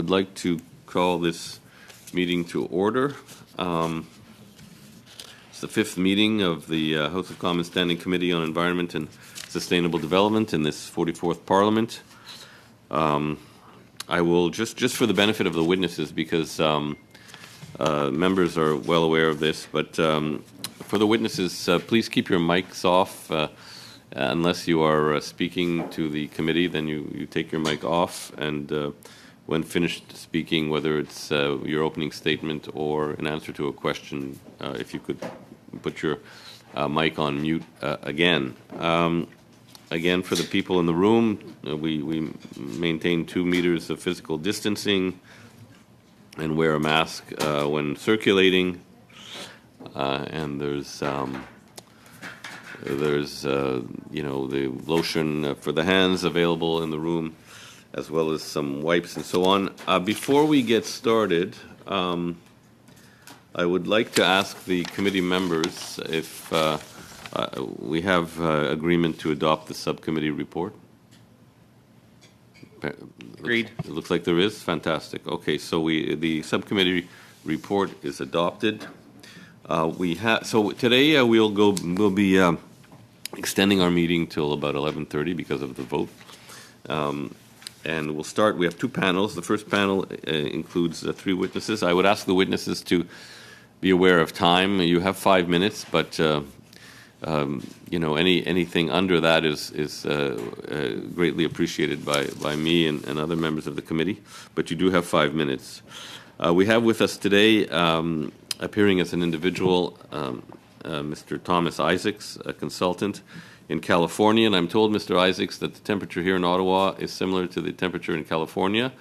would like to call this meeting to order. It's the fifth meeting of the House of Commons Standing Committee on Environment and Sustainable Development in this 44th Parliament. I will, just for the benefit of the witnesses, because members are well aware of this, but for the witnesses, please keep your mics off. Unless you are speaking to the committee, then you take your mic off, and when finished speaking, whether it's your opening statement or an answer to a question, if you could put your mic on mute again. Again, for the people in the room, we maintain 2 meters of physical distancing and wear a mask when circulating, and there's you know, the lotion for the hands available in the room, as well as some wipes and so on. Before we get started, I would like to ask the committee members if we have agreement to adopt the subcommittee report. Agreed. It looks like there is. Fantastic. Okay, so the subcommittee report is adopted. So today we'll be extending our meeting till about 11:30 because of the vote. And we'll start. We have 2 panels. The first panel includes 3 witnesses. I would ask the witnesses to be aware of time. You have 5 minutes, but you know, anything under that is greatly appreciated by me and other members of the committee. But you do have 5 minutes. We have with us today, appearing as an individual, Mr. Thomas Isaacs, a consultant in California, and I'm told, Mr. Isaacs, that the temperature here in Ottawa is similar to the temperature in California,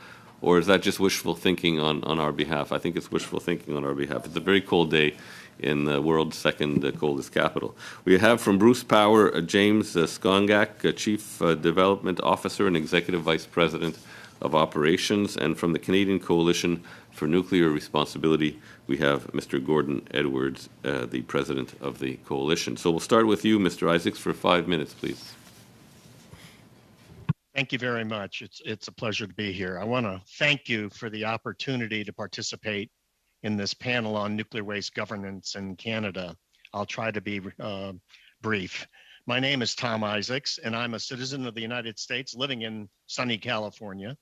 or is that just wishful thinking on our behalf? I think it's wishful thinking on our behalf. It's a very cold day in the world's second coldest capital. We have from Bruce Power, James Skongak, Chief Development Officer and Executive Vice President of Operations, and from the Canadian Coalition for Nuclear Responsibility, we have Mr. Gordon Edwards, the President of the Coalition. So we'll start with you, Mr. Isaacs, for 5 minutes, please. Thank you very much. It's a pleasure to be here. I want to thank you for the opportunity to participate in this panel on nuclear waste governance in Canada. I'll try to be brief. My name is Tom Isaacs, and I'm a citizen of the United States living in sunny California.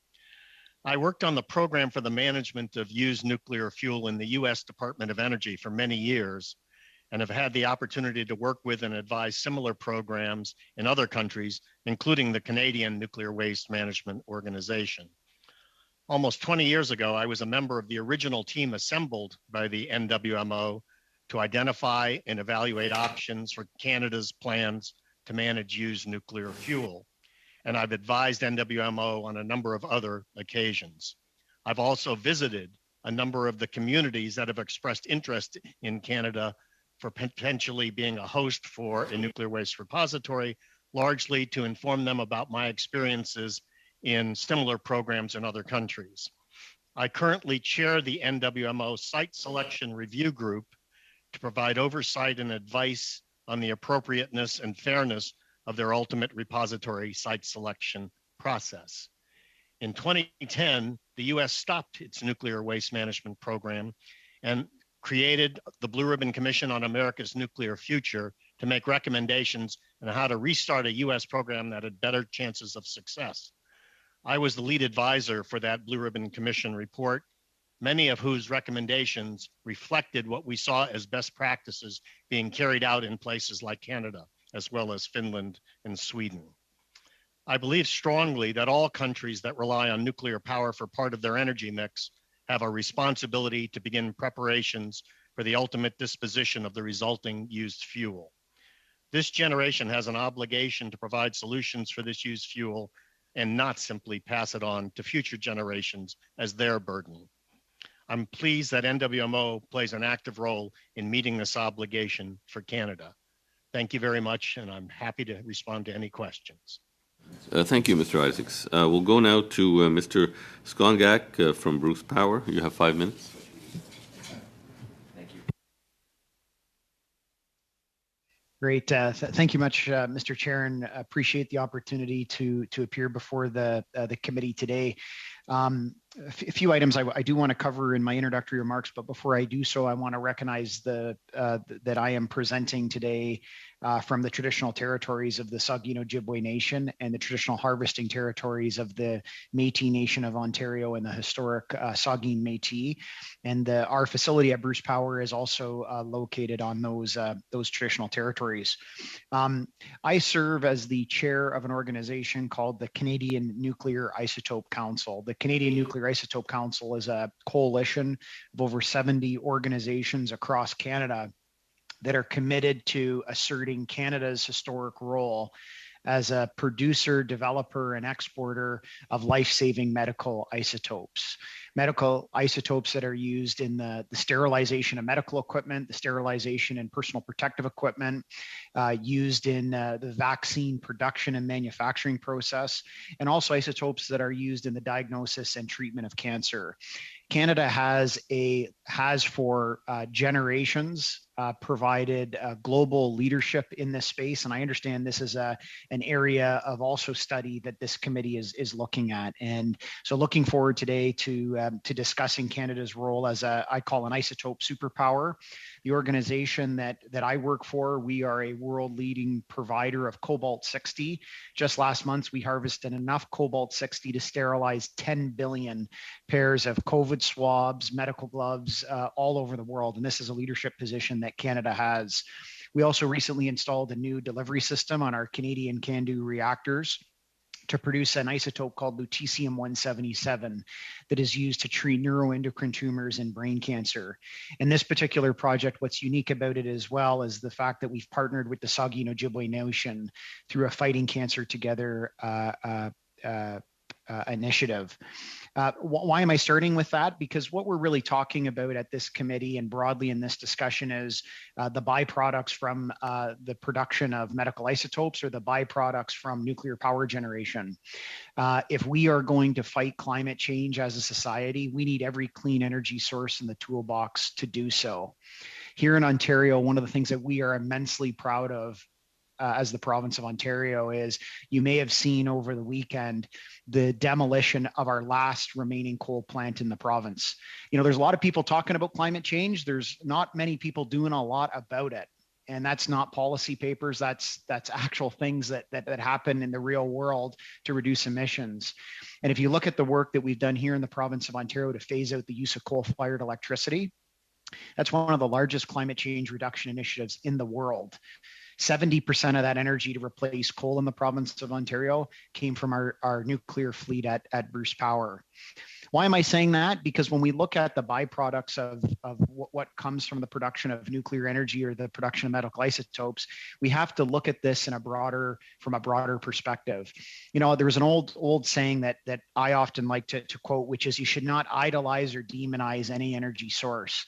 I worked on the program for the management of used nuclear fuel in the U.S. Department of Energy for many years, and have had the opportunity to work with and advise similar programs in other countries, including the Canadian Nuclear Waste Management Organization. Almost 20 years ago, I was a member of the original team assembled by the NWMO to identify and evaluate options for Canada's plans to manage used nuclear fuel. And I've advised NWMO on a number of other occasions. I've also visited a number of the communities that have expressed interest in Canada for potentially being a host for a nuclear waste repository, largely to inform them about my experiences in similar programs in other countries. I currently chair the NWMO Site Selection Review Group to provide oversight and advice on the appropriateness and fairness of their ultimate repository site selection process. In 2010, the US stopped its nuclear waste management program and created the Blue Ribbon Commission on America's Nuclear Future to make recommendations on how to restart a US program that had better chances of success. I was the lead advisor for that Blue Ribbon Commission report, many of whose recommendations reflected what we saw as best practices being carried out in places like Canada, as well as Finland and Sweden. I believe strongly that all countries that rely on nuclear power for part of their energy mix have a responsibility to begin preparations for the ultimate disposition of the resulting used fuel. This generation has an obligation to provide solutions for this used fuel and not simply pass it on to future generations as their burden. I'm pleased that NWMO plays an active role in meeting this obligation for Canada. Thank you very much, and I'm happy to respond to any questions. Thank you, Mr. Isaacs. We'll go now to Mr. Skongak from Bruce Power. You have 5 minutes. Thank you. Great. Thank you much, Mr. Chair, and appreciate the opportunity to appear before the committee today. a few items I do want to cover in my introductory remarks, but before I do so, I want to recognize that I am presenting today from the traditional territories of the Saugeen Ojibwe Nation and the traditional harvesting territories of the Métis Nation of Ontario and the historic Saugeen Métis. And our facility at Bruce Power is also located on those traditional territories. I serve as the chair of an organization called the Canadian Nuclear Isotope Council. The Canadian Nuclear Isotope Council is a coalition of over 70 organizations across Canada that are committed to asserting Canada's historic role as a producer, developer, and exporter of life-saving medical isotopes. Medical isotopes that are used in the sterilization of medical equipment, the sterilization and personal protective equipment, used in the vaccine production and manufacturing process, and also isotopes that are used in the diagnosis and treatment of cancer. Canada has for generations provided global leadership in this space, and I understand this is an area of also study that this committee is looking at. And so, looking forward today to discussing Canada's role as I call an isotope superpower. The organization that I work for, we are a world-leading provider of cobalt-60. Just last month, we harvested enough cobalt-60 to sterilize 10 billion pairs of COVID swabs, medical gloves, all over the world. And this is a leadership position that Canada has. We also recently installed a new delivery system on our Canadian CANDU reactors to produce an isotope called lutetium-177 that is used to treat neuroendocrine tumors and brain cancer. In this particular project, what's unique about it as well is the fact that we've partnered with the Saugeen Ojibwe Nation through a Fighting Cancer Together initiative. Why am I starting with that? Because what we're really talking about at this committee and broadly in this discussion is the byproducts from the production of medical isotopes or the byproducts from nuclear power generation. If we are going to fight climate change as a society, we need every clean energy source in the toolbox to do so. Here in Ontario, one of the things that we are immensely proud of as the province of Ontario is, you may have seen over the weekend, the demolition of our last remaining coal plant in the province. You know, there's a lot of people talking about climate change. There's not many people doing a lot about it. And that's not policy papers. That's actual things that happen in the real world to reduce emissions. And if you look at the work that we've done here in the province of Ontario to phase out the use of coal-fired electricity, that's one of the largest climate change reduction initiatives in the world. 70% of that energy to replace coal in the province of Ontario came from our nuclear fleet at Bruce Power. Why am I saying that? Because when we look at the byproducts of what comes from the production of nuclear energy or the production of medical isotopes, we have to look at this from a broader perspective. You know, there's an old saying that I often like to quote, which is, you should not idolize or demonize any energy source.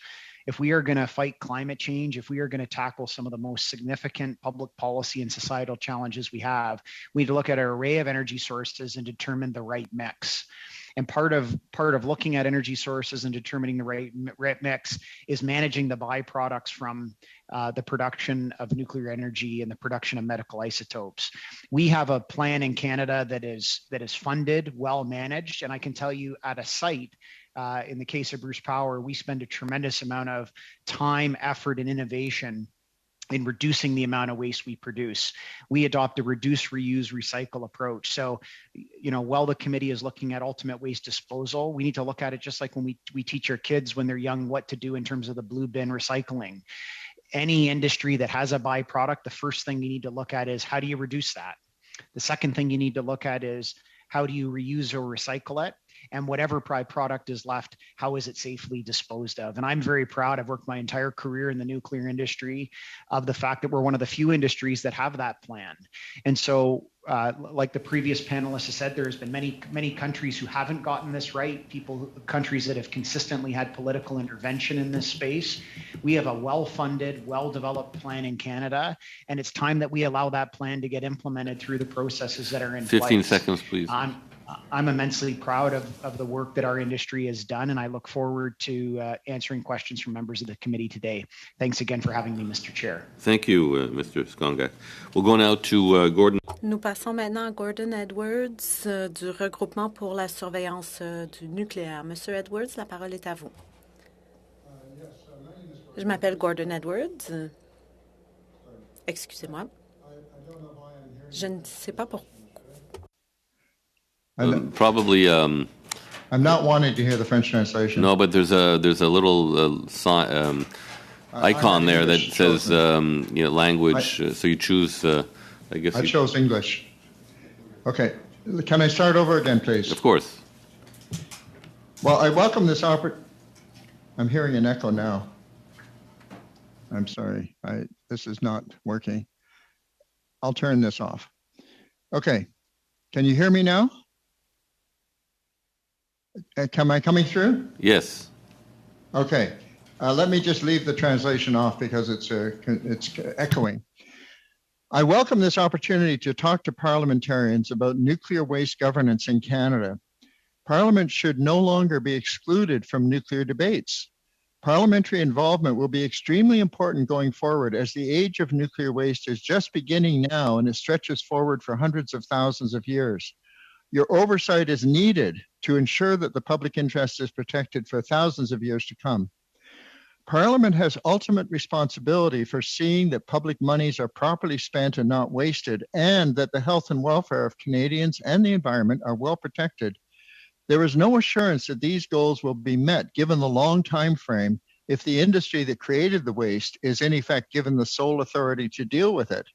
If we are going to fight climate change, if we are going to tackle some of the most significant public policy and societal challenges we have, we need to look at an array of energy sources and determine the right mix. And part of looking at energy sources and determining the right mix is managing the byproducts from the production of nuclear energy and the production of medical isotopes. We have a plan in Canada that is funded, well managed, and I can tell you at a site, in the case of Bruce Power, we spend a tremendous amount of time, effort, and innovation in reducing the amount of waste we produce. We adopt a reduce, reuse, recycle approach. So, you know, while the committee is looking at ultimate waste disposal, we need to look at it just like when we teach our kids when they're young what to do in terms of the blue bin recycling. Any industry that has a byproduct, the first thing you need to look at is, how do you reduce that? The second thing you need to look at is, how do you reuse or recycle it? And whatever byproduct is left, how is it safely disposed of? And I'm very proud, I've worked my entire career in the nuclear industry, of the fact that we're one of the few industries that have that plan. And so, like the previous panelist has said, there's been many countries who haven't gotten this right, countries that have consistently had political intervention in this space. We have a well-funded, well-developed plan in Canada, and it's time that we allow that plan to get implemented through the processes that are in 15 place. seconds, please. I'm immensely proud of the work that our industry has done, and I look forward to answering questions from members of the committee today. Thanks again for having me, Mr. Chair. Thank you, Mr. Skongak. We'll go now to Gordon. Nous passons maintenant à Gordon Edwards du regroupement pour la surveillance du nucléaire. Monsieur Edwards, la parole est à vous. Je m'appelle Gordon Edwards. Excusez-moi. Je ne sais pas pourquoi. Probably. I'm not wanting to hear the French translation. No, but there's a little icon there that says language. So you choose. I guess I chose English. Okay, can I start over again, please? Of course. Well, I welcome this opportunity. I'm hearing an echo now. I'm sorry. This is not working. I'll turn this off. Okay, can you hear me now? Am I coming through? Yes. Okay. Let me just leave the translation off because it's echoing. I welcome this opportunity to talk to parliamentarians about nuclear waste governance in Canada. Parliament should no longer be excluded from nuclear debates. Parliamentary involvement will be extremely important going forward as the age of nuclear waste is just beginning now and it stretches forward for hundreds of thousands of years. Your oversight is needed to ensure that the public interest is protected for thousands of years to come. Parliament has ultimate responsibility for seeing that public monies are properly spent and not wasted, and that the health and welfare of Canadians and the environment are well protected. There is no assurance that these goals will be met given the long time frame if the industry that created the waste is in effect given the sole authority to deal with it.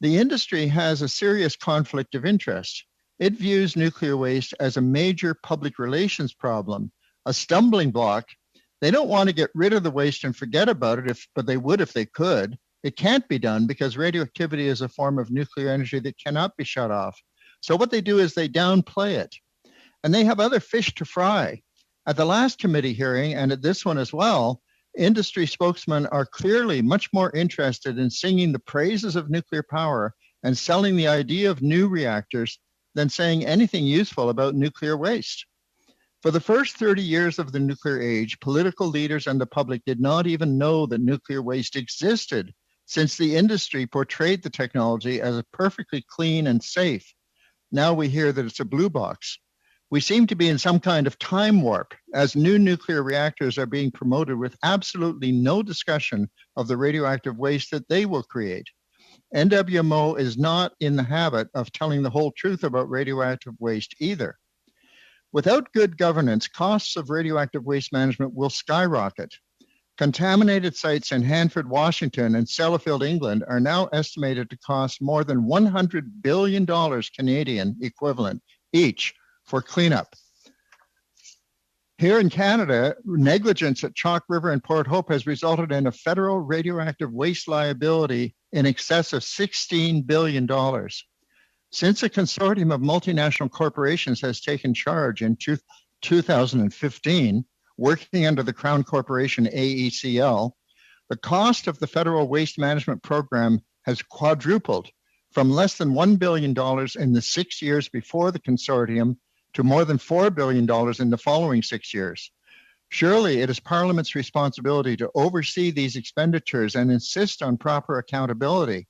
The industry has a serious conflict of interest. It views nuclear waste as a major public relations problem, a stumbling block. They don't want to get rid of the waste and forget about it, but they would if they could. It can't be done because radioactivity is a form of nuclear energy that cannot be shut off. So what they do is they downplay it. And they have other fish to fry. At the last committee hearing, and at this one as well, industry spokesmen are clearly much more interested in singing the praises of nuclear power and selling the idea of new reactors than saying anything useful about nuclear waste. For the first 30 years of the nuclear age, political leaders and the public did not even know that nuclear waste existed, since the industry portrayed the technology as perfectly clean and safe. Now we hear that it's a blue box. We seem to be in some kind of time warp as new nuclear reactors are being promoted with absolutely no discussion of the radioactive waste that they will create. NWMO is not in the habit of telling the whole truth about radioactive waste either. Without good governance, costs of radioactive waste management will skyrocket. Contaminated sites in Hanford, Washington and Sellafield, England are now estimated to cost more than $100 billion Canadian equivalent each for cleanup. Here in Canada, negligence at Chalk River and Port Hope has resulted in a federal radioactive waste liability in excess of $16 billion. Since a consortium of multinational corporations has taken charge in 2015, working under the Crown Corporation AECL, the cost of the federal waste management program has quadrupled from less than $1 billion in the 6 years before the consortium to more than $4 billion in the following 6 years. Surely it is Parliament's responsibility to oversee these expenditures and insist on proper accountability.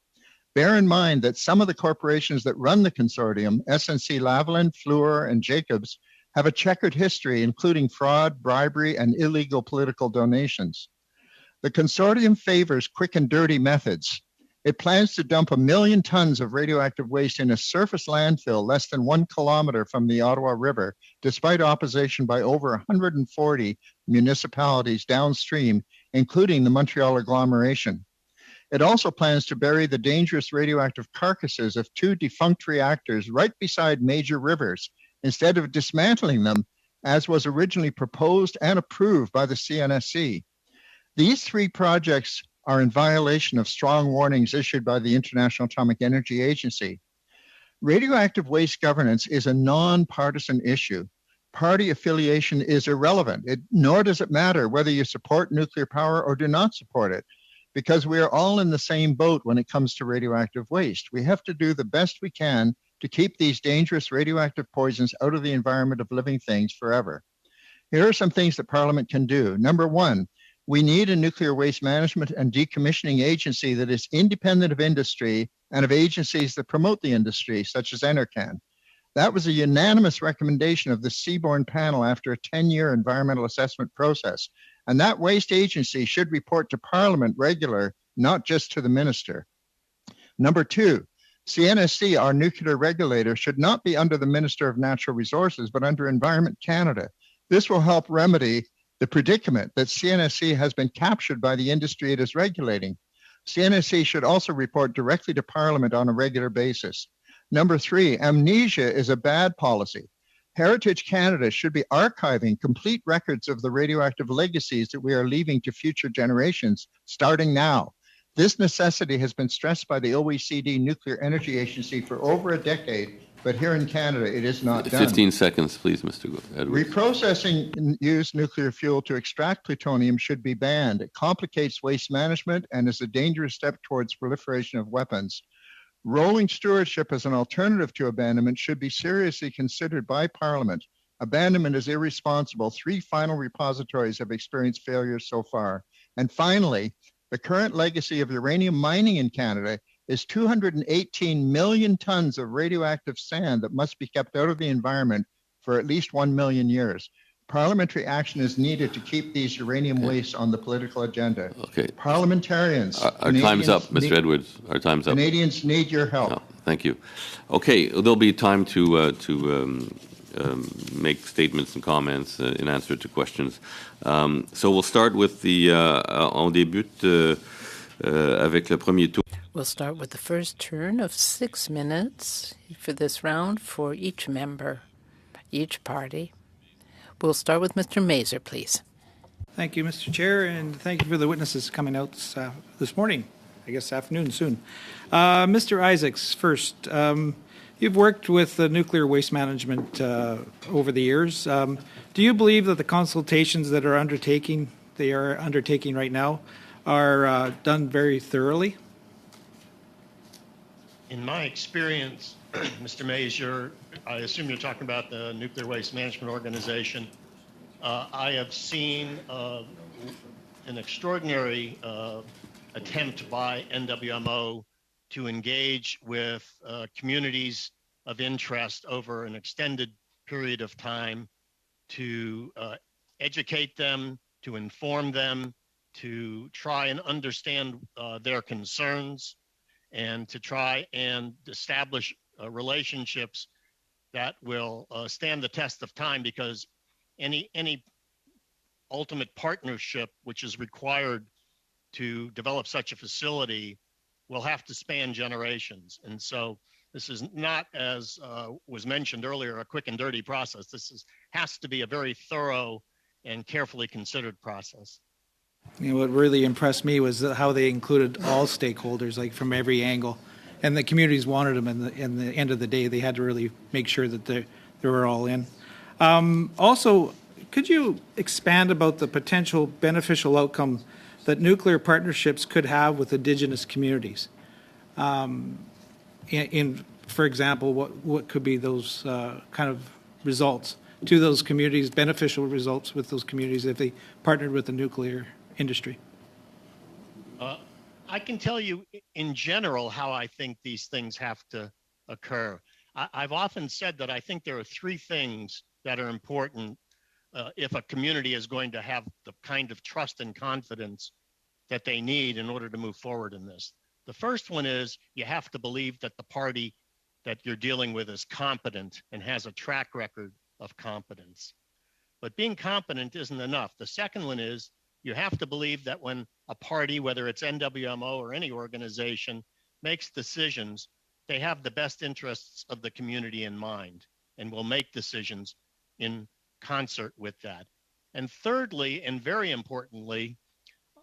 Bear in mind that some of the corporations that run the consortium, SNC-Lavalin, Fluor, and Jacobs, have a checkered history, including fraud, bribery, and illegal political donations. The consortium favors quick and dirty methods. It plans to dump 1 million tons of radioactive waste in a surface landfill less than 1 kilometer from the Ottawa River, despite opposition by over 140 municipalities downstream, including the Montreal agglomeration. It also plans to bury the dangerous radioactive carcasses of 2 defunct reactors right beside major rivers, instead of dismantling them, as was originally proposed and approved by the CNSC. These 3 projects are in violation of strong warnings issued by the International Atomic Energy Agency. Radioactive waste governance is a non-partisan issue. Party affiliation is irrelevant, nor does it matter whether you support nuclear power or do not support it, because we are all in the same boat when it comes to radioactive waste. We have to do the best we can to keep these dangerous radioactive poisons out of the environment of living things forever. Here are some things that Parliament can do. Number 1, We need a nuclear waste management and decommissioning agency that is independent of industry and of agencies that promote the industry, such as Enercan. That was a unanimous recommendation of the Seaborne panel after a 10-year environmental assessment process. And that waste agency should report to Parliament regular, not just to the minister. Number two, CNSC, our nuclear regulator, should not be under the Minister of Natural Resources, but under Environment Canada. This will help remedy the predicament that CNSC has been captured by the industry it is regulating. CNSC should also report directly to Parliament on a regular basis. Number three, amnesia is a bad policy. Heritage Canada should be archiving complete records of the radioactive legacies that we are leaving to future generations, starting now. This necessity has been stressed by the OECD Nuclear Energy Agency for over a decade, but here in Canada, it is not done. 15 seconds, please, Mr. Edwards. Reprocessing used nuclear fuel to extract plutonium should be banned. It complicates waste management and is a dangerous step towards proliferation of weapons. Rolling stewardship as an alternative to abandonment should be seriously considered by Parliament. Abandonment is irresponsible. 3 final repositories have experienced failures so far. And finally, the current legacy of uranium mining in Canada is 218 million tons of radioactive sand that must be kept out of the environment for at least 1 million years. Parliamentary action is needed to keep these uranium wastes on the political agenda. Okay. Parliamentarians. Our time's up, Mr. Edwards. Our time's up. Canadians need your help. No, thank you. Okay, there'll be time to make statements and comments in answer to questions. So we'll start with the. On débute avec le premier tour. We'll start with the first turn of 6 minutes for this round for each member, each party. We'll start with Mr. Mazer, please. Thank you, Mr. Chair, and thank you for the witnesses coming out this morning, I guess afternoon soon. Mr. Isaacs, first, you've worked with nuclear waste management over the years. Do you believe that the consultations that they are undertaking right now are done very thoroughly? In my experience, Mr. Mazer, I assume you're talking about the Nuclear Waste Management Organization. I have seen an extraordinary attempt by NWMO to engage with communities of interest over an extended period of time to educate them, to inform them, to try and understand their concerns, and to try and establish relationships that will stand the test of time, because any ultimate partnership which is required to develop such a facility will have to span generations. And so this is not, as was mentioned earlier, a quick and dirty process. This has to be a very thorough and carefully considered process. You know, what really impressed me was how they included all stakeholders, like from every angle, and the communities wanted them. And in the end of the day, they had to really make sure that they were all in. Also, could you expand about the potential beneficial outcome that nuclear partnerships could have with Indigenous communities? For example, what could be those kind of results to those communities, beneficial results with those communities if they partnered with the nuclear industry? I can tell you in general how I think these things have to occur. I've often said that I think there are 3 things that are important if a community is going to have the kind of trust and confidence that they need in order to move forward in this. The first one is you have to believe that the party that you're dealing with is competent and has a track record of competence. But being competent isn't enough. The second one is you have to believe that when a party, whether it's NWMO or any organization, makes decisions, they have the best interests of the community in mind and will make decisions in concert with that. And thirdly, and very importantly,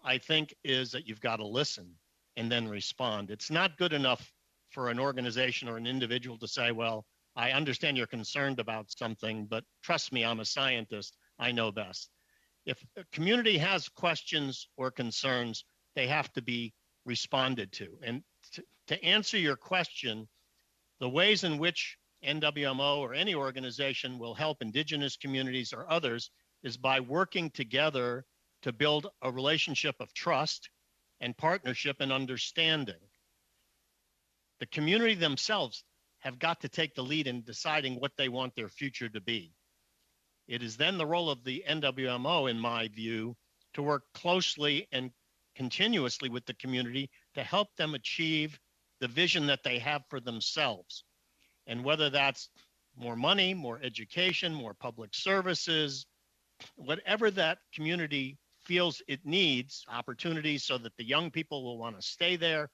I think is that you've got to listen and then respond. It's not good enough for an organization or an individual to say, well, I understand you're concerned about something, but trust me, I'm a scientist, I know best. If a community has questions or concerns, they have to be responded to. And to answer your question, the ways in which NWMO or any organization will help Indigenous communities or others is by working together to build a relationship of trust and partnership and understanding. The community themselves have got to take the lead in deciding what they want their future to be. It is then the role of the NWMO, in my view, to work closely and continuously with the community to help them achieve the vision that they have for themselves. And whether that's more money, more education, more public services, whatever that community feels it needs, opportunities so that the young people will want to stay there,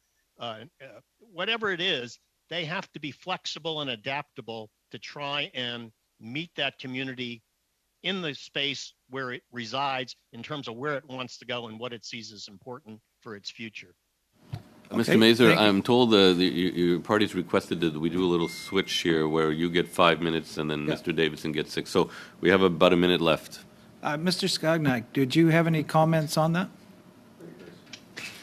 whatever it is, they have to be flexible and adaptable to try and meet that community in the space where it resides in terms of where it wants to go and what it sees as important for its future. Mr. Mazur, I'm told your party's requested that we do a little switch here where you get 5 minutes and then Mr. Davidson gets 6. So we have about a minute left. Mr. Skagnac, did you have any comments on that?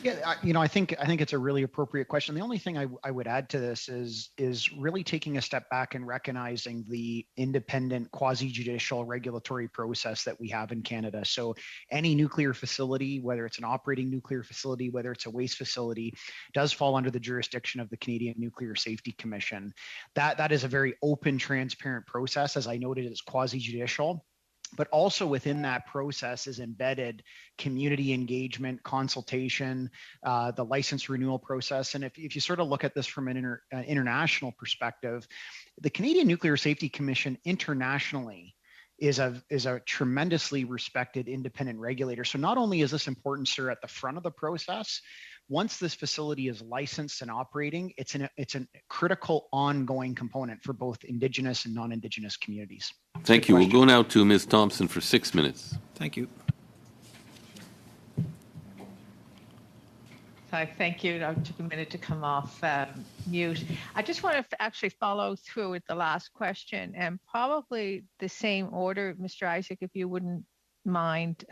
Yeah, I think it's a really appropriate question. The only thing I would add to this is really taking a step back and recognizing the independent quasi-judicial regulatory process that we have in Canada. So any nuclear facility, whether it's an operating nuclear facility, whether it's a waste facility, does fall under the jurisdiction of the Canadian Nuclear Safety Commission. That is a very open, transparent process. As I noted, it's quasi-judicial. But also within that process is embedded community engagement, consultation, the license renewal process. And if you sort of look at this from an international perspective, the Canadian Nuclear Safety Commission internationally is a tremendously respected independent regulator. So not only is this important, sir, at the front of the process, once this facility is licensed and operating, it's a critical ongoing component for both Indigenous and non-Indigenous communities. Thank you. We'll go now to Ms. Thompson for 6 minutes. Thank you. Thank you. I took a minute to come off mute. I just want to actually follow through with the last question and probably the same order, Mr. Isaac, if you wouldn't mind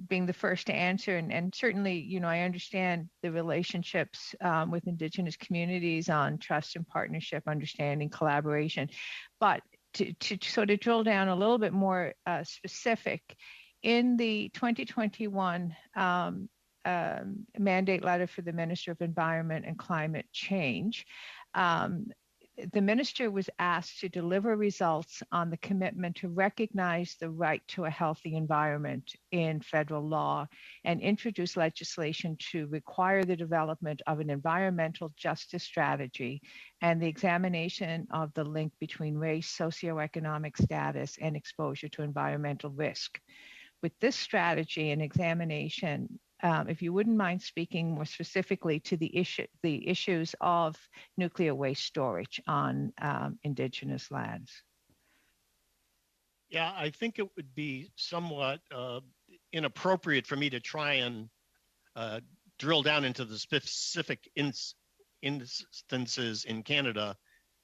being the first to answer. And certainly, I understand the relationships with Indigenous communities on trust and partnership, understanding, collaboration. But to sort of drill down a little bit more specific, in the 2021 mandate letter for the Minister of Environment and Climate Change, the minister was asked to deliver results on the commitment to recognize the right to a healthy environment in federal law and introduce legislation to require the development of an environmental justice strategy and the examination of the link between race, socioeconomic status, and exposure to environmental risk. With this strategy and examination, if you wouldn't mind speaking more specifically to the issues of nuclear waste storage on Indigenous lands. Yeah, I think it would be somewhat inappropriate for me to try and drill down into the specific instances in Canada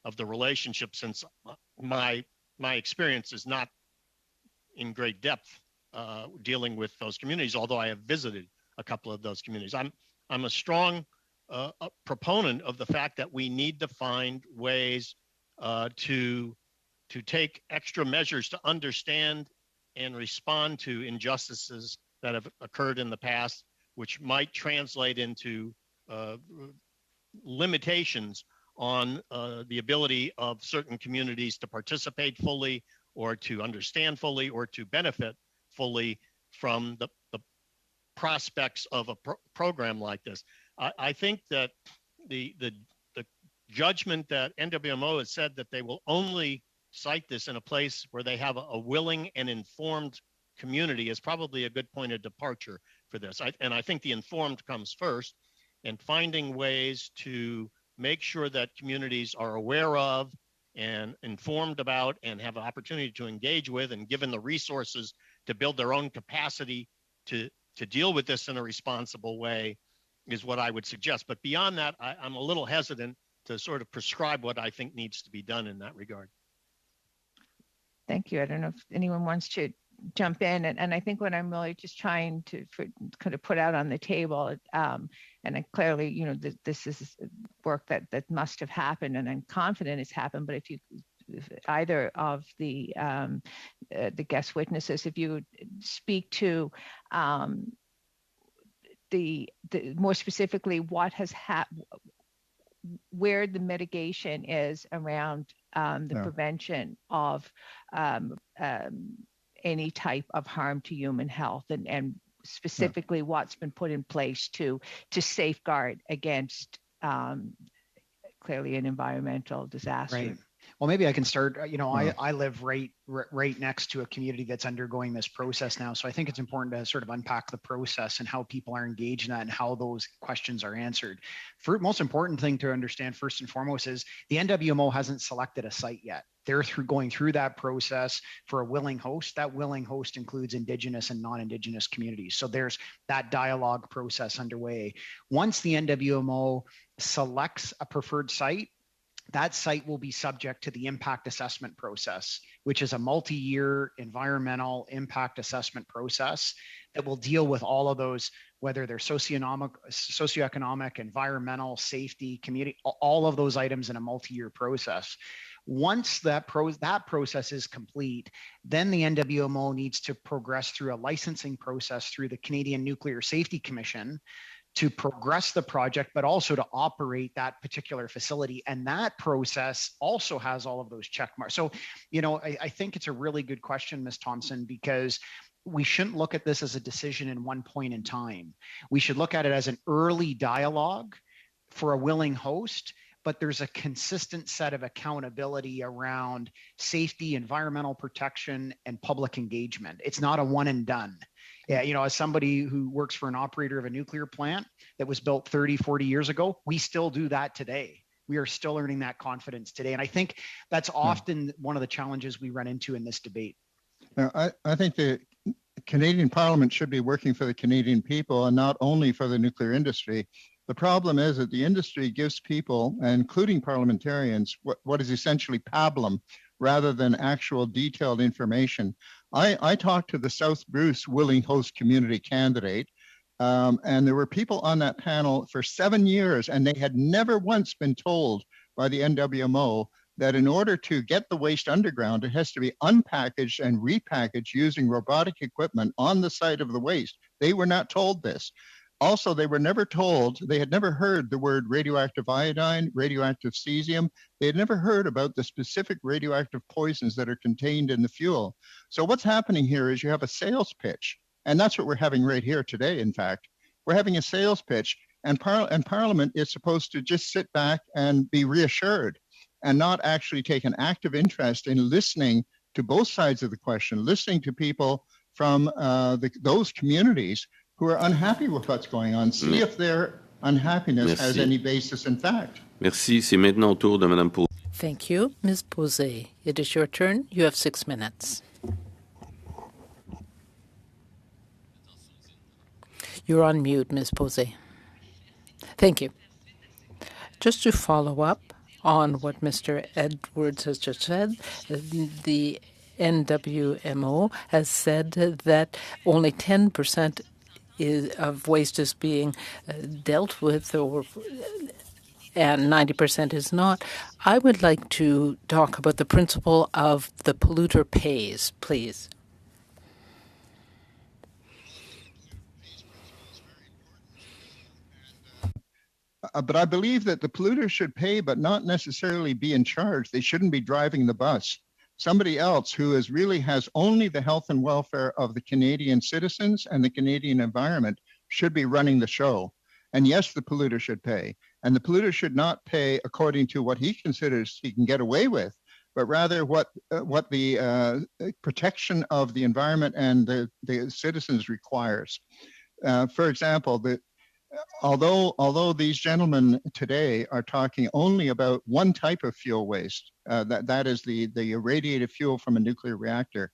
of the relationship, since my experience is not in great depth dealing with those communities, although I have visited a couple of those communities. I'm a strong proponent of the fact that we need to find ways to take extra measures to understand and respond to injustices that have occurred in the past, which might translate into limitations on the ability of certain communities to participate fully or to understand fully or to benefit fully from the prospects of a program like this. I think that the judgment that NWMO has said that they will only cite this in a place where they have a willing and informed community is probably a good point of departure for this. And I think the informed comes first, and finding ways to make sure that communities are aware of and informed about and have an opportunity to engage with and given the resources to build their own capacity to deal with this in a responsible way is what I would suggest. But beyond that, I'm a little hesitant to sort of prescribe what I think needs to be done in that regard. Thank you. I don't know if anyone wants to jump in. And I think what I'm really just trying to kind of put out on the table, and clearly, this is work that must have happened, and I'm confident it's happened. But if you either of the guest witnesses, if you would speak to the more specifically what has where the mitigation is around the prevention of any type of harm to human health, and specifically what's been put in place to safeguard against clearly an environmental disaster. Right. Well, maybe I can start. I live right next to a community that's undergoing this process now. So I think it's important to sort of unpack the process and how people are engaged in that and how those questions are answered. Most important thing to understand first and foremost is the NWMO hasn't selected a site yet. They're going through that process for a willing host. That willing host includes Indigenous and non-Indigenous communities. So there's that dialogue process underway. Once the NWMO selects a preferred site, that site will be subject to the impact assessment process, which is a multi-year environmental impact assessment process that will deal with all of those, whether they're socioeconomic, environmental, safety, community, all of those items in a multi-year process. Once that process is complete, then the NWMO needs to progress through a licensing process through the Canadian Nuclear Safety Commission to progress the project, but also to operate that particular facility. And that process also has all of those check marks. So, I think it's a really good question, Ms. Thompson, because we shouldn't look at this as a decision in one point in time. We should look at it as an early dialogue for a willing host, but there's a consistent set of accountability around safety, environmental protection, and public engagement. It's not a one and done. Yeah, as somebody who works for an operator of a nuclear plant that was built 30, 40 years ago, we still do that today. We are still earning that confidence today. And I think that's often one of the challenges we run into in this debate. Now, I think the Canadian Parliament should be working for the Canadian people and not only for the nuclear industry. The problem is that the industry gives people, including parliamentarians, what is essentially pablum rather than actual detailed information. I talked to the South Bruce willing host community candidate, and there were people on that panel for 7 years, and they had never once been told by the NWMO that in order to get the waste underground, it has to be unpackaged and repackaged using robotic equipment on the site of the waste. They were not told this. Also, they were never told, they had never heard the word radioactive iodine, radioactive cesium. They had never heard about the specific radioactive poisons that are contained in the fuel. So what's happening here is you have a sales pitch, and that's what we're having right here today, in fact. We're having a sales pitch, and Parliament is supposed to just sit back and be reassured and not actually take an active interest in listening to both sides of the question, listening to people from those communities who are unhappy with what's going on, see if their unhappiness has any basis in fact. Merci. C'est maintenant au tour de Madame Posé. Thank you. Ms. Posé, it is your turn. You have 6 minutes. You're on mute, Ms. Posé. Thank you. Just to follow up on what Mr. Edwards has just said, the NWMO has said that only 10% of waste is being dealt with, and 90% is not. I would like to talk about the principle of the polluter pays, please. But I believe that the polluter should pay, but not necessarily be in charge. They shouldn't be driving the bus. Somebody else who really has only the health and welfare of the Canadian citizens and the Canadian environment should be running the show. And yes, the polluter should pay. And the polluter should not pay according to what he considers he can get away with, but rather what the protection of the environment and the citizens requires. For example, although these gentlemen today are talking only about one type of fuel waste, that is the irradiated fuel from a nuclear reactor,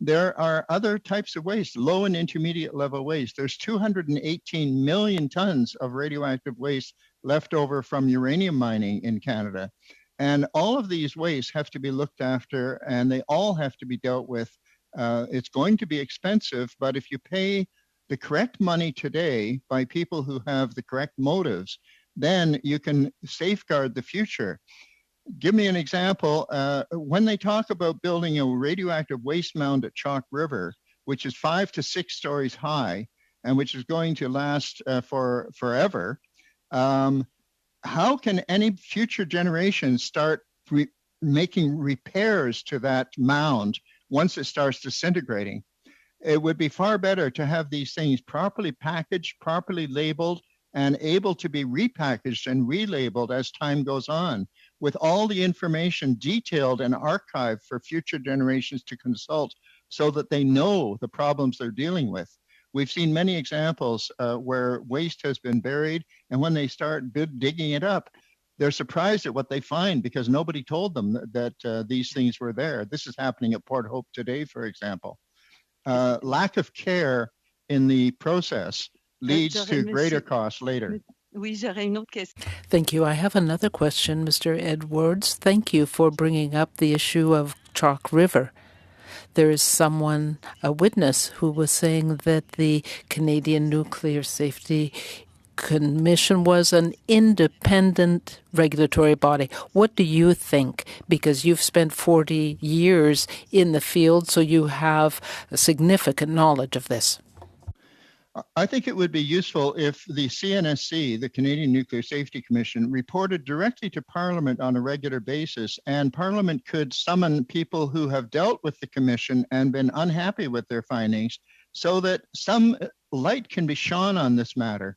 there are other types of waste, low and intermediate level waste. There's 218 million tons of radioactive waste left over from uranium mining in Canada. And all of these wastes have to be looked after, and they all have to be dealt with. It's going to be expensive, but if you pay the correct money today by people who have the correct motives, then you can safeguard the future. give me an example. When they talk about building a radioactive waste mound at Chalk River, which is 5 to 6 stories high and which is going to last for forever, how can any future generation start making repairs to that mound once it starts disintegrating? It would be far better to have these things properly packaged, properly labeled, and able to be repackaged and relabeled as time goes on, with all the information detailed and archived for future generations to consult so that they know the problems they're dealing with. We've seen many examples where waste has been buried, and when they start digging it up, they're surprised at what they find because nobody told them that these things were there. This is happening at Port Hope today, for example. Lack of care in the process leads to greater costs later. Thank you. I have another question, Mr. Edwards. Thank you for bringing up the issue of Chalk River. There is someone, a witness, who was saying that the Canadian Nuclear Safety Commission was an independent regulatory body. What do you think? Because you've spent 40 years in the field, so you have a significant knowledge of this. I think it would be useful if the CNSC, the Canadian Nuclear Safety Commission, reported directly to Parliament on a regular basis, and Parliament could summon people who have dealt with the Commission and been unhappy with their findings so that some light can be shone on this matter.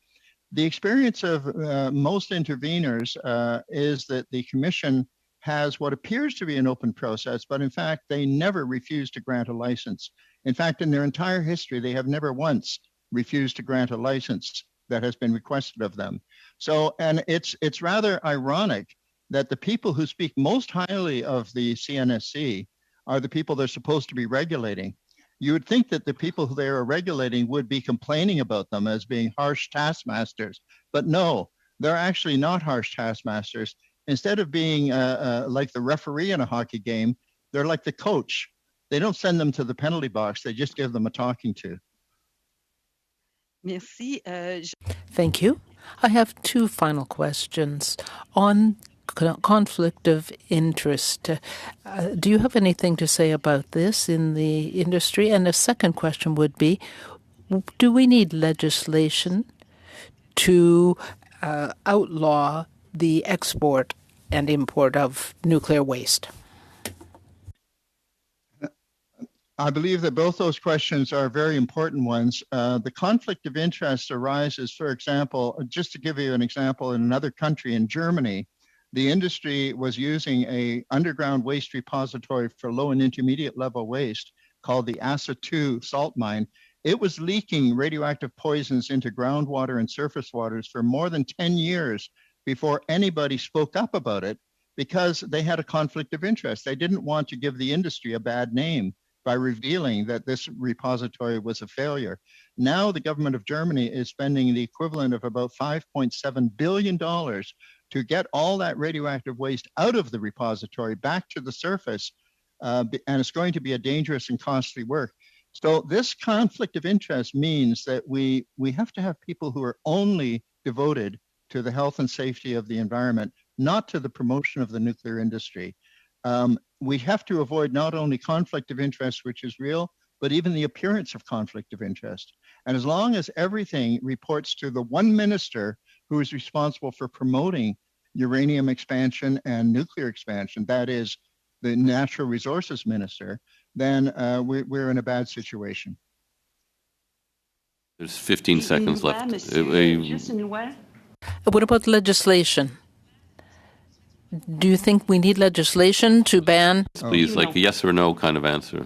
The experience of most interveners is that the Commission has what appears to be an open process, but in fact, they never refuse to grant a license. In fact, in their entire history, they have never once refused to grant a license that has been requested of them. So, and it's rather ironic that the people who speak most highly of the CNSC are the people they're supposed to be regulating. You would think that the people who they are regulating would be complaining about them as being harsh taskmasters, but no, they're actually not harsh taskmasters. Instead of being like the referee in a hockey game, they're like the coach. They don't send them to the penalty box, they just give them a talking to. Merci. Thank you. I have two final questions on conflict of interest. Do you have anything to say about this in the industry? And a second question would be, do we need legislation to outlaw the export and import of nuclear waste? I believe that both those questions are very important ones. The conflict of interest arises, for example, just to give you an example, in another country, in Germany, the industry was using an underground waste repository for low and intermediate level waste called the Assa 2 salt mine. It was leaking radioactive poisons into groundwater and surface waters for more than 10 years before anybody spoke up about it because they had a conflict of interest. They didn't want to give the industry a bad name by revealing that this repository was a failure. Now the government of Germany is spending the equivalent of about $5.7 billion to get all that radioactive waste out of the repository back to the surface, and it's going to be a dangerous and costly work. So this conflict of interest means that we have to have people who are only devoted to the health and safety of the environment, not to the promotion of the nuclear industry. We have to avoid not only conflict of interest, which is real, but even the appearance of conflict of interest. And as long as everything reports to the one minister who is responsible for promoting uranium expansion and nuclear expansion, that is the natural resources minister, then we're in a bad situation. There's 15 seconds left. What about legislation? Do you think we need legislation to ban? Please, like a yes or no kind of answer.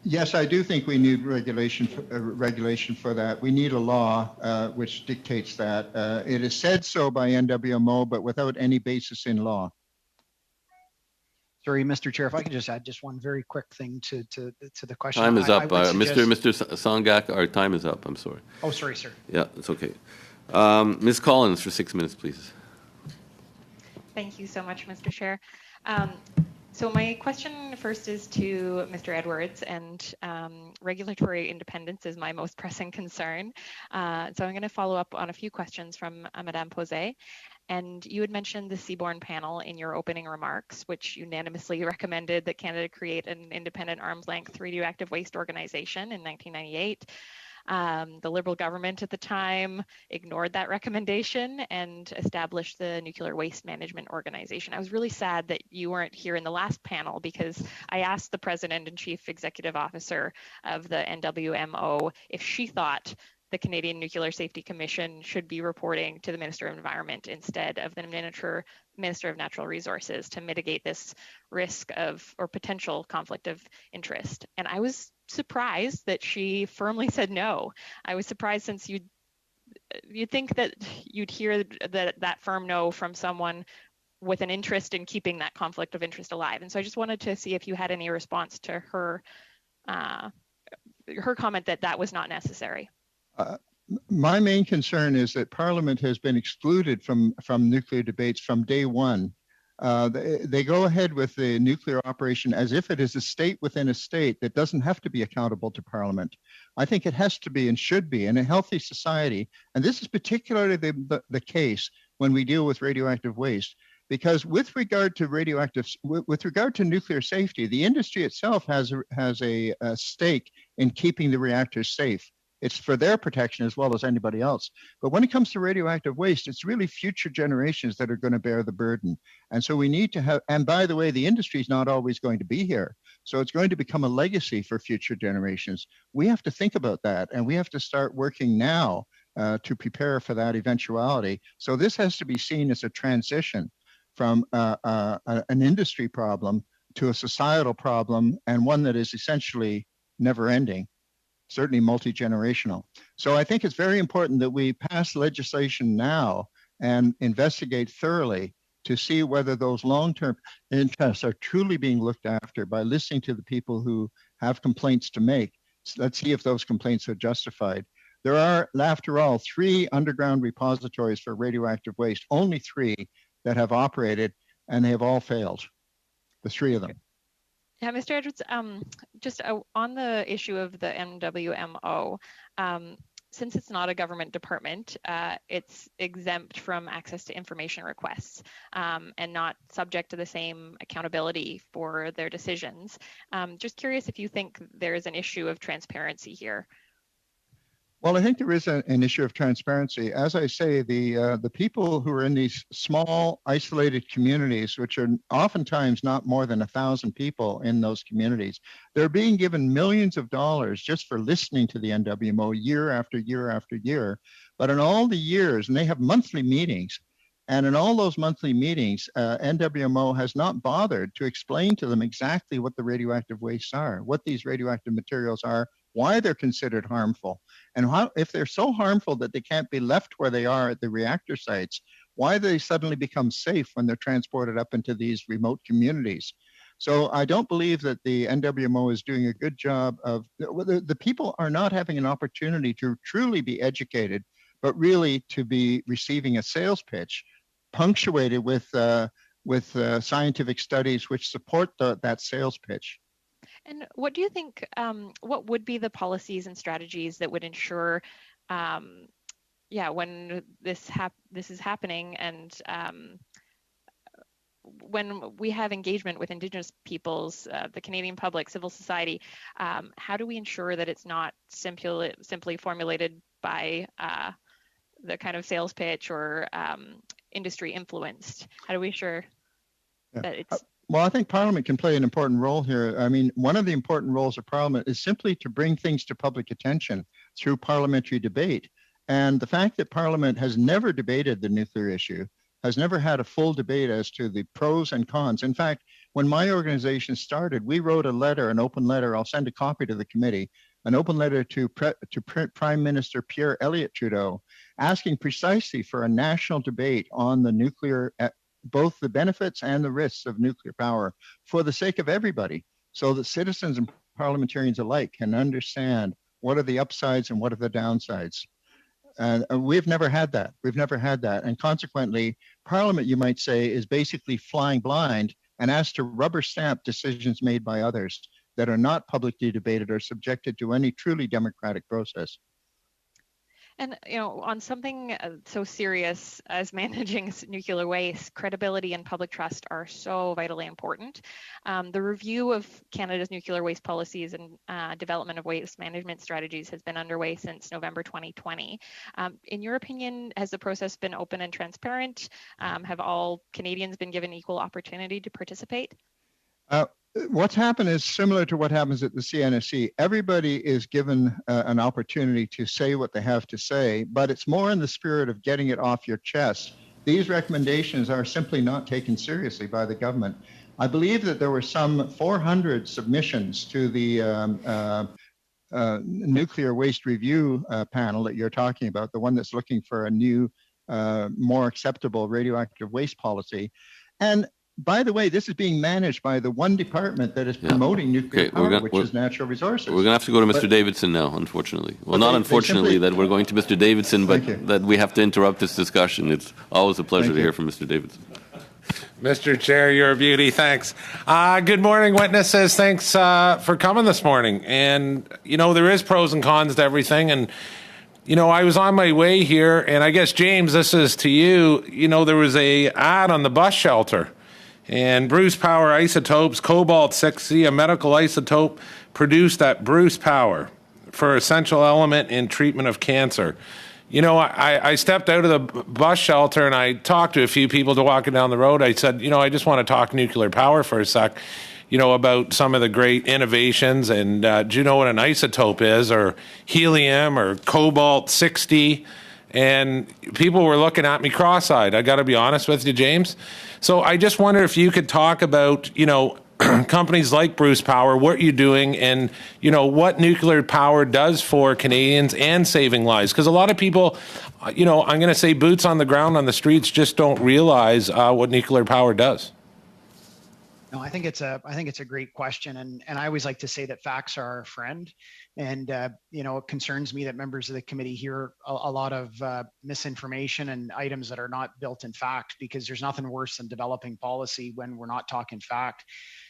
Yes, I do think we need regulation for that. We need a law which dictates that. It is said so by NWMO, but without any basis in law. Sorry, Mr. Chair, if I could just add just one very quick thing to the question. Time is up. Mr. Songak, our time is up. I'm sorry. Oh, sorry, sir. Yeah, it's okay. Ms. Collins for 6 minutes, please. Thank you so much, Mr. Chair. So my question first is to Mr. Edwards, and regulatory independence is my most pressing concern. So I'm going to follow up on a few questions from Madame Posey. And you had mentioned the Seaborne panel in your opening remarks, which unanimously recommended that Canada create an independent arm's length radioactive waste organization in 1998. The Liberal government at the time ignored that recommendation and established the Nuclear Waste Management Organization. I was really sad that you weren't here in the last panel because I asked the President and Chief Executive Officer of the NWMO if she thought the Canadian Nuclear Safety Commission should be reporting to the Minister of Environment instead of the Minister of Natural Resources to mitigate this risk of or potential conflict of interest. And I was surprised that she firmly said no. I was surprised since you'd think that you'd hear that firm no from someone with an interest in keeping that conflict of interest alive. And so I just wanted to see if you had any response to her comment that that was not necessary. My main concern is that Parliament has been excluded from nuclear debates from day one. They go ahead with the nuclear operation as if it is a state within a state that doesn't have to be accountable to Parliament. I think it has to be and should be in a healthy society. And this is particularly the case when we deal with radioactive waste, because with regard to nuclear safety, the industry itself has a stake in keeping the reactors safe. It's for their protection as well as anybody else. But when it comes to radioactive waste, it's really future generations that are going to bear the burden. And so we need to have, and by the way, the industry is not always going to be here. So it's going to become a legacy for future generations. We have to think about that, and we have to start working now to prepare for that eventuality. So this has to be seen as a transition from an industry problem to a societal problem, and one that is essentially never ending. Certainly multi-generational. So I think it's very important that we pass legislation now and investigate thoroughly to see whether those long-term interests are truly being looked after by listening to the people who have complaints to make. So let's see if those complaints are justified. There are, after all, 3 underground repositories for radioactive waste, only 3 that have operated, and they have all failed, the 3 of them. Yeah, Mr. Edwards, just on the issue of the NWMO, since it's not a government department, it's exempt from access to information requests and not subject to the same accountability for their decisions. Just curious if you think there is an issue of transparency here. Well, I think there is an issue of transparency. As I say, the people who are in these small, isolated communities, which are oftentimes not more than 1,000 people in those communities, they're being given millions of dollars just for listening to the NWMO year after year after year. But in all the years, and they have monthly meetings, and in all those monthly meetings, NWMO has not bothered to explain to them exactly what the radioactive wastes are, what these radioactive materials are, why they're considered harmful, and how, if they're so harmful that they can't be left where they are at the reactor sites, why they suddenly become safe when they're transported up into these remote communities. So I don't believe that the NWMO is doing a good job of, the people are not having an opportunity to truly be educated, but really to be receiving a sales pitch punctuated with scientific studies which support that sales pitch. And what do you think, what would be the policies and strategies that would ensure, when this is happening and when we have engagement with Indigenous peoples, the Canadian public, civil society, how do we ensure that it's not simply formulated by the kind of sales pitch or industry influenced? How do we ensure that it's... Well, I think Parliament can play an important role here. I mean, one of the important roles of Parliament is simply to bring things to public attention through parliamentary debate. And the fact that Parliament has never debated the nuclear issue, has never had a full debate as to the pros and cons. In fact, when my organization started, we wrote a letter, an open letter, I'll send a copy to the committee, an open letter to Prime Minister Pierre Elliott Trudeau, asking precisely for a national debate on the nuclear, both the benefits and the risks of nuclear power for the sake of everybody, so that citizens and parliamentarians alike can understand what are the upsides and what are the downsides. And we've never had that. We've never had that. And consequently, Parliament, you might say, is basically flying blind and asked to rubber stamp decisions made by others that are not publicly debated or subjected to any truly democratic process. And, on something so serious as managing nuclear waste, credibility and public trust are so vitally important. The review of Canada's nuclear waste policies and development of waste management strategies has been underway since November 2020. In your opinion, has the process been open and transparent? Have all Canadians been given equal opportunity to participate? What's happened is similar to what happens at the CNSC. Everybody is given an opportunity to say what they have to say, but it's more in the spirit of getting it off your chest. These recommendations are simply not taken seriously by the government. I believe that there were some 400 submissions to the nuclear waste review panel that you're talking about, the one that's looking for a new, more acceptable radioactive waste policy. And by the way, this is being managed by the one department that is promoting nuclear power, which is natural resources. We're going to have to go to Mr. Davidson now, unfortunately. Well, not unfortunately that we're going to Mr. Davidson, but that we have to interrupt this discussion. It's always a pleasure to hear from Mr. Davidson. Mr. Chair, you're a beauty. Thanks. Good morning, witnesses. Thanks for coming this morning. And, there is pros and cons to everything. And, I was on my way here, and I guess, James, this is to you. There was a ad on the bus shelter. And Bruce Power isotopes, cobalt-60, a medical isotope produced at Bruce Power for essential element in treatment of cancer. I stepped out of the bus shelter and I talked to a few people walking down the road. I said, I just want to talk nuclear power for a sec, about some of the great innovations. And do you know what an isotope is, or helium or cobalt-60? And people were looking at me cross-eyed. I got to be honest with you, James. So I just wonder if you could talk about, companies like Bruce Power, what you're doing, and, what nuclear power does for Canadians and saving lives. Because a lot of people, I'm going to say boots on the ground on the streets, just don't realize what nuclear power does. No, I think it's a great question, and I always like to say that facts are our friend. And it concerns me that members of the committee hear a lot of misinformation and items that are not built in fact, because there's nothing worse than developing policy when we're not talking fact.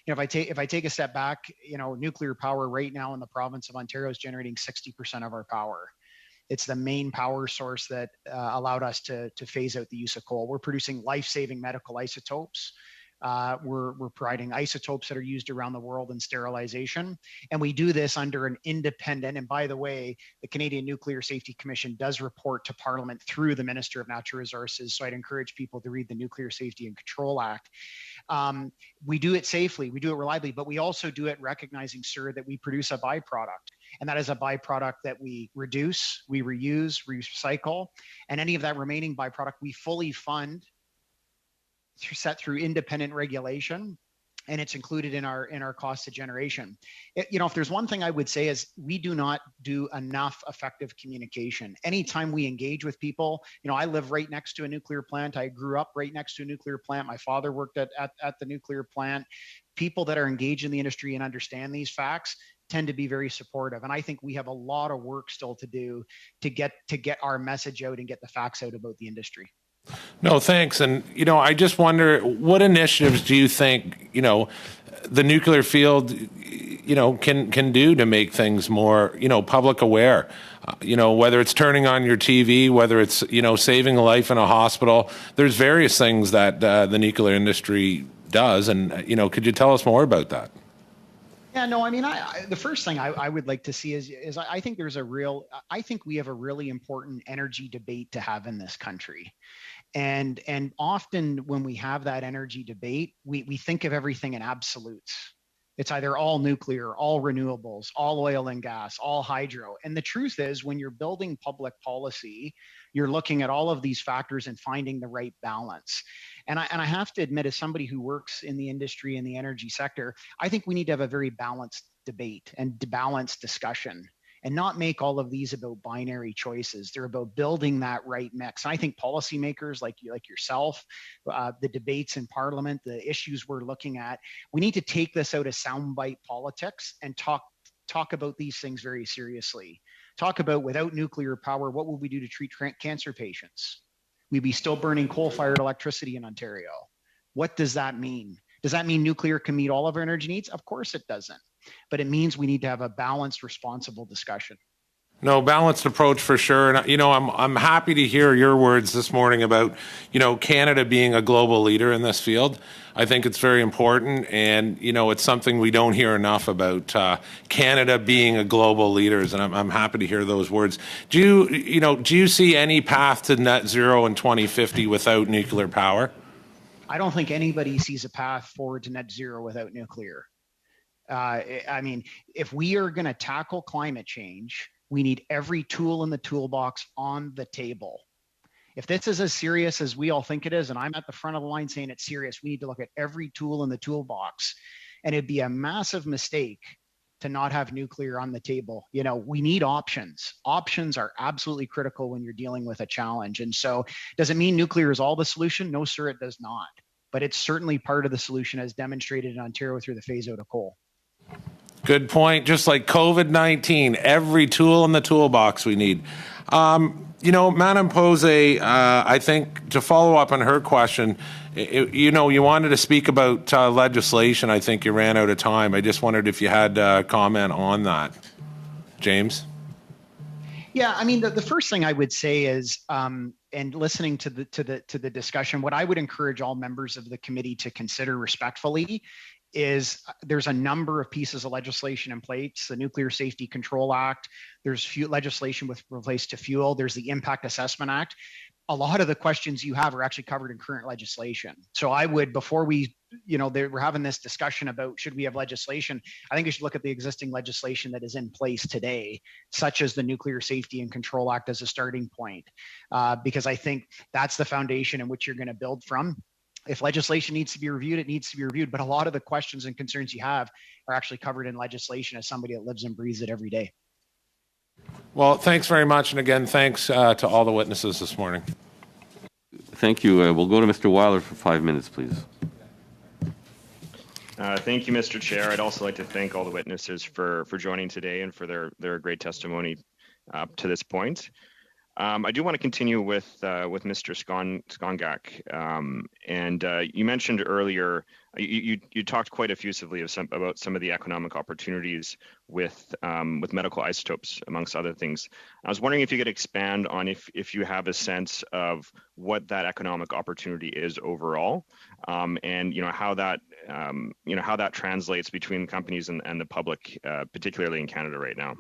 If I take a step back, nuclear power right now in the province of Ontario is generating 60% of our power. It's the main power source that allowed us to phase out the use of coal. We're producing life-saving medical isotopes. We're providing isotopes that are used around the world in sterilization. And we do this under an independent, and by the way, the Canadian Nuclear Safety Commission does report to Parliament through the Minister of Natural Resources. So I'd encourage people to read the Nuclear Safety and Control Act. We do it safely, we do it reliably, but we also do it recognizing, sir, that we produce a byproduct. And that is a byproduct that we reduce, we reuse, recycle, and any of that remaining byproduct we fully fund set through independent regulation, and it's included in our cost of generation. If there's one thing I would say is we do not do enough effective communication. Anytime we engage with people, I live right next to a nuclear plant. I grew up right next to a nuclear plant. My father worked at the nuclear plant. People that are engaged in the industry and understand these facts tend to be very supportive. And I think we have a lot of work still to do to get our message out and get the facts out about the industry. No, thanks. And, I just wonder, what initiatives do you think, the nuclear field, can do to make things more, public aware? Whether it's turning on your TV, whether it's, saving a life in a hospital, there's various things that the nuclear industry does. And, could you tell us more about that? Yeah, no, I mean, the first thing I would like to see is I think I think we have a really important energy debate to have in this country. And often when we have that energy debate, we think of everything in absolutes. It's either all nuclear, all renewables, all oil and gas, all hydro. And the truth is, when you're building public policy, you're looking at all of these factors and finding the right balance. And I have to admit, as somebody who works in the industry and the energy sector, I think we need to have a very balanced debate and balanced discussion, and not make all of these about binary choices. They're about building that right mix. And I think policymakers like yourself, the debates in Parliament, the issues we're looking at, we need to take this out of soundbite politics and talk about these things very seriously. Talk about, without nuclear power, what would we do to treat cancer patients? We'd be still burning coal-fired electricity in Ontario. What does that mean? Does that mean nuclear can meet all of our energy needs? Of course it doesn't. But it means we need to have a balanced, responsible discussion. No, balanced approach for sure. And, I'm happy to hear your words this morning about, Canada being a global leader in this field. I think it's very important. And, it's something we don't hear enough about, Canada being a global leader. And I'm happy to hear those words. Do you see any path to net zero in 2050 without nuclear power? I don't think anybody sees a path forward to net zero without nuclear. If we are going to tackle climate change, we need every tool in the toolbox on the table. If this is as serious as we all think it is, and I'm at the front of the line saying it's serious, we need to look at every tool in the toolbox. And it'd be a massive mistake to not have nuclear on the table. We need options. Options are absolutely critical when you're dealing with a challenge. And so does it mean nuclear is all the solution? No, sir, it does not. But it's certainly part of the solution as demonstrated in Ontario through the phase out of coal. Good point. Just like COVID-19, every tool in the toolbox we need. Madam Posey, I think to follow up on her question, you wanted to speak about legislation. I think you ran out of time. I just wondered if you had a comment on that. James? Yeah, the first thing I would say is, and listening to the discussion, what I would encourage all members of the committee to consider respectfully is there's a number of pieces of legislation in place. The Nuclear Safety Control Act, there's legislation with relates to fuel, there's the Impact Assessment Act. A lot of the questions you have are actually covered in current legislation. So I would, before we're having this discussion about should we have legislation, I think we should look at the existing legislation that is in place today, such as the Nuclear Safety and Control Act as a starting point, because I think that's the foundation in which you're going to build from. If legislation needs to be reviewed, it needs to be reviewed. But a lot of the questions and concerns you have are actually covered in legislation as somebody that lives and breathes it every day. Well, thanks very much. And again, thanks to all the witnesses this morning. Thank you. We'll go to Mr. Weiler for 5 minutes, please. Thank you, Mr. Chair. I'd also like to thank all the witnesses for joining today and for their great testimony up to this point. I do want to continue with Mr. Skongak, and you mentioned earlier you talked quite effusively about some of the economic opportunities with medical isotopes, amongst other things. I was wondering if you could expand on if you have a sense of what that economic opportunity is overall, and how that translates between companies and the public, particularly in Canada right now.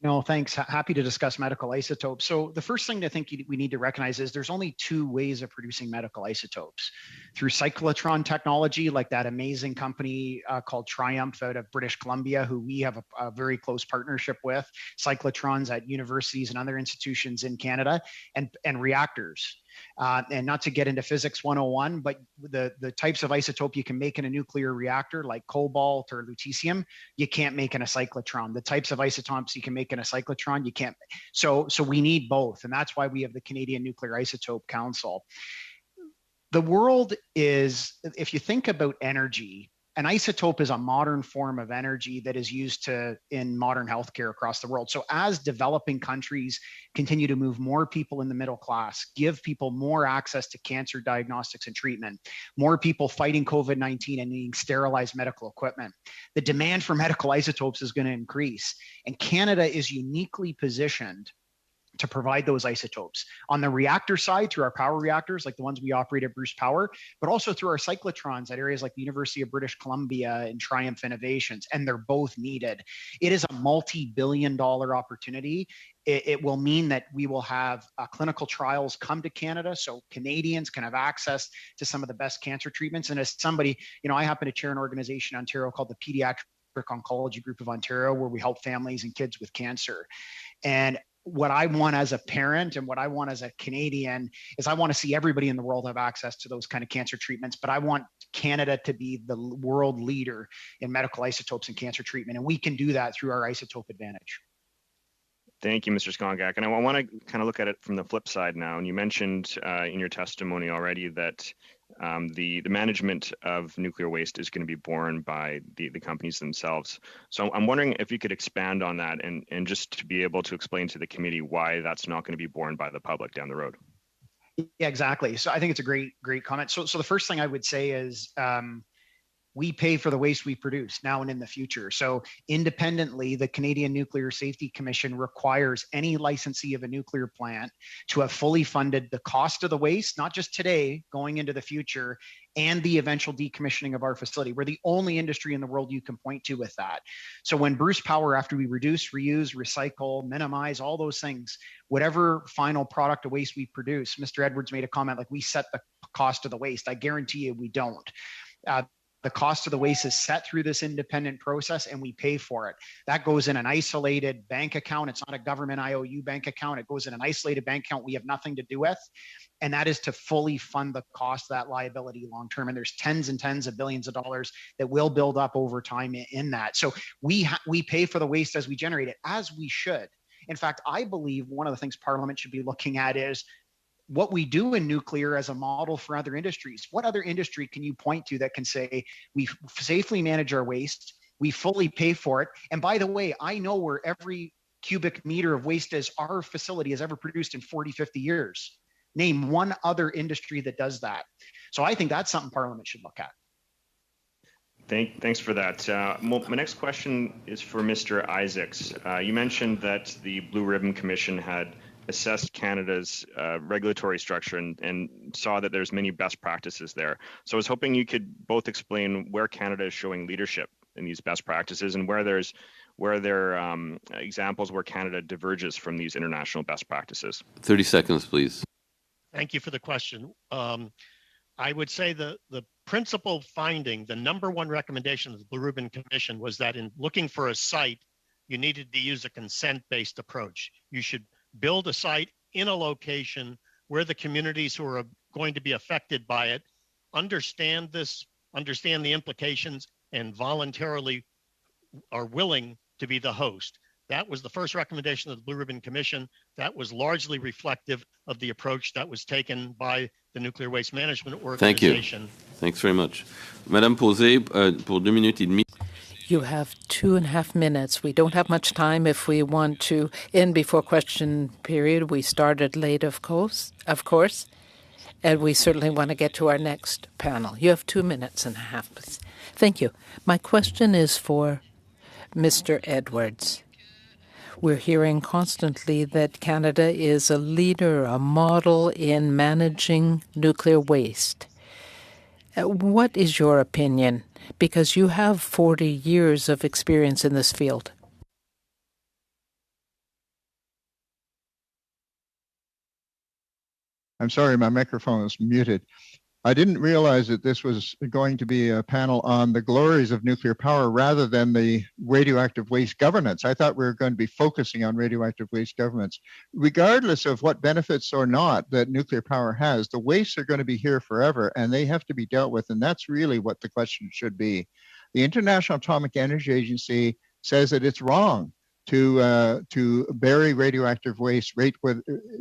No, thanks. Happy to discuss medical isotopes. So the first thing I think we need to recognize is there's only two ways of producing medical isotopes. Through cyclotron technology, like that amazing company called Triumph out of British Columbia, who we have a very close partnership with, cyclotrons at universities and other institutions in Canada, and reactors. And not to get into physics 101, but the types of isotope you can make in a nuclear reactor, like cobalt or lutetium, you can't make in a cyclotron. The types of isotopes you can make in a cyclotron, you can't. So we need both. And that's why we have the Canadian Nuclear Isotope Council. The world is, if you think about energy, an isotope is a modern form of energy that is used in modern healthcare across the world. So as developing countries continue to move more people in the middle class, give people more access to cancer diagnostics and treatment, more people fighting COVID-19 and needing sterilized medical equipment, the demand for medical isotopes is going to increase. And Canada is uniquely positioned to provide those isotopes on the reactor side through our power reactors, like the ones we operate at Bruce Power, but also through our cyclotrons at areas like the University of British Columbia and Triumph Innovations, and they're both needed. It is a multi-billion-dollar opportunity. It will mean that we will have clinical trials come to Canada, so Canadians can have access to some of the best cancer treatments. And as somebody, I happen to chair an organization in Ontario called the Pediatric Oncology Group of Ontario, where we help families and kids with cancer. And what I want as a parent and what I want as a Canadian is I want to see everybody in the world have access to those kind of cancer treatments, but I want Canada to be the world leader in medical isotopes and cancer treatment. And we can do that through our isotope advantage. Thank you, Mr. Skongak. And I want to kind of look at it from the flip side now. And you mentioned in your testimony already that the management of nuclear waste is going to be borne by the companies themselves. So I'm wondering if you could expand on that and just to be able to explain to the committee why that's not going to be borne by the public down the road. Yeah, exactly. So I think it's a great comment. So the first thing I would say is we pay for the waste we produce now and in the future. So independently, the Canadian Nuclear Safety Commission requires any licensee of a nuclear plant to have fully funded the cost of the waste, not just today, going into the future, and the eventual decommissioning of our facility. We're the only industry in the world you can point to with that. So when Bruce Power, after we reduce, reuse, recycle, minimize, all those things, whatever final product of waste we produce, Mr. Edwards made a comment like we set the cost of the waste. I guarantee you we don't. The cost of the waste is set through this independent process and we pay for it. That goes in an isolated bank account. It's not a government IOU bank account. It goes in an isolated bank account we have nothing to do with. And that is to fully fund the cost of that liability long term. And there's tens and tens of billions of dollars that will build up over time in that. So we pay for the waste as we generate it, as we should. In fact, I believe one of the things Parliament should be looking at is what we do in nuclear as a model for other industries. What other industry can you point to that can say we safely manage our waste, we fully pay for it? And by the way, I know where every cubic meter of waste is our facility has ever produced in 40, 50 years. Name one other industry that does that. So I think that's something Parliament should look at. Thanks for that. My next question is for Mr. Isaacs. You mentioned that the Blue Ribbon Commission had assessed Canada's regulatory structure and saw that there's many best practices there. So I was hoping you could both explain where Canada is showing leadership in these best practices and where there are examples where Canada diverges from these international best practices. 30 seconds, please. Thank you for the question. I would say the principal finding, the number one recommendation of the Blue Ribbon Commission was that in looking for a site, you needed to use a consent-based approach. You should build a site in a location where the communities who are going to be affected by it understand the implications, and voluntarily are willing to be the host. That was the first recommendation of the Blue Ribbon Commission. That was largely reflective of the approach that was taken by the Nuclear Waste Management Organization. Thank you. Thanks very much. Madame Posé, pour 2 minutes et demie. You have 2.5 minutes. We don't have much time if we want to end before question period. We started late, of course, and we certainly want to get to our next panel. You have 2.5 minutes, please. Thank you. My question is for Mr. Edwards. We're hearing constantly that Canada is a leader, a model in managing nuclear waste. What is your opinion? Because you have 40 years of experience in this field. I'm sorry, my microphone is muted. I didn't realize that this was going to be a panel on the glories of nuclear power rather than the radioactive waste governance. I thought we were going to be focusing on radioactive waste governance. Regardless of what benefits or not that nuclear power has, the wastes are going to be here forever and they have to be dealt with. And that's really what the question should be. The International Atomic Energy Agency says that it's wrong to bury radioactive waste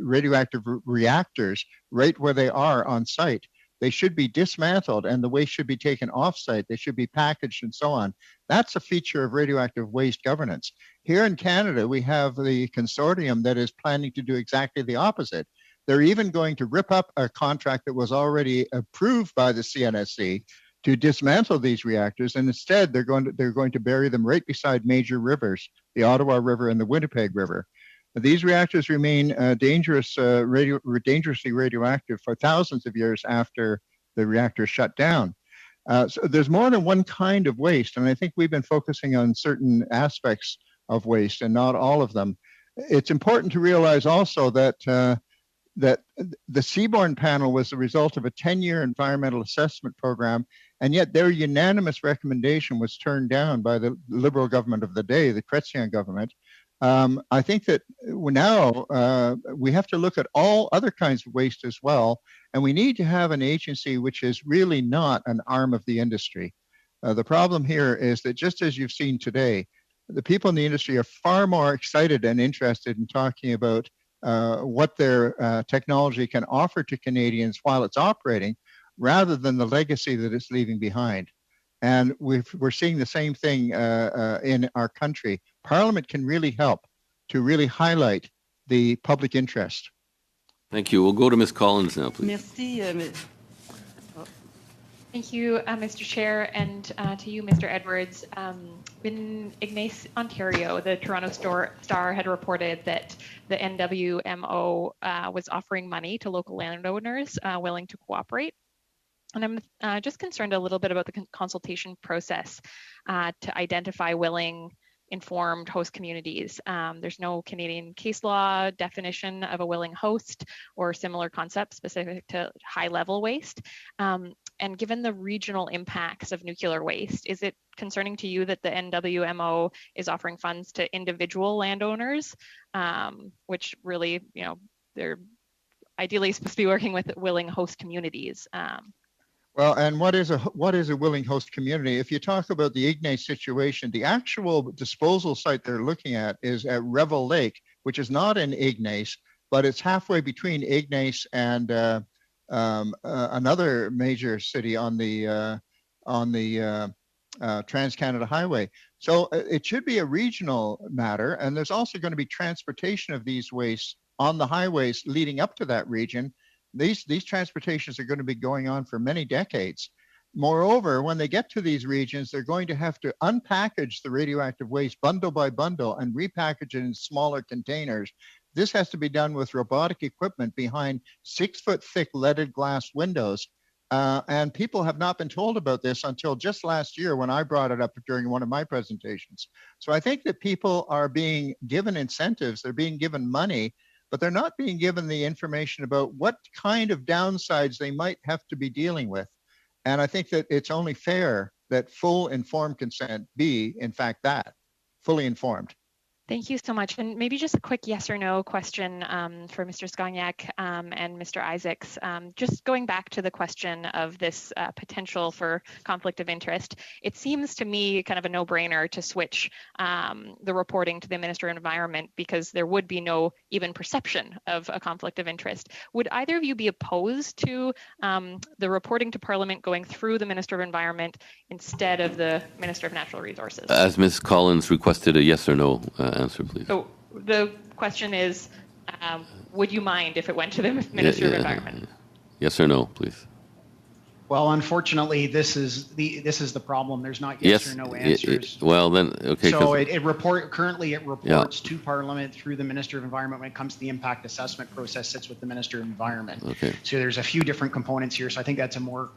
radioactive reactors right where they are on site. They should be dismantled and the waste should be taken off-site. They should be packaged and so on. That's a feature of radioactive waste governance. Here in Canada, we have the consortium that is planning to do exactly the opposite. They're even going to rip up a contract that was already approved by the CNSC to dismantle these reactors, and instead they're going to bury them right beside major rivers, the Ottawa River and the Winnipeg River. These reactors remain dangerously radioactive for thousands of years after the reactor shut down. So there's more than one kind of waste, and I think we've been focusing on certain aspects of waste and not all of them. It's important to realize also that the Seaborn panel was the result of a 10-year environmental assessment program, and yet their unanimous recommendation was turned down by the Liberal government of the day, the Chrétien government. I think that now we have to look at all other kinds of waste as well, and we need to have an agency which is really not an arm of the industry. The problem here is that just as you've seen today, the people in the industry are far more excited and interested in talking about what their technology can offer to Canadians while it's operating, rather than the legacy that it's leaving behind. And we're seeing the same thing in our country. Parliament can really help to really highlight the public interest. Thank you. We'll go to Ms. Collins now, please. Merci. Thank you, Mr. Chair, and to you, Mr. Edwards. In Ignace, Ontario, the Toronto Star had reported that the NWMO was offering money to local landowners willing to cooperate. And I'm just concerned a little bit about the consultation process to identify willing, informed host communities. There's no Canadian case law definition of a willing host or similar concept specific to high-level waste. And given the regional impacts of nuclear waste, is it concerning to you that the NWMO is offering funds to individual landowners, which really, they're ideally supposed to be working with willing host communities? Well, and what is a willing host community? If you talk about the Ignace situation, the actual disposal site they're looking at is at Revel Lake, which is not in Ignace, but it's halfway between Ignace and another major city on the Trans-Canada Highway. So it should be a regional matter, and there's also going to be transportation of these wastes on the highways leading up to that region. These transportations are going to be going on for many decades. Moreover, when they get to these regions, they're going to have to unpackage the radioactive waste bundle by bundle and repackage it in smaller containers. This has to be done with robotic equipment behind 6-foot thick leaded glass windows. And people have not been told about this until just last year when I brought it up during one of my presentations. So I think that people are being given incentives, they're being given money, but they're not being given the information about what kind of downsides they might have to be dealing with. And I think that it's only fair that full informed consent be, in fact, that, fully informed. Thank you so much. And maybe just a quick yes or no question for Mr. Skoniak and Mr. Isaacs. Just going back to the question of this potential for conflict of interest, it seems to me kind of a no-brainer to switch the reporting to the Minister of Environment because there would be no even perception of a conflict of interest. Would either of you be opposed to the reporting to Parliament going through the Minister of Environment instead of the Minister of Natural Resources? As Ms. Collins requested, a yes or no answer, please. So the question is, would you mind if it went to the Minister of Environment? Yes or no, please. Well, unfortunately, this is the problem. There's not yes or no answers. Well, then, okay. So it reports to Parliament through the Minister of Environment. When it comes to the impact assessment process, sits with the Minister of Environment. Okay. So there's a few different components here. So I think that's a more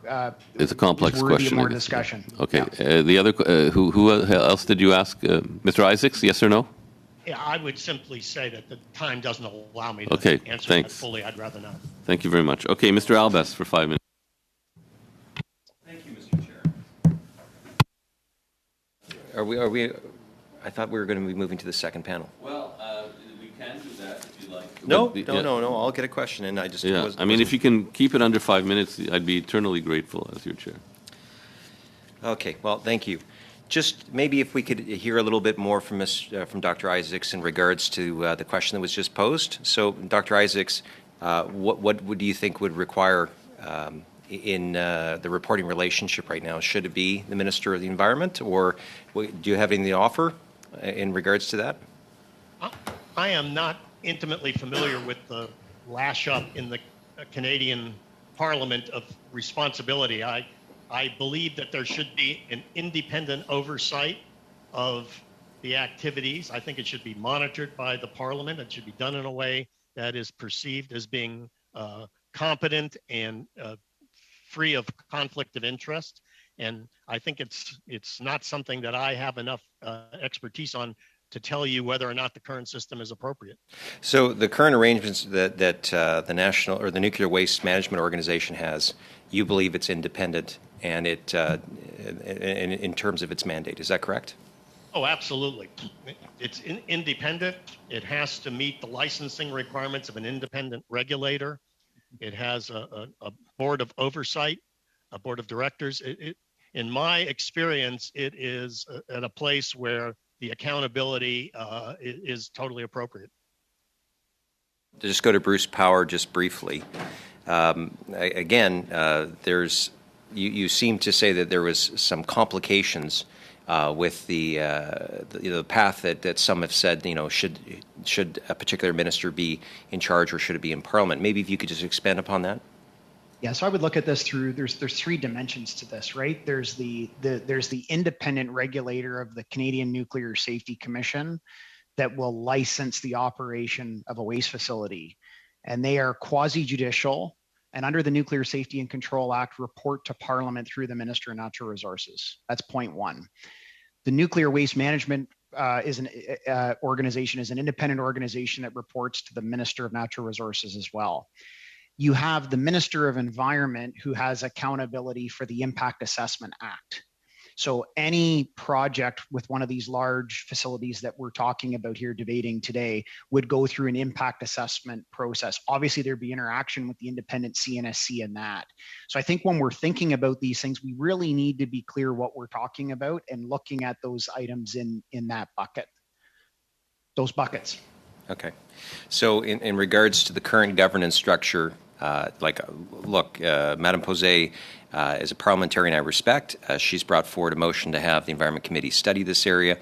it's a complex question. More discussion. Okay. Yeah. The other who else did you ask? Mr. Isaacs, yes or no? Yeah, I would simply say that the time doesn't allow me to answer that fully. I'd rather not. Thank you very much. Okay, Mr. Albes for 5 minutes. Thank you, Mr. Chair. Are we? I thought we were going to be moving to the second panel. Well, we can do that if you like. No. I'll get a question, and I just if you can keep it under 5 minutes, I'd be eternally grateful as your chair. Okay. Well, thank you. Just maybe if we could hear a little bit more from Dr. Isaacs in regards to the question that was just posed. So, Dr. Isaacs, what do you think would require in the reporting relationship right now? Should it be the Minister of the Environment, or do you have anything to offer in regards to that? I am not intimately familiar with the lash up in the Canadian Parliament of responsibility. I believe that there should be an independent oversight of the activities. I think it should be monitored by the Parliament. It should be done in a way that is perceived as being competent and free of conflict of interest. And I think it's not something that I have enough expertise on to tell you whether or not the current system is appropriate. So the current arrangements that the National or the Nuclear Waste Management Organization has, you believe it's independent and it in terms of its mandate. Is that correct? Oh, absolutely. It's independent. It has to meet the licensing requirements of an independent regulator. It has a board of oversight, a board of directors. In my experience, it is at a place where the accountability is totally appropriate. To just go to Bruce Power just briefly. There's you seem to say that there was some complications with the path that some have said, should a particular minister be in charge or should it be in Parliament? Maybe if you could just expand upon that. Yeah, so I would look at this through there's three dimensions to this, right? There's the independent regulator of the Canadian Nuclear Safety Commission that will license the operation of a waste facility, and they are quasi-judicial, and under the Nuclear Safety and Control Act report to Parliament through the Minister of Natural Resources. That's point one. The Nuclear Waste Management organization is an independent organization that reports to the Minister of Natural Resources as well. You have the Minister of Environment who has accountability for the Impact Assessment Act. So any project with one of these large facilities that we're talking about here debating today would go through an impact assessment process. Obviously, there'd be interaction with the independent CNSC in that. So I think when we're thinking about these things, we really need to be clear what we're talking about and looking at those items in that bucket, those buckets. Okay. So in regards to the current governance structure, Madame Posey is a parliamentarian I respect. She's brought forward a motion to have the Environment Committee study this area.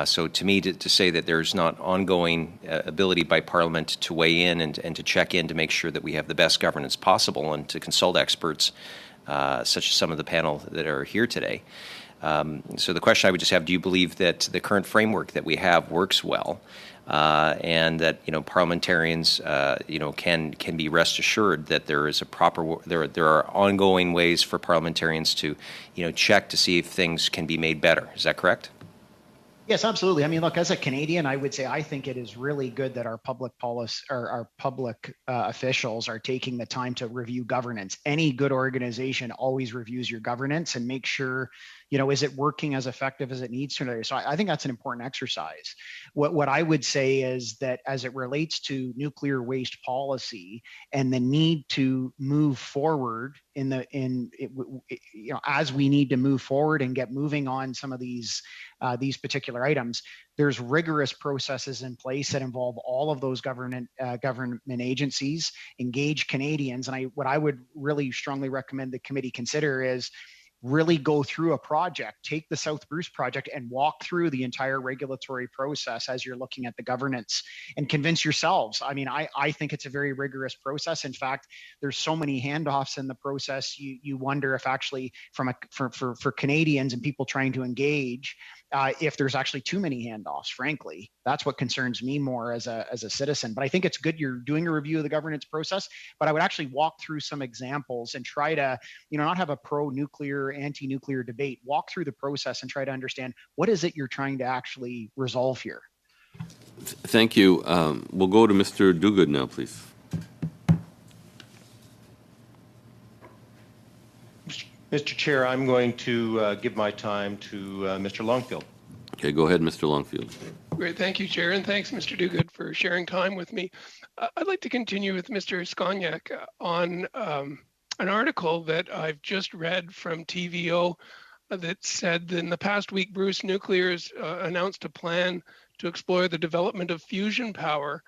So to me, to say that there's not ongoing ability by Parliament to weigh in and to check in to make sure that we have the best governance possible and to consult experts, such as some of the panel that are here today. So the question I would just have, do you believe that the current framework that we have works well? And that parliamentarians can be rest assured that there is a proper there are ongoing ways for parliamentarians to check to see if things can be made better. Is that correct? Yes, absolutely. I mean, look, as a Canadian, I would say I think it is really good that our public policy or our public officials are taking the time to review governance. Any good organization always reviews your governance and make sure, is it working as effective as it needs to? So I think that's an important exercise. What I would say is that as it relates to nuclear waste policy and the need to move forward as we need to move forward and get moving on some of these particular items, there's rigorous processes in place that involve all of those government agencies, engage Canadians. And what I would really strongly recommend the committee consider is really go through a project, take the South Bruce project and walk through the entire regulatory process as you're looking at the governance and convince yourselves. I mean, I think it's a very rigorous process. In fact, there's so many handoffs in the process. You wonder if actually for Canadians and people trying to engage, if there's actually too many handoffs, frankly. That's what concerns me more as a citizen. But I think it's good you're doing a review of the governance process, but I would actually walk through some examples and try to, not have a pro-nuclear, anti-nuclear debate. Walk through the process and try to understand what is it you're trying to actually resolve here. Thank you. We'll go to Mr. Duguid now, please. Mr. Chair, I'm going to give my time to Mr. Longfield. Okay, go ahead, Mr. Longfield. Great, thank you, Chair, and thanks, Mr. Duguid, for sharing time with me. I'd like to continue with Mr. Skoniak on an article that I've just read from TVO that said that in the past week, Bruce Nuclear has announced a plan to explore the development of fusion power,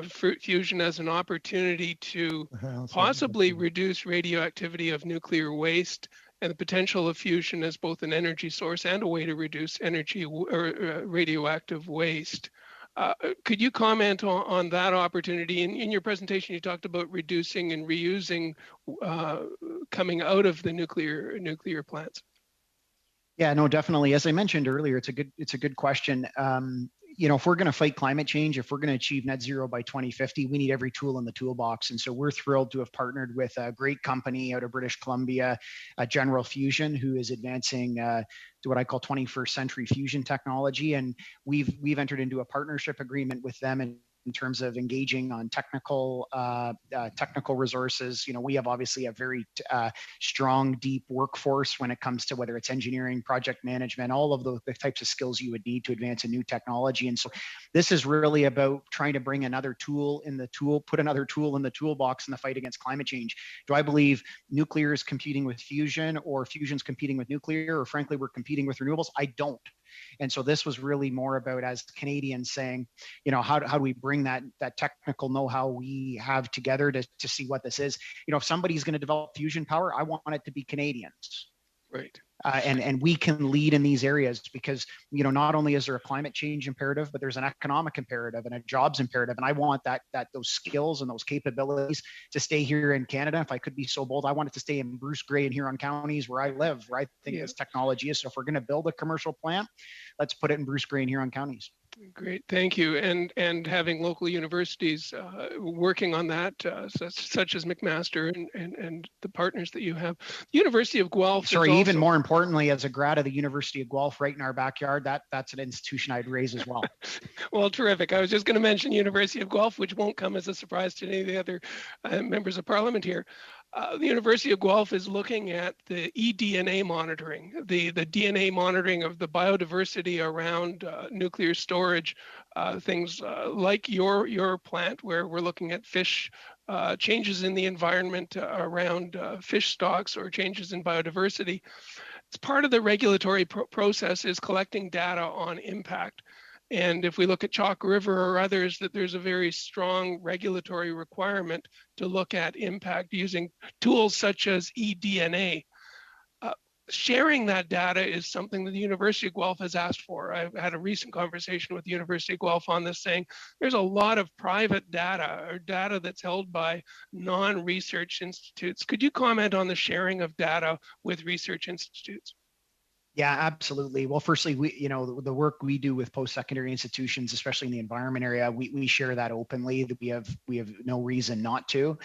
fusion as an opportunity to possibly reduce radioactivity of nuclear waste and the potential of fusion as both an energy source and a way to reduce energy or radioactive waste. Could you comment on that opportunity? In your presentation, you talked about reducing and reusing coming out of the nuclear plants. Yeah, no, definitely. As I mentioned earlier, it's a good question. If we're going to fight climate change, if we're going to achieve net zero by 2050, we need every tool in the toolbox. And so we're thrilled to have partnered with a great company out of British Columbia, General Fusion, who is advancing to what I call 21st century fusion technology. And we've entered into a partnership agreement with them in terms of engaging on technical resources. We have obviously a very strong, deep workforce when it comes to whether it's engineering, project management, all of the types of skills you would need to advance a new technology. And so this is really about trying to bring another tool in the toolbox in the fight against climate change. Do I believe nuclear is competing with fusion or fusion's competing with nuclear, or frankly, we're competing with renewables? I don't. And so this was really more about, as Canadians, saying, how do we bring that technical know-how we have together to see what this is? If somebody's going to develop fusion power, I want it to be Canadians. Right. And we can lead in these areas because, not only is there a climate change imperative, but there's an economic imperative and a jobs imperative. And I want those skills and those capabilities to stay here in Canada. If I could be so bold, I want it to stay in Bruce Grey and Huron counties where I live, where I think this technology is. So if we're going to build a commercial plant, let's put it in Bruce Grey and Huron counties. Great, thank you. And having local universities working on that, such as McMaster and the partners that you have. The University of Guelph. Sorry, even more importantly, as a grad of the University of Guelph, right in our backyard, that's an institution I'd raise as well. Well, terrific. I was just going to mention University of Guelph, which won't come as a surprise to any of the other members of Parliament here. The University of Guelph is looking at the eDNA monitoring, the DNA monitoring of the biodiversity around nuclear storage, things like your plant, where we're looking at fish, changes in the environment around fish stocks or changes in biodiversity. It's part of the regulatory process is collecting data on impact. And if we look at Chalk River or others, that there's a very strong regulatory requirement to look at impact using tools such as eDNA. Sharing that data is something that the University of Guelph has asked for. I've had a recent conversation with the University of Guelph on this, saying there's a lot of private data or data that's held by non-research institutes. Could you comment on the sharing of data with research institutes? Yeah, absolutely. Well, firstly, the work we do with post-secondary institutions, especially in the environment area, we share that openly. That we have no reason not to.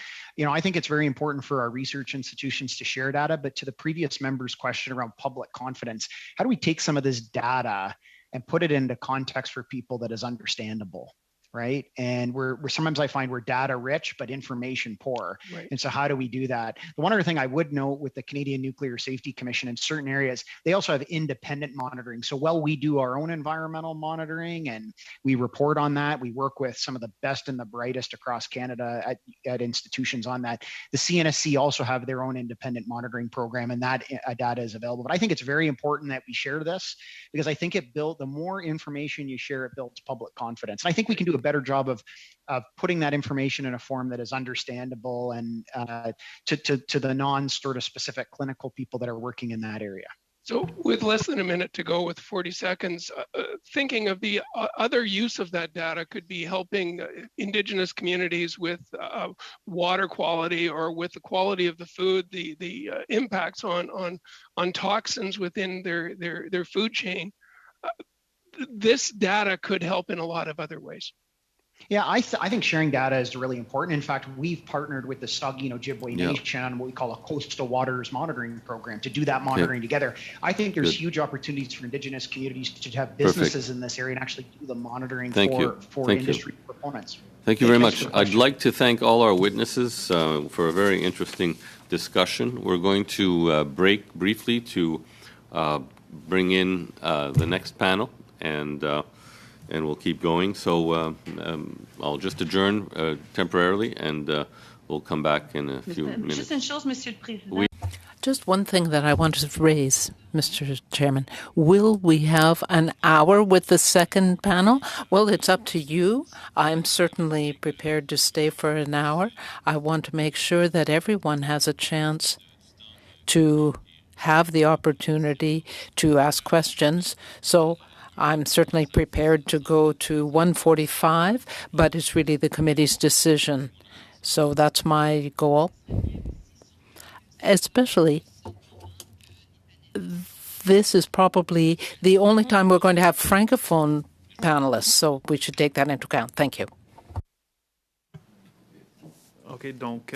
I think it's very important for our research institutions to share data. But to the previous member's question around public confidence, how do we take some of this data and put it into context for people that is understandable? Right. And we're sometimes I find we're data rich, but information poor. Right. And so how do we do that? The one other thing I would note with the Canadian Nuclear Safety Commission in certain areas, they also have independent monitoring. So while we do our own environmental monitoring and we report on that, we work with some of the best and the brightest across Canada at institutions on that. The CNSC also have their own independent monitoring program, and that data is available. But I think it's very important that we share this because I think the more information you share, it builds public confidence. And I think we can do a better job of putting that information in a form that is understandable and to the non-sort of specific clinical people that are working in that area. So with less than a minute to go with 40 seconds, thinking of the other use of that data could be helping Indigenous communities with water quality or with the quality of the food, the impacts on toxins within their food chain. This data could help in a lot of other ways. Yeah, I think sharing data is really important. In fact, we've partnered with the Saugeen Ojibwe Nation on what we call a coastal waters monitoring program to do that monitoring together. I think there's huge opportunities for Indigenous communities to have businesses in this area and actually do the monitoring for industry proponents. Thank you very much. I'd like to thank all our witnesses for a very interesting discussion. We're going to break briefly to bring in the next panel, and we'll keep going. So I'll just adjourn temporarily, and we'll come back in a few minutes. Just one thing that I wanted to raise, Mr. Chairman. Will we have an hour with the second panel? Well, it's up to you. I'm certainly prepared to stay for an hour. I want to make sure that everyone has a chance to have the opportunity to ask questions. So I'm certainly prepared to go to 1:45, but it's really the committee's decision. So that's my goal. Especially, this is probably the only time we're going to have Francophone panelists, so we should take that into account. Thank you. Okay, donc...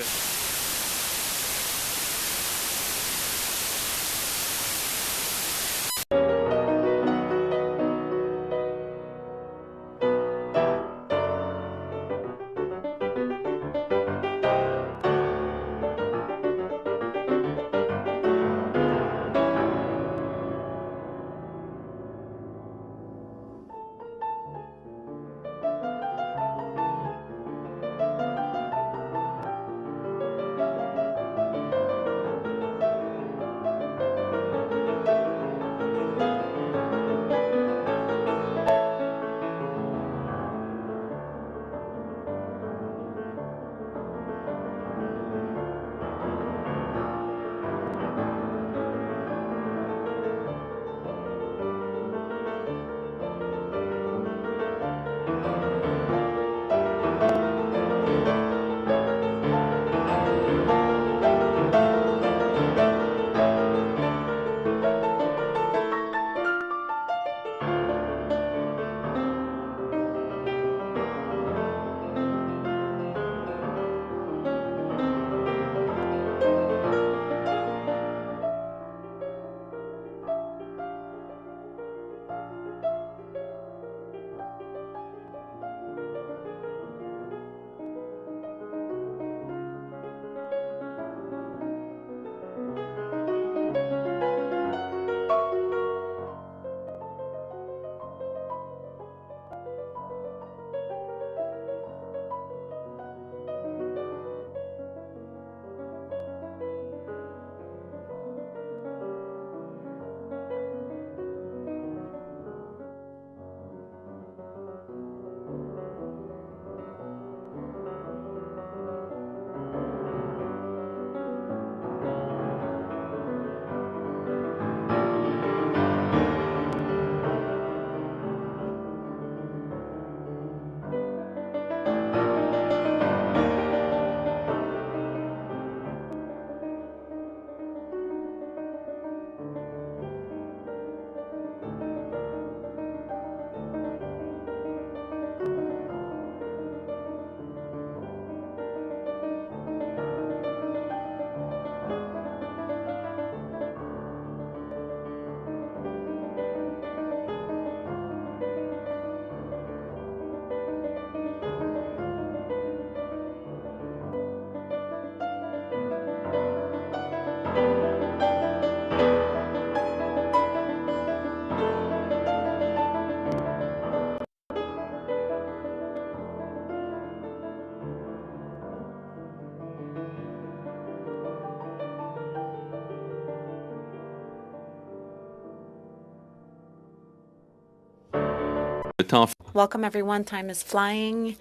Welcome, everyone. Time is flying,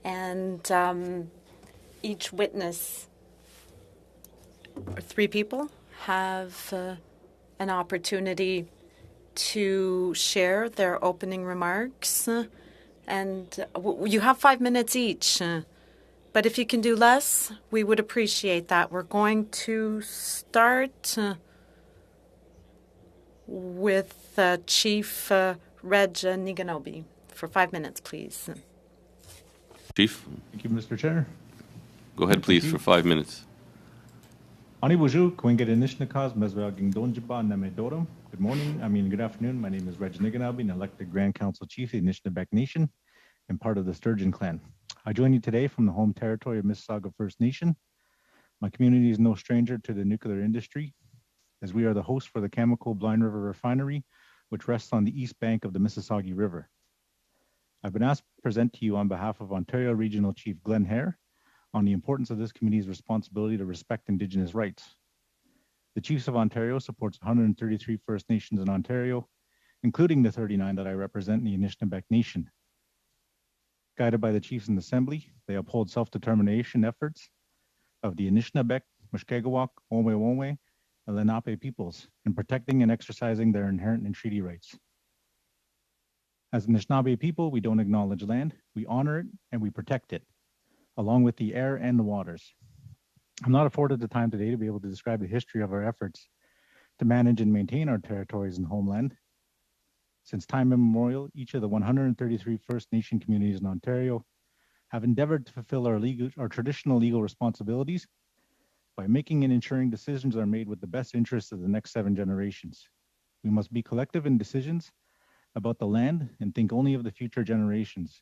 and each witness, or 3 people, have an opportunity to share their opening remarks. And you have 5 minutes each. But if you can do less, we would appreciate that. We're going to start with Chief Reg Niganobi for 5 minutes, please. Chief, Thank you, Mr. Chair. go ahead, please, for 5 minutes. Ani bonjour, Kwingedenishnikas, Meswaging Donjiba, Namedorum. Good morning, good afternoon. My name is Reg Niganobi, an elected Grand Council Chief of the Anishinaabe Nation and part of the Sturgeon Clan. I join you today from the home territory of Mississauga First Nation. My community is no stranger to the nuclear industry, as we are the host for the chemical Blind River Refinery, which rests on the east bank of the Mississauga River. I've been asked to present to you on behalf of Ontario Regional Chief Glenn Hare on the importance of this community's responsibility to respect Indigenous rights. The Chiefs of Ontario supports 133 First Nations in Ontario, including the 39 that I represent in the Anishinaabe Nation. Guided by the Chiefs in the Assembly, they uphold self-determination efforts of the Anishinaabe, Mushkegowuk, Onwe, and Lenape peoples in protecting and exercising their inherent and treaty rights. As Anishinaabe people, we don't acknowledge land, we honor it, and we protect it, along with the air and the waters. I'm not afforded the time today to be able to describe the history of our efforts to manage and maintain our territories and homeland. Since time immemorial, each of the 133 First Nation communities in Ontario have endeavored to fulfill our traditional legal responsibilities by making and ensuring decisions are made with the best interests of the next 7 generations. We must be collective in decisions about the land and think only of the future generations,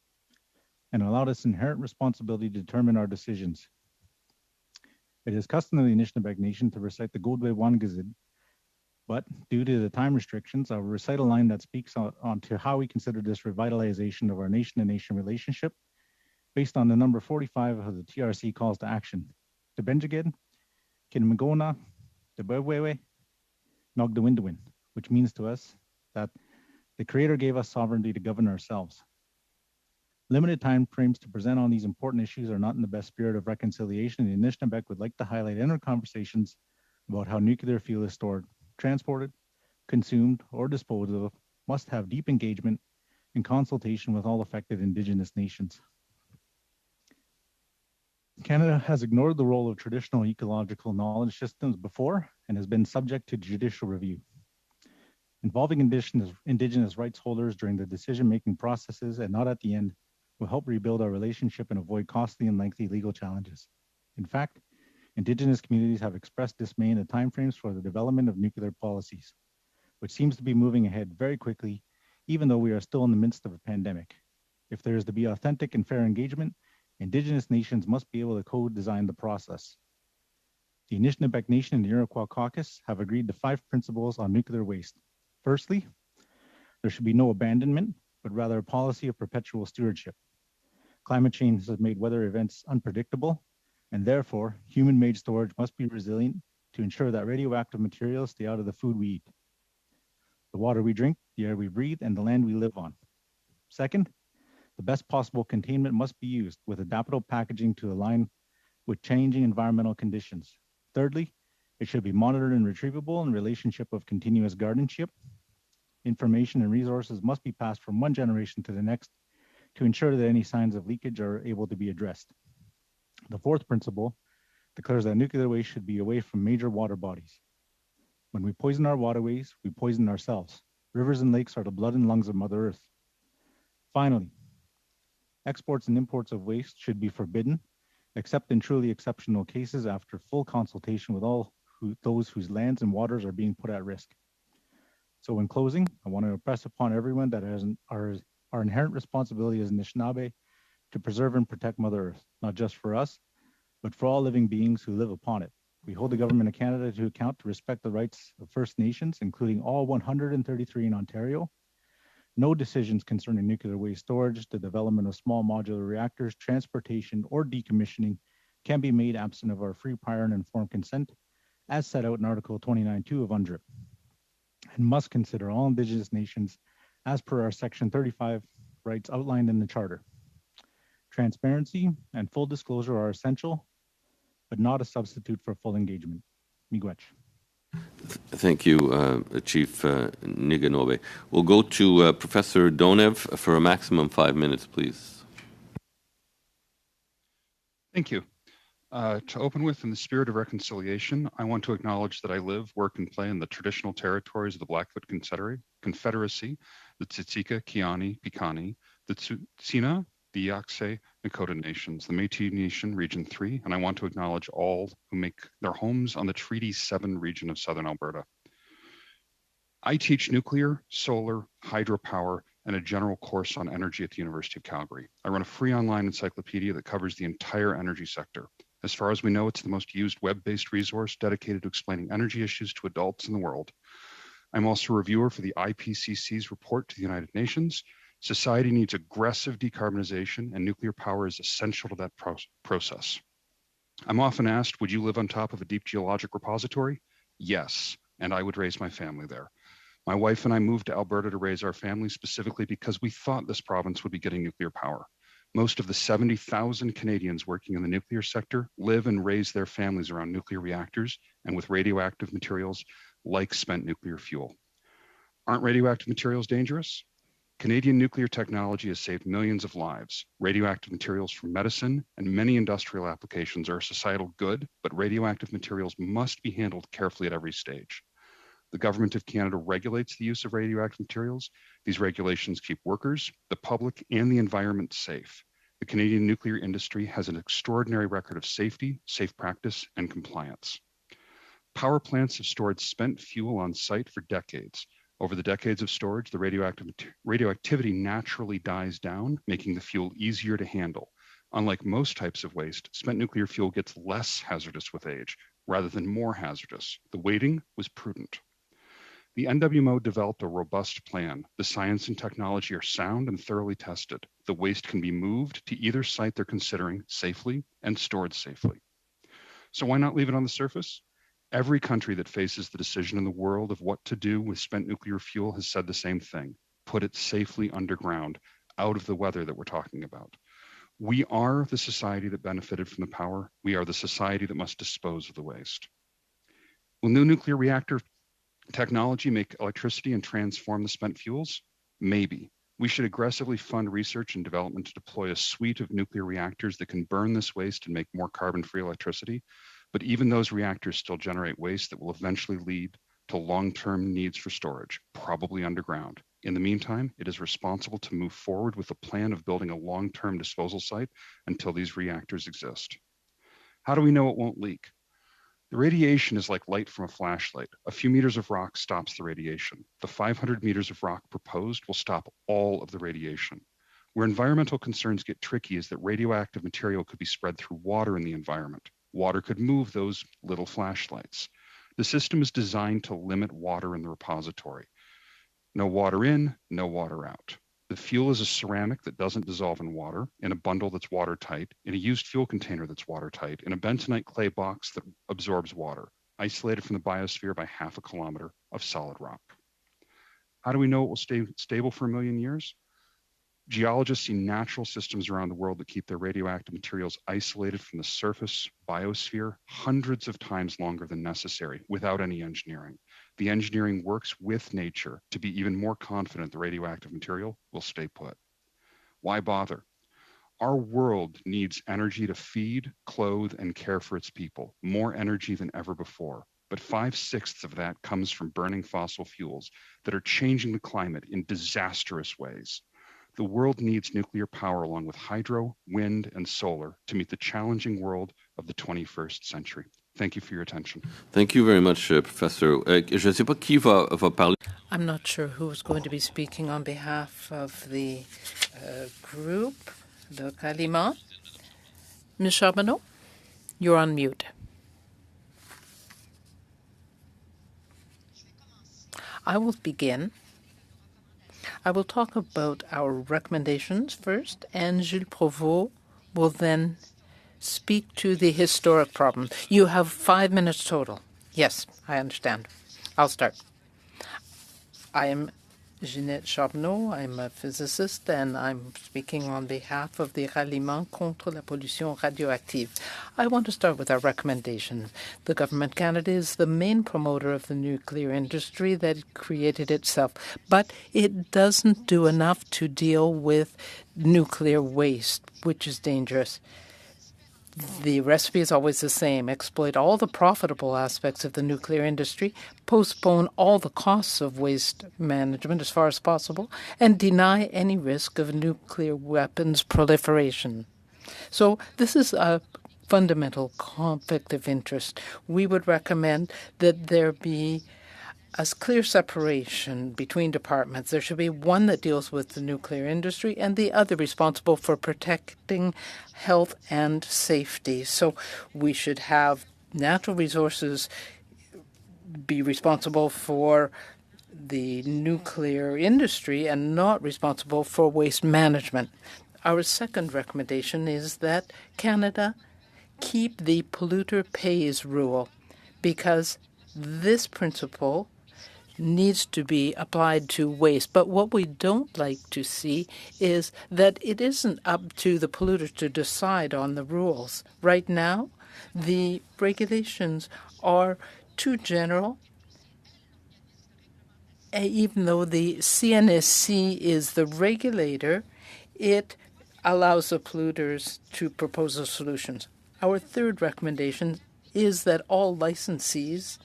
and allow this inherent responsibility to determine our decisions. It is custom of the Anishinaabe Nation to recite the Godwe Wangazid, but due to the time restrictions, I will recite a line that speaks on to how we consider this revitalization of our nation-to-nation relationship based on the number 45 of the TRC calls to action. The Benjagid, Kinmagona, the Bwewe, Nog the Windwin, which means to us that the Creator gave us sovereignty to govern ourselves. Limited time frames to present on these important issues are not in the best spirit of reconciliation, and Anishinaabe would like to highlight in our conversations about how nuclear fuel is stored, transported, consumed, or disposed of must have deep engagement and consultation with all affected Indigenous nations. Canada has ignored the role of traditional ecological knowledge systems before and has been subject to judicial review. Involving Indigenous rights holders during the decision-making processes and not at the end will help rebuild our relationship and avoid costly and lengthy legal challenges. In fact, Indigenous communities have expressed dismay in the timeframes for the development of nuclear policies, which seems to be moving ahead very quickly, even though we are still in the midst of a pandemic. If there is to be authentic and fair engagement, Indigenous nations must be able to co-design the process. The Anishinaabe Nation and the Iroquois Caucus have agreed to 5 principles on nuclear waste. Firstly, there should be no abandonment, but rather a policy of perpetual stewardship. Climate change has made weather events unpredictable, and therefore, human-made storage must be resilient to ensure that radioactive materials stay out of the food we eat, the water we drink, the air we breathe, and the land we live on. Second, the best possible containment must be used with adaptable packaging to align with changing environmental conditions. Thirdly, it should be monitored and retrievable in relationship of continuous guardianship. Information and resources must be passed from one generation to the next to ensure that any signs of leakage are able to be addressed. The 4th principle declares that nuclear waste should be away from major water bodies. When we poison our waterways, we poison ourselves. Rivers and lakes are the blood and lungs of Mother Earth. Finally, exports and imports of waste should be forbidden, except in truly exceptional cases after full consultation with all those whose lands and waters are being put at risk. So in closing, I want to impress upon everyone that our inherent responsibility as Anishinaabe to preserve and protect Mother Earth, not just for us, but for all living beings who live upon it. We hold the Government of Canada to account to respect the rights of First Nations, including all 133 in Ontario. No decisions concerning nuclear waste storage, the development of small modular reactors, transportation, or decommissioning can be made absent of our free, prior, and informed consent, as set out in Article 29.2 of UNDRIP, and must consider all Indigenous nations as per our Section 35 rights outlined in the Charter. Transparency and full disclosure are essential, but not a substitute for full engagement. Miigwech. Thank you, Chief Niganobe. We'll go to Professor Donev for a maximum 5 minutes, please. Thank you. To open with, in the spirit of reconciliation, I want to acknowledge that I live, work, and play in the traditional territories of the Blackfoot Confederacy, the Tsutsika, Kiani, Pikani, the Tsuut'ina, the Yakse, Nakota Nations, the Métis Nation, Region 3, and I want to acknowledge all who make their homes on the Treaty 7 region of Southern Alberta. I teach nuclear, solar, hydropower, and a general course on energy at the University of Calgary. I run a free online encyclopedia that covers the entire energy sector. As far as we know, it's the most used web-based resource dedicated to explaining energy issues to adults in the world. I'm also a reviewer for the IPCC's report to the United Nations. Society needs aggressive decarbonization, and nuclear power is essential to that process. I'm often asked, would you live on top of a deep geologic repository? Yes, and I would raise my family there. My wife and I moved to Alberta to raise our family specifically because we thought this province would be getting nuclear power. Most of the 70,000 Canadians working in the nuclear sector live and raise their families around nuclear reactors and with radioactive materials like spent nuclear fuel. Aren't radioactive materials dangerous? Canadian nuclear technology has saved millions of lives. Radioactive materials for medicine and many industrial applications are a societal good, but radioactive materials must be handled carefully at every stage. The Government of Canada regulates the use of radioactive materials. These regulations keep workers, the public, and the environment safe. The Canadian nuclear industry has an extraordinary record of safety, safe practice, and compliance. Power plants have stored spent fuel on site for decades. Over the decades of storage, the radioactivity naturally dies down, making the fuel easier to handle. Unlike most types of waste, spent nuclear fuel gets less hazardous with age, rather than more hazardous. The weighting was prudent. The NWMO developed a robust plan. The science and technology are sound and thoroughly tested. The waste can be moved to either site they're considering safely and stored safely. So why not leave it on the surface? Every country that faces the decision in the world of what to do with spent nuclear fuel has said the same thing. Put it safely underground, out of the weather that we're talking about. We are the society that benefited from the power. We are the society that must dispose of the waste. Will new nuclear reactor technology make electricity and transform the spent fuels? Maybe. We should aggressively fund research and development to deploy a suite of nuclear reactors that can burn this waste and make more carbon-free electricity. But even those reactors still generate waste that will eventually lead to long-term needs for storage, probably underground. In the meantime, it is responsible to move forward with a plan of building a long-term disposal site until these reactors exist. How do we know it won't leak? The radiation is like light from a flashlight. A few meters of rock stops the radiation. The 500 meters of rock proposed will stop all of the radiation. Where environmental concerns get tricky is that radioactive material could be spread through water in the environment. Water could move those little flashlights. The system is designed to limit water in the repository. No water in, no water out. The fuel is a ceramic that doesn't dissolve in water, in a bundle that's watertight, in a used fuel container that's watertight, in a bentonite clay box that absorbs water, isolated from the biosphere by 0.5 kilometer of solid rock. How do we know it will stay stable for 1 million years? Geologists see natural systems around the world that keep their radioactive materials isolated from the surface biosphere hundreds of times longer than necessary without any engineering. The engineering works with nature to be even more confident the radioactive material will stay put. Why bother? Our world needs energy to feed, clothe, and care for its people, more energy than ever before. But 5/6 of that comes from burning fossil fuels that are changing the climate in disastrous ways. The world needs nuclear power along with hydro, wind, and solar to meet the challenging world of the 21st century. Thank you for your attention. Thank you very much, Professor. Je ne sais pas qui va parler. I'm not sure who's going to be speaking on behalf of the group, the Kalima. Ms. Charbonneau, you're on mute. I will begin. I will talk about our recommendations first, and Gilles Provost will then speak to the historic problem. You have 5 minutes total. Yes, I understand. I'll start. I am Ginette Charbonneau. I'm a physicist, and I'm speaking on behalf of the Ralliement contre la pollution radioactive. I want to start with our recommendations. The Government Canada is the main promoter of the nuclear industry that it created itself, but it doesn't do enough to deal with nuclear waste, which is dangerous. The recipe is always the same. Exploit all the profitable aspects of the nuclear industry, postpone all the costs of waste management as far as possible, and deny any risk of nuclear weapons proliferation. So this is a fundamental conflict of interest. We would recommend that there be a clear separation between departments. There should be one that deals with the nuclear industry and the other responsible for protecting health and safety. So we should have natural resources be responsible for the nuclear industry and not responsible for waste management. Our second recommendation is that Canada keep the polluter pays rule, because this principle needs to be applied to waste. But what we don't like to see is that it isn't up to the polluters to decide on the rules. Right now, the regulations are too general. Even though the CNSC is the regulator, it allows the polluters to propose the solutions. Our third recommendation is that all licensees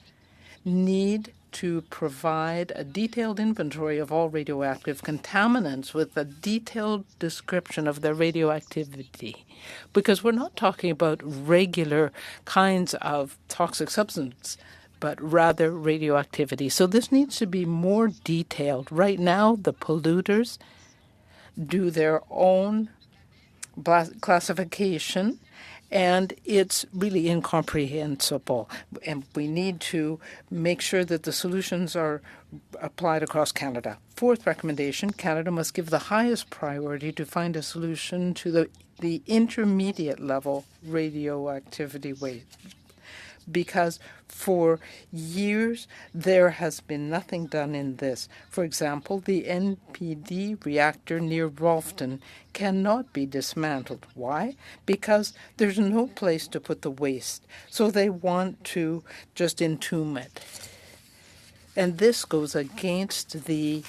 need to provide a detailed inventory of all radioactive contaminants with a detailed description of their radioactivity, because we're not talking about regular kinds of toxic substance, but rather radioactivity. So this needs to be more detailed. Right now, the polluters do their own classification, and it's really incomprehensible. And we need to make sure that the solutions are applied across Canada. Fourth recommendation, Canada must give the highest priority to find a solution to the intermediate level radioactivity waste, because for years there has been nothing done in this. For example, the NPD reactor near Rolfton cannot be dismantled. Why? Because there's no place to put the waste. So they want to just entomb it. And this goes against the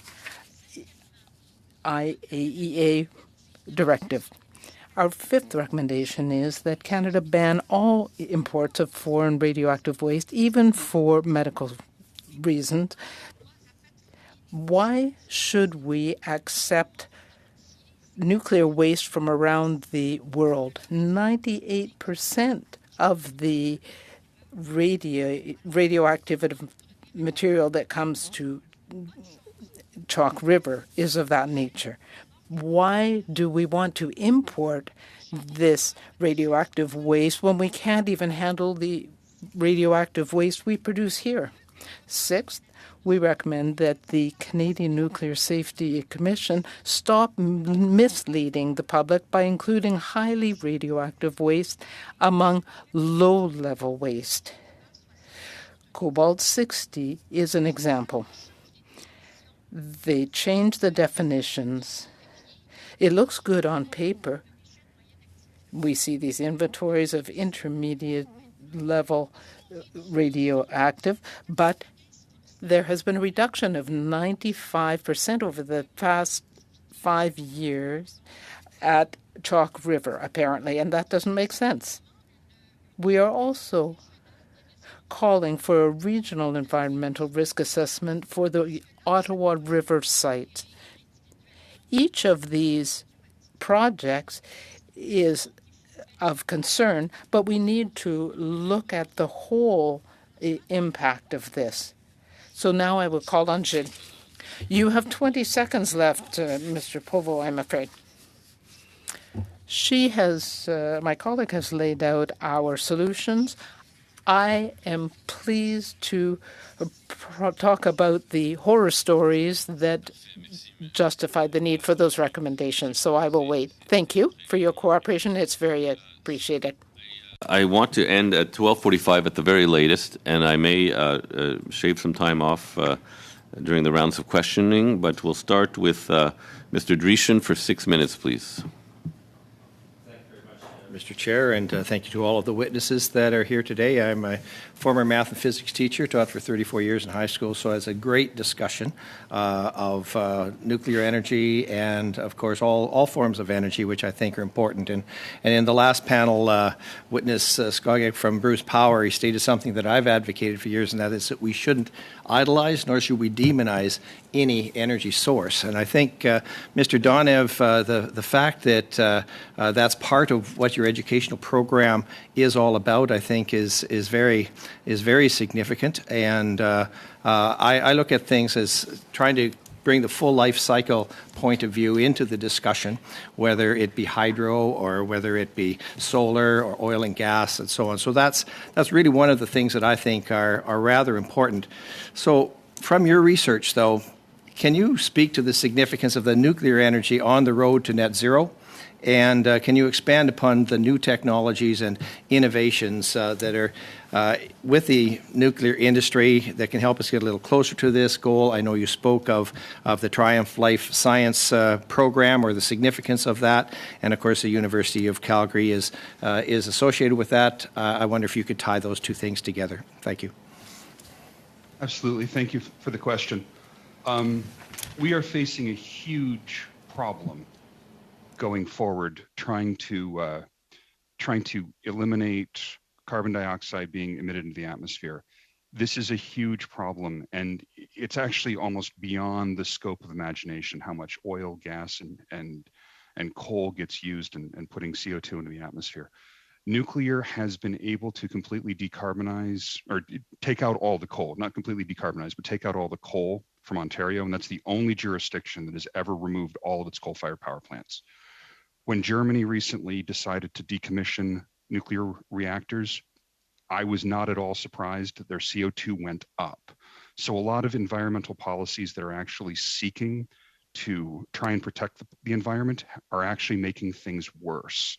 IAEA directive. Our fifth recommendation is that Canada ban all imports of foreign radioactive waste, even for medical reasons. Why should we accept nuclear waste from around the world? 98% of the radioactive material that comes to Chalk River is of that nature. Why do we want to import this radioactive waste when we can't even handle the radioactive waste we produce here? Sixth, we recommend that the Canadian Nuclear Safety Commission stop misleading the public by including highly radioactive waste among low-level waste. Cobalt-60 is an example. They changed the definitions. It looks good on paper. We see these inventories of intermediate level radioactive, but there has been a reduction of 95% over the past 5 years at Chalk River, apparently, and that doesn't make sense. We are also calling for a regional environmental risk assessment for the Ottawa River site. Each of these projects is of concern, but we need to look at the whole impact of this. So now I will call on Gilles. You have 20 seconds left, Mr. Povo, I'm afraid. My colleague has laid out our solutions. I am pleased to talk about the horror stories that justify the need for those recommendations, so I will wait. Thank you for your cooperation. It's very appreciated. I want to end at 12:45 at the very latest, and I may shave some time off during the rounds of questioning, but we'll start with Mr. Dreeshen for 6 minutes, please. Mr. Chair, and thank you to all of the witnesses that are here today. I'm a former math and physics teacher, taught for 34 years in high school, so it's a great discussion of nuclear energy and, of course, all forms of energy, which I think are important. And in the last panel, witness Skogek from Bruce Power, he stated something that I've advocated for years, and that is that we shouldn't idolize, nor should we demonize any energy source. And I think, Mr. Donev, the fact that that's part of what your educational program is all about, I think, is very significant. And I look at things as trying to bring the full life cycle point of view into the discussion, whether it be hydro or whether it be solar or oil and gas and so on. So that's really one of the things that I think are rather important. So from your research, though, can you speak to the significance of the nuclear energy on the road to net zero? And can you expand upon the new technologies and innovations that are with the nuclear industry that can help us get a little closer to this goal? I know you spoke of the Triumph Life Science program, or the significance of that, and of course the University of Calgary is associated with that. I wonder if you could tie those two things together. Thank you. Absolutely. Thank you for the question. We are facing a huge problem going forward, trying to eliminate carbon dioxide being emitted into the atmosphere. This is a huge problem, and it's actually almost beyond the scope of imagination how much oil, gas, and coal gets used in putting CO2 into the atmosphere. Nuclear has been able to completely decarbonize, or take out all the coal, not completely decarbonize, but take out all the coal from Ontario, and that's the only jurisdiction that has ever removed all of its coal-fired power plants. When Germany recently decided to decommission nuclear reactors, I was not at all surprised that their CO2 went up. So a lot of environmental policies that are actually seeking to try and protect the environment are actually making things worse.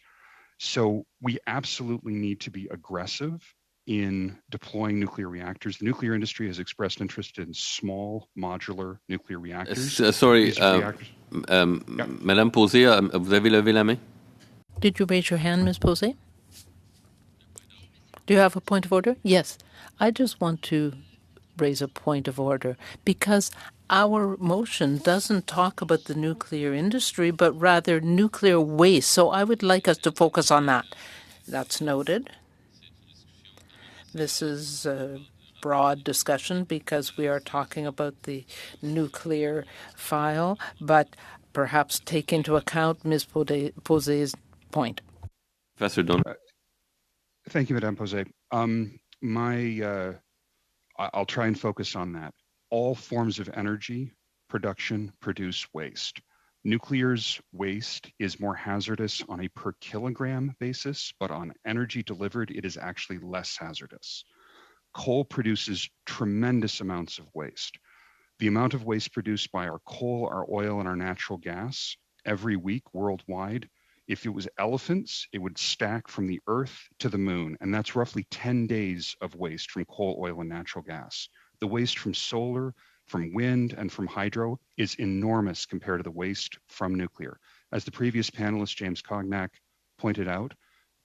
So we absolutely need to be aggressive in deploying nuclear reactors. The nuclear industry has expressed interest in small modular nuclear reactors. Madame Posé, vous avez levé la main? Did you raise your hand, Ms. Posé? Do you have a point of order? Yes. I just want to raise a point of order because our motion doesn't talk about the nuclear industry, but rather nuclear waste. So I would like us to focus on that. That's noted. This is a broad discussion because we are talking about the nuclear file, but perhaps take into account Ms. Posé's point. Professor Don. Thank you, Madame Posé. I'll try and focus on that. All forms of energy production produce waste. Nuclear's waste is more hazardous on a per kilogram basis, but on energy delivered, it is actually less hazardous. Coal produces tremendous amounts of waste. The amount of waste produced by our coal, our oil, and our natural gas every week worldwide, if it was elephants, it would stack from the Earth to the moon, and that's roughly 10 days of waste from coal, oil, and natural gas. The waste from solar, from wind, and from hydro is enormous compared to the waste from nuclear. As the previous panelist, James Cognac, pointed out,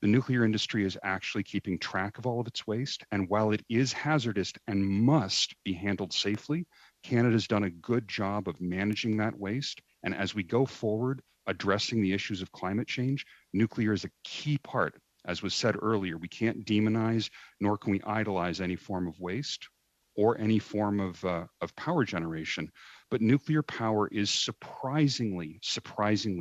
the nuclear industry is actually keeping track of all of its waste, and while it is hazardous and must be handled safely, Canada's done a good job of managing that waste, and as we go forward, addressing the issues of climate change, nuclear is a key part. As was said earlier, we can't demonize, nor can we idolize any form of waste or any form of power generation. But nuclear power is surprisingly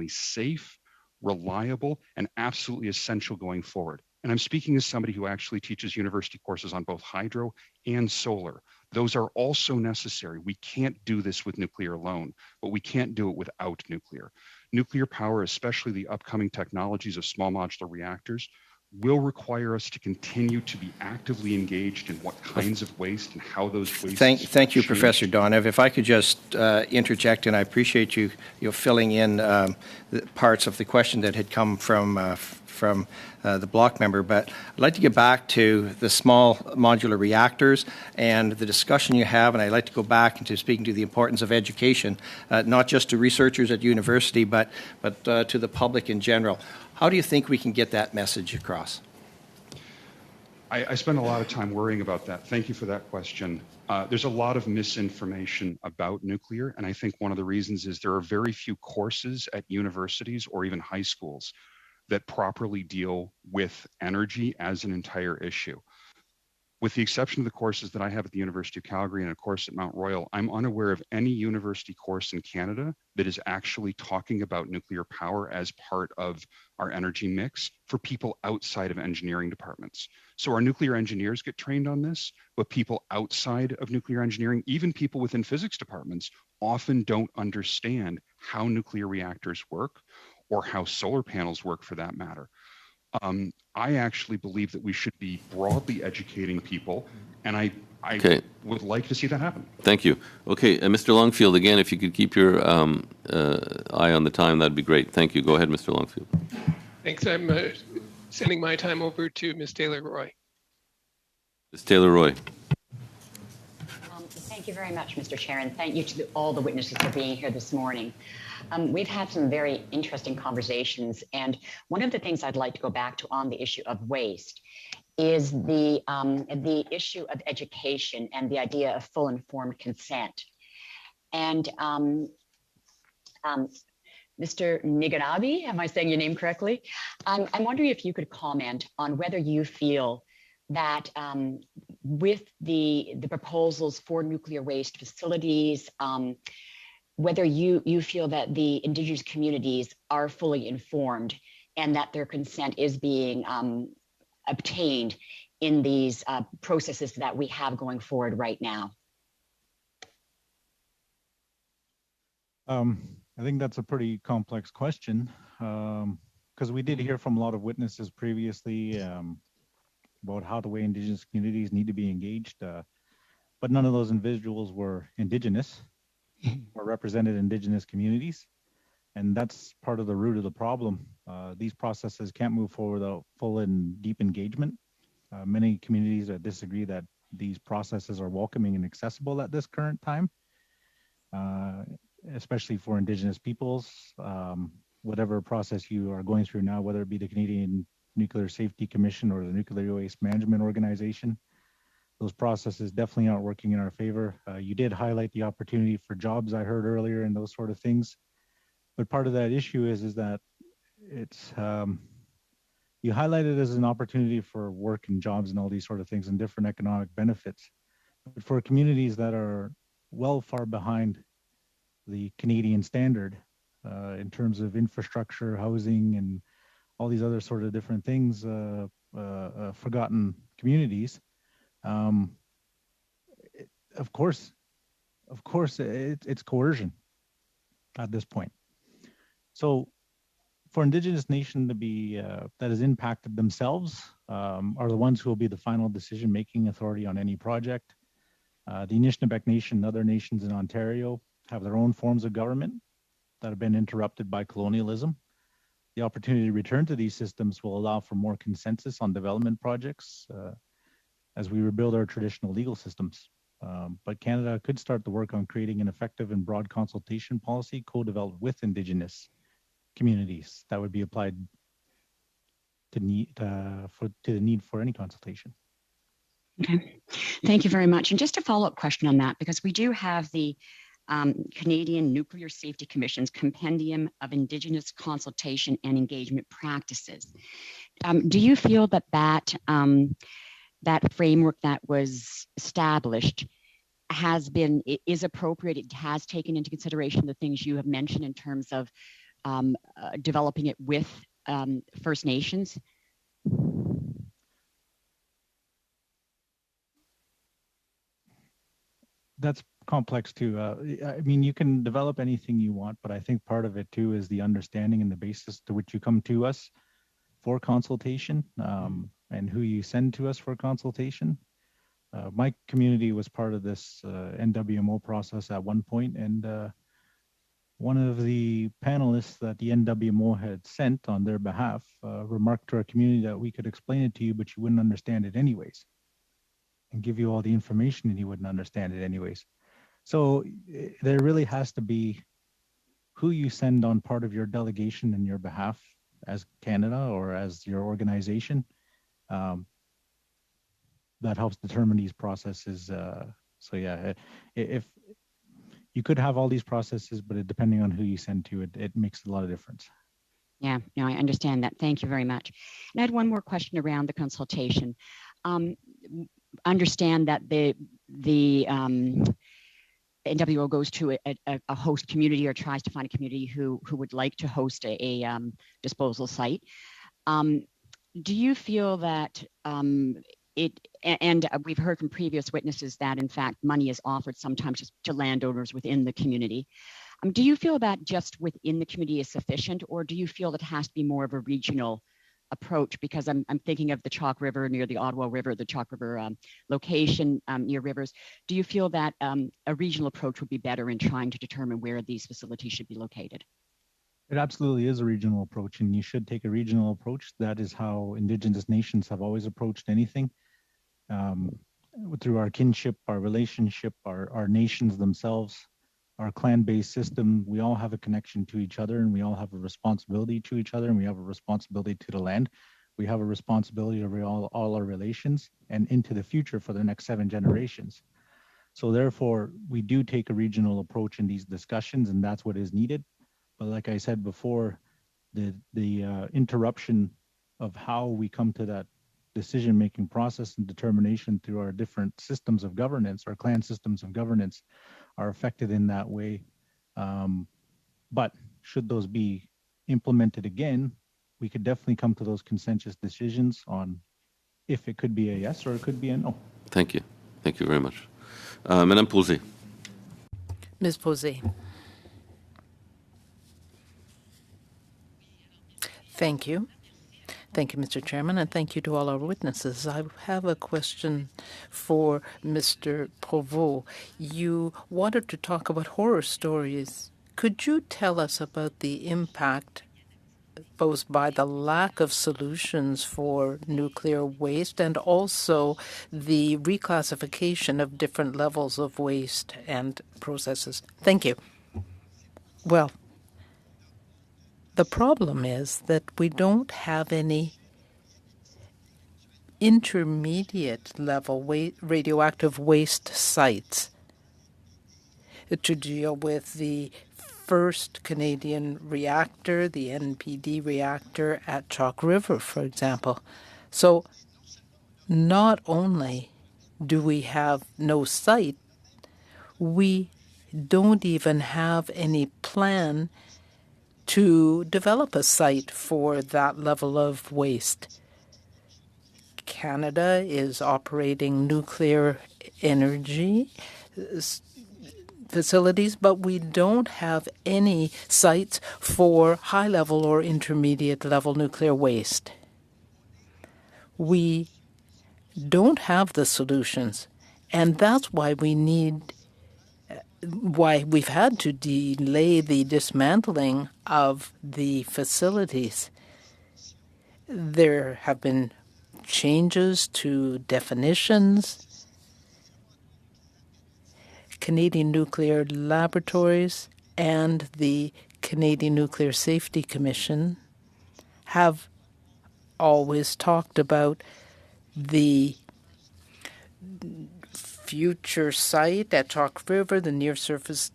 safe, reliable, and absolutely essential going forward. And I'm speaking as somebody who actually teaches university courses on both hydro and solar. Those are also necessary. We can't do this with nuclear alone, but we can't do it without nuclear. Nuclear power, especially the upcoming technologies of small modular reactors, will require us to continue to be actively engaged in what kinds of waste and how those wastes. Thank you, Professor Donev. If I could just interject, and I appreciate you filling in the parts of the question that had come from from the block member, but I'd like to get back to the small modular reactors and the discussion you have, and I'd like to go back into speaking to the importance of education, not just to researchers at university, but to the public in general. How do you think we can get that message across? I spend a lot of time worrying about that. Thank you for that question. There's a lot of misinformation about nuclear, and I think one of the reasons is there are very few courses at universities or even high schools that properly deal with energy as an entire issue. With the exception of the courses that I have at the University of Calgary and a course at Mount Royal, I'm unaware of any university course in Canada that is actually talking about nuclear power as part of our energy mix for people outside of engineering departments. So our nuclear engineers get trained on this, but people outside of nuclear engineering, even people within physics departments, often don't understand how nuclear reactors work or how solar panels work for that matter. I actually believe that we should be broadly educating people, and I would like to see that happen. Thank you. Okay, Mr. Longfield, again, if you could keep your eye on the time, that'd be great. Thank you. Go ahead, Mr. Longfield. Thanks. I'm sending my time over to Ms. Taylor-Roy. Ms. Taylor-Roy. Thank you very much, Mr. Chair, and thank you to all the witnesses for being here this morning. We've had some very interesting conversations, and one of the things I'd like to go back to on the issue of waste is the issue of education and the idea of full informed consent. And Mr. Niganabi, am I saying your name correctly? I'm wondering if you could comment on whether you feel that with the proposals for nuclear waste facilities, whether you feel that the Indigenous communities are fully informed and that their consent is being obtained in these processes that we have going forward right now. I think that's a pretty complex question because we did hear from a lot of witnesses previously about how the way Indigenous communities need to be engaged, but none of those individuals were Indigenous or represented Indigenous communities, and that's part of the root of the problem. These processes can't move forward without full and deep engagement. Many communities disagree that these processes are welcoming and accessible at this current time, especially for Indigenous peoples. Whatever process you are going through now, whether it be the Canadian Nuclear Safety Commission or the Nuclear Waste Management Organization, those processes definitely aren't working in our favor. You did highlight the opportunity for jobs I heard earlier and those sort of things. But part of that issue is that it's, you highlight it as an opportunity for work and jobs and all these sort of things and different economic benefits. But for communities that are well far behind the Canadian standard in terms of infrastructure, housing, and all these other sort of different things, forgotten communities, of course, it's coercion at this point. So for Indigenous nation to be, that has impacted themselves, are the ones who will be the final decision-making authority on any project. The Anishinaabe Nation and other nations in Ontario have their own forms of government that have been interrupted by colonialism. The opportunity to return to these systems will allow for more consensus on development projects as we rebuild our traditional legal systems. But Canada could start the work on creating an effective and broad consultation policy co-developed with Indigenous communities that would be applied to the need for any consultation. Okay, thank you very much. And just a follow-up question on that, because we do have the Canadian Nuclear Safety Commission's Compendium of Indigenous Consultation and Engagement Practices. Do you feel that that framework that was established is appropriate? It has taken into consideration the things you have mentioned in terms of developing it with First Nations? That's complex too. I mean, you can develop anything you want, but I think part of it too is the understanding and the basis to which you come to us for consultation and who you send to us for consultation. My community was part of this NWMO process at one point, and one of the panelists that the NWMO had sent on their behalf remarked to our community that we could explain it to you, but you wouldn't understand it anyways, and give you all the information and you wouldn't understand it anyways. So there really has to be who you send on part of your delegation in your behalf as Canada or as your organization. That helps determine these processes. So yeah, if you could have all these processes, but depending on who you send to, it makes a lot of difference. Yeah, no, I understand that. Thank you very much. And I had one more question around the consultation. Understand that the NWO goes to a host community or tries to find a community who would like to host a disposal site. Do you feel that and we've heard from previous witnesses that in fact money is offered sometimes just to landowners within the community. Do you feel that just within the community is sufficient, or do you feel it has to be more of a regional approach? Because I'm thinking of the Chalk River near the Ottawa River, the Chalk River location near rivers. Do you feel that a regional approach would be better in trying to determine where these facilities should be located? It absolutely is a regional approach, and you should take a regional approach. That is how Indigenous nations have always approached anything. Through our kinship, our relationship, our nations themselves, our clan-based system, we all have a connection to each other, and we all have a responsibility to each other, and we have a responsibility to the land. We have a responsibility over all our relations and into the future for the next 7 generations. So therefore, we do take a regional approach in these discussions, and that's what is needed. But like I said before, the interruption of how we come to that decision-making process and determination through our different systems of governance, our clan systems of governance, are affected in that way. But should those be implemented again, we could definitely come to those consensus decisions on if it could be a yes or it could be a no. Thank you. Thank you very much. Madame Posey. Ms. Posey. Thank you. Thank you, Mr. Chairman, and thank you to all our witnesses. I have a question for Mr. Provost. You wanted to talk about horror stories. Could you tell us about the impact posed by the lack of solutions for nuclear waste and also the reclassification of different levels of waste and processes? Thank you. Well, the problem is that we don't have any intermediate level radioactive waste sites to deal with the first Canadian reactor, the NPD reactor at Chalk River, for example. So not only do we have no site, we don't even have any plan to develop a site for that level of waste. Canada is operating nuclear energy facilities, but we don't have any sites for high-level or intermediate-level nuclear waste. We don't have the solutions, and that's why we've had to delay the dismantling of the facilities. There have been changes to definitions. Canadian Nuclear Laboratories and the Canadian Nuclear Safety Commission have always talked about the future site at Chalk River, the near-surface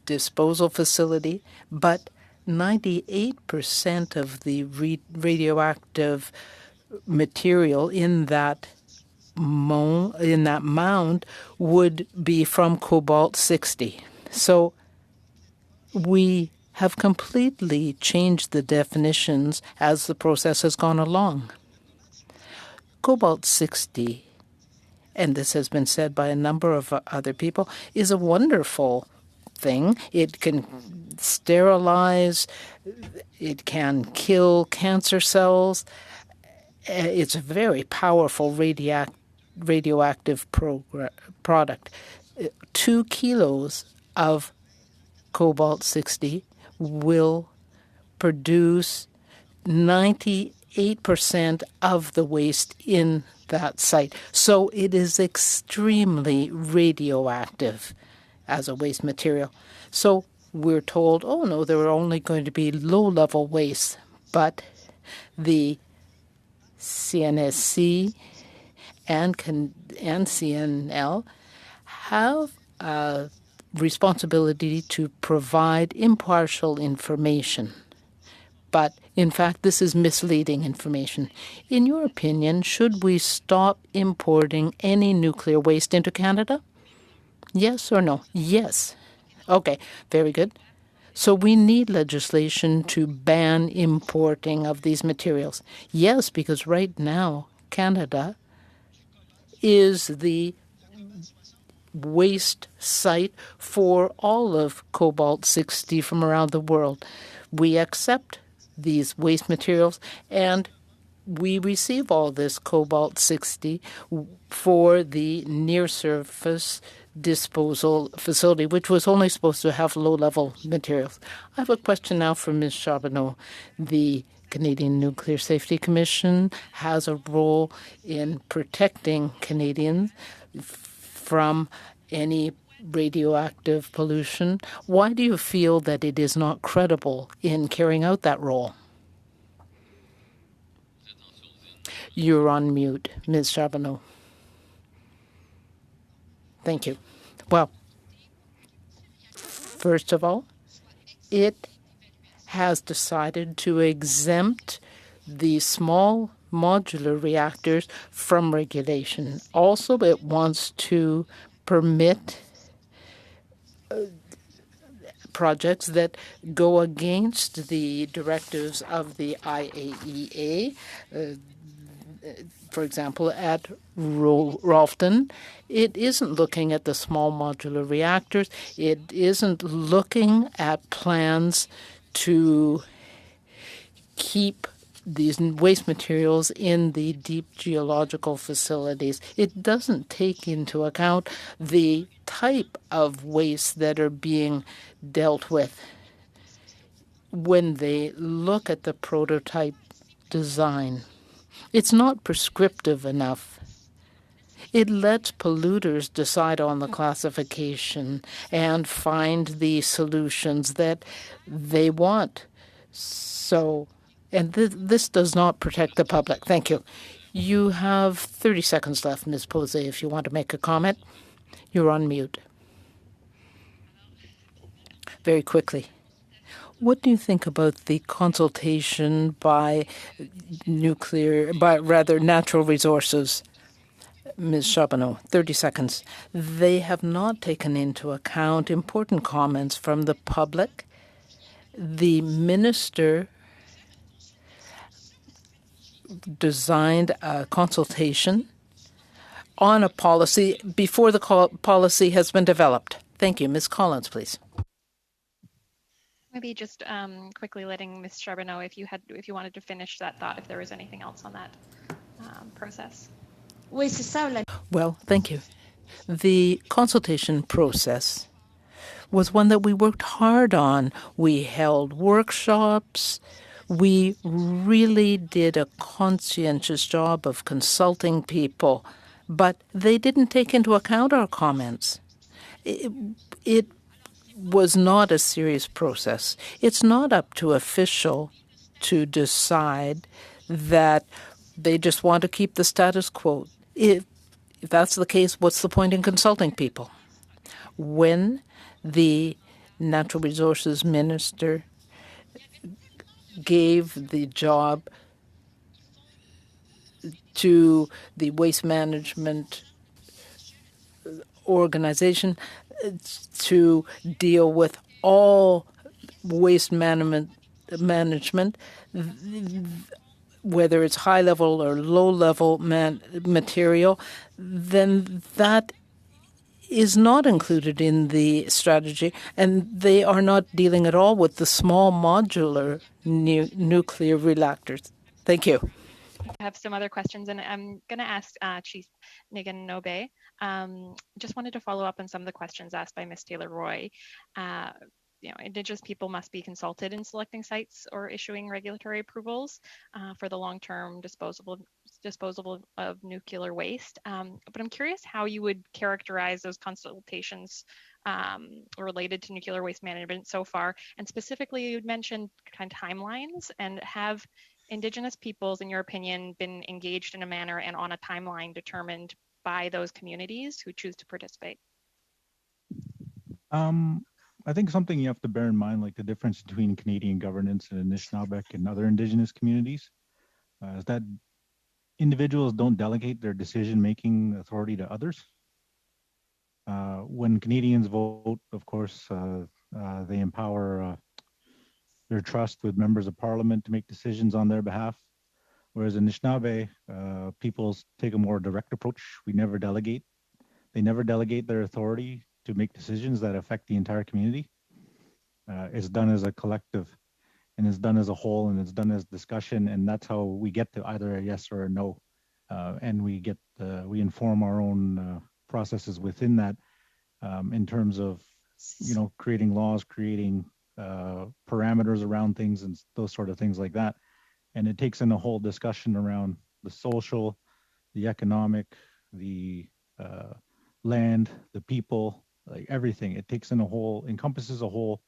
disposal facility, but 98% of the radioactive material in that mound would be from cobalt-60. So we have completely changed the definitions as the process has gone along. Cobalt-60, and this has been said by a number of other people, is a wonderful thing. It can sterilize, it can kill cancer cells. It's a very powerful radioactive product. 2 kilos of cobalt-60 will produce 98% of the waste in that site. So it is extremely radioactive as a waste material. So we're told, oh no, there are only going to be low-level wastes, but the CNSC and CNL have a responsibility to provide impartial information. But in fact, this is misleading information. In your opinion, should we stop importing any nuclear waste into Canada? Yes or no? Yes. Okay, very good. So we need legislation to ban importing of these materials. Yes, because right now, Canada is the waste site for all of cobalt-60 from around the world. We accept these waste materials and we receive all this cobalt-60 for the near-surface disposal facility, which was only supposed to have low-level materials. I have a question now for Ms. Charbonneau. The Canadian Nuclear Safety Commission has a role in protecting Canadians from any radioactive pollution. Why do you feel that it is not credible in carrying out that role? You're on mute, Ms. Charbonneau. Thank you. Well, first of all, it has decided to exempt the small modular reactors from regulation. Also, it wants to permit projects that go against the directives of the IAEA. For example, at Rolfton, it isn't looking at the small modular reactors. It isn't looking at plans to keep these waste materials in the deep geological facilities. It doesn't take into account the type of waste that are being dealt with when they look at the prototype design. It's not prescriptive enough. It lets polluters decide on the classification and find the solutions that they want. So, and this does not protect the public. Thank you. You have 30 seconds left, Ms. Posey, if you want to make a comment. You're on mute. Very quickly. What do you think about the consultation by natural resources? Ms. Charbonneau, 30 seconds. They have not taken into account important comments from the public. The minister designed a consultation on a policy before the policy has been developed. Thank you. Ms. Collins, please. Maybe just quickly letting Ms. Charbonneau know if you wanted to finish that thought, if there was anything else on that process. Well, thank you. The consultation process was one that we worked hard on. We held workshops. We really did a conscientious job of consulting people, but they didn't take into account our comments. It was not a serious process. It's not up to official to decide that they just want to keep the status quo. If that's the case, what's the point in consulting people? When the Natural Resources Minister gave the job to the Waste Management Organization to deal with all waste management, whether it's high-level or low-level material, then that is not included in the strategy, and they are not dealing at all with the small modular nuclear reactors. Thank you. I have some other questions, and I'm going to ask Chief Nigan-Nobe. Just wanted to follow up on some of the questions asked by Ms. Taylor-Roy. Indigenous people must be consulted in selecting sites or issuing regulatory approvals for the long-term disposal of nuclear waste. But I'm curious how you would characterize those consultations related to nuclear waste management so far, and specifically you'd mentioned kind of timelines, and have Indigenous peoples, in your opinion, been engaged in a manner and on a timeline determined by those communities who choose to participate? I think something you have to bear in mind, like the difference between Canadian governance and Anishinaabe and other Indigenous communities, is that individuals don't delegate their decision-making authority to others. When Canadians vote, of course, they empower their trust with members of parliament to make decisions on their behalf. Whereas in Anishinaabe, people take a more direct approach. We never delegate. They never delegate their authority to make decisions that affect the entire community. It's done as a collective, and it's done as a whole, and it's done as discussion, and that's how we get to either a yes or a no. And we inform our own processes within that, in terms of, creating laws, creating parameters around things, and those sort of things like that. And it takes in a whole discussion around the social, the economic, the land, the people, like everything. It takes in encompasses a whole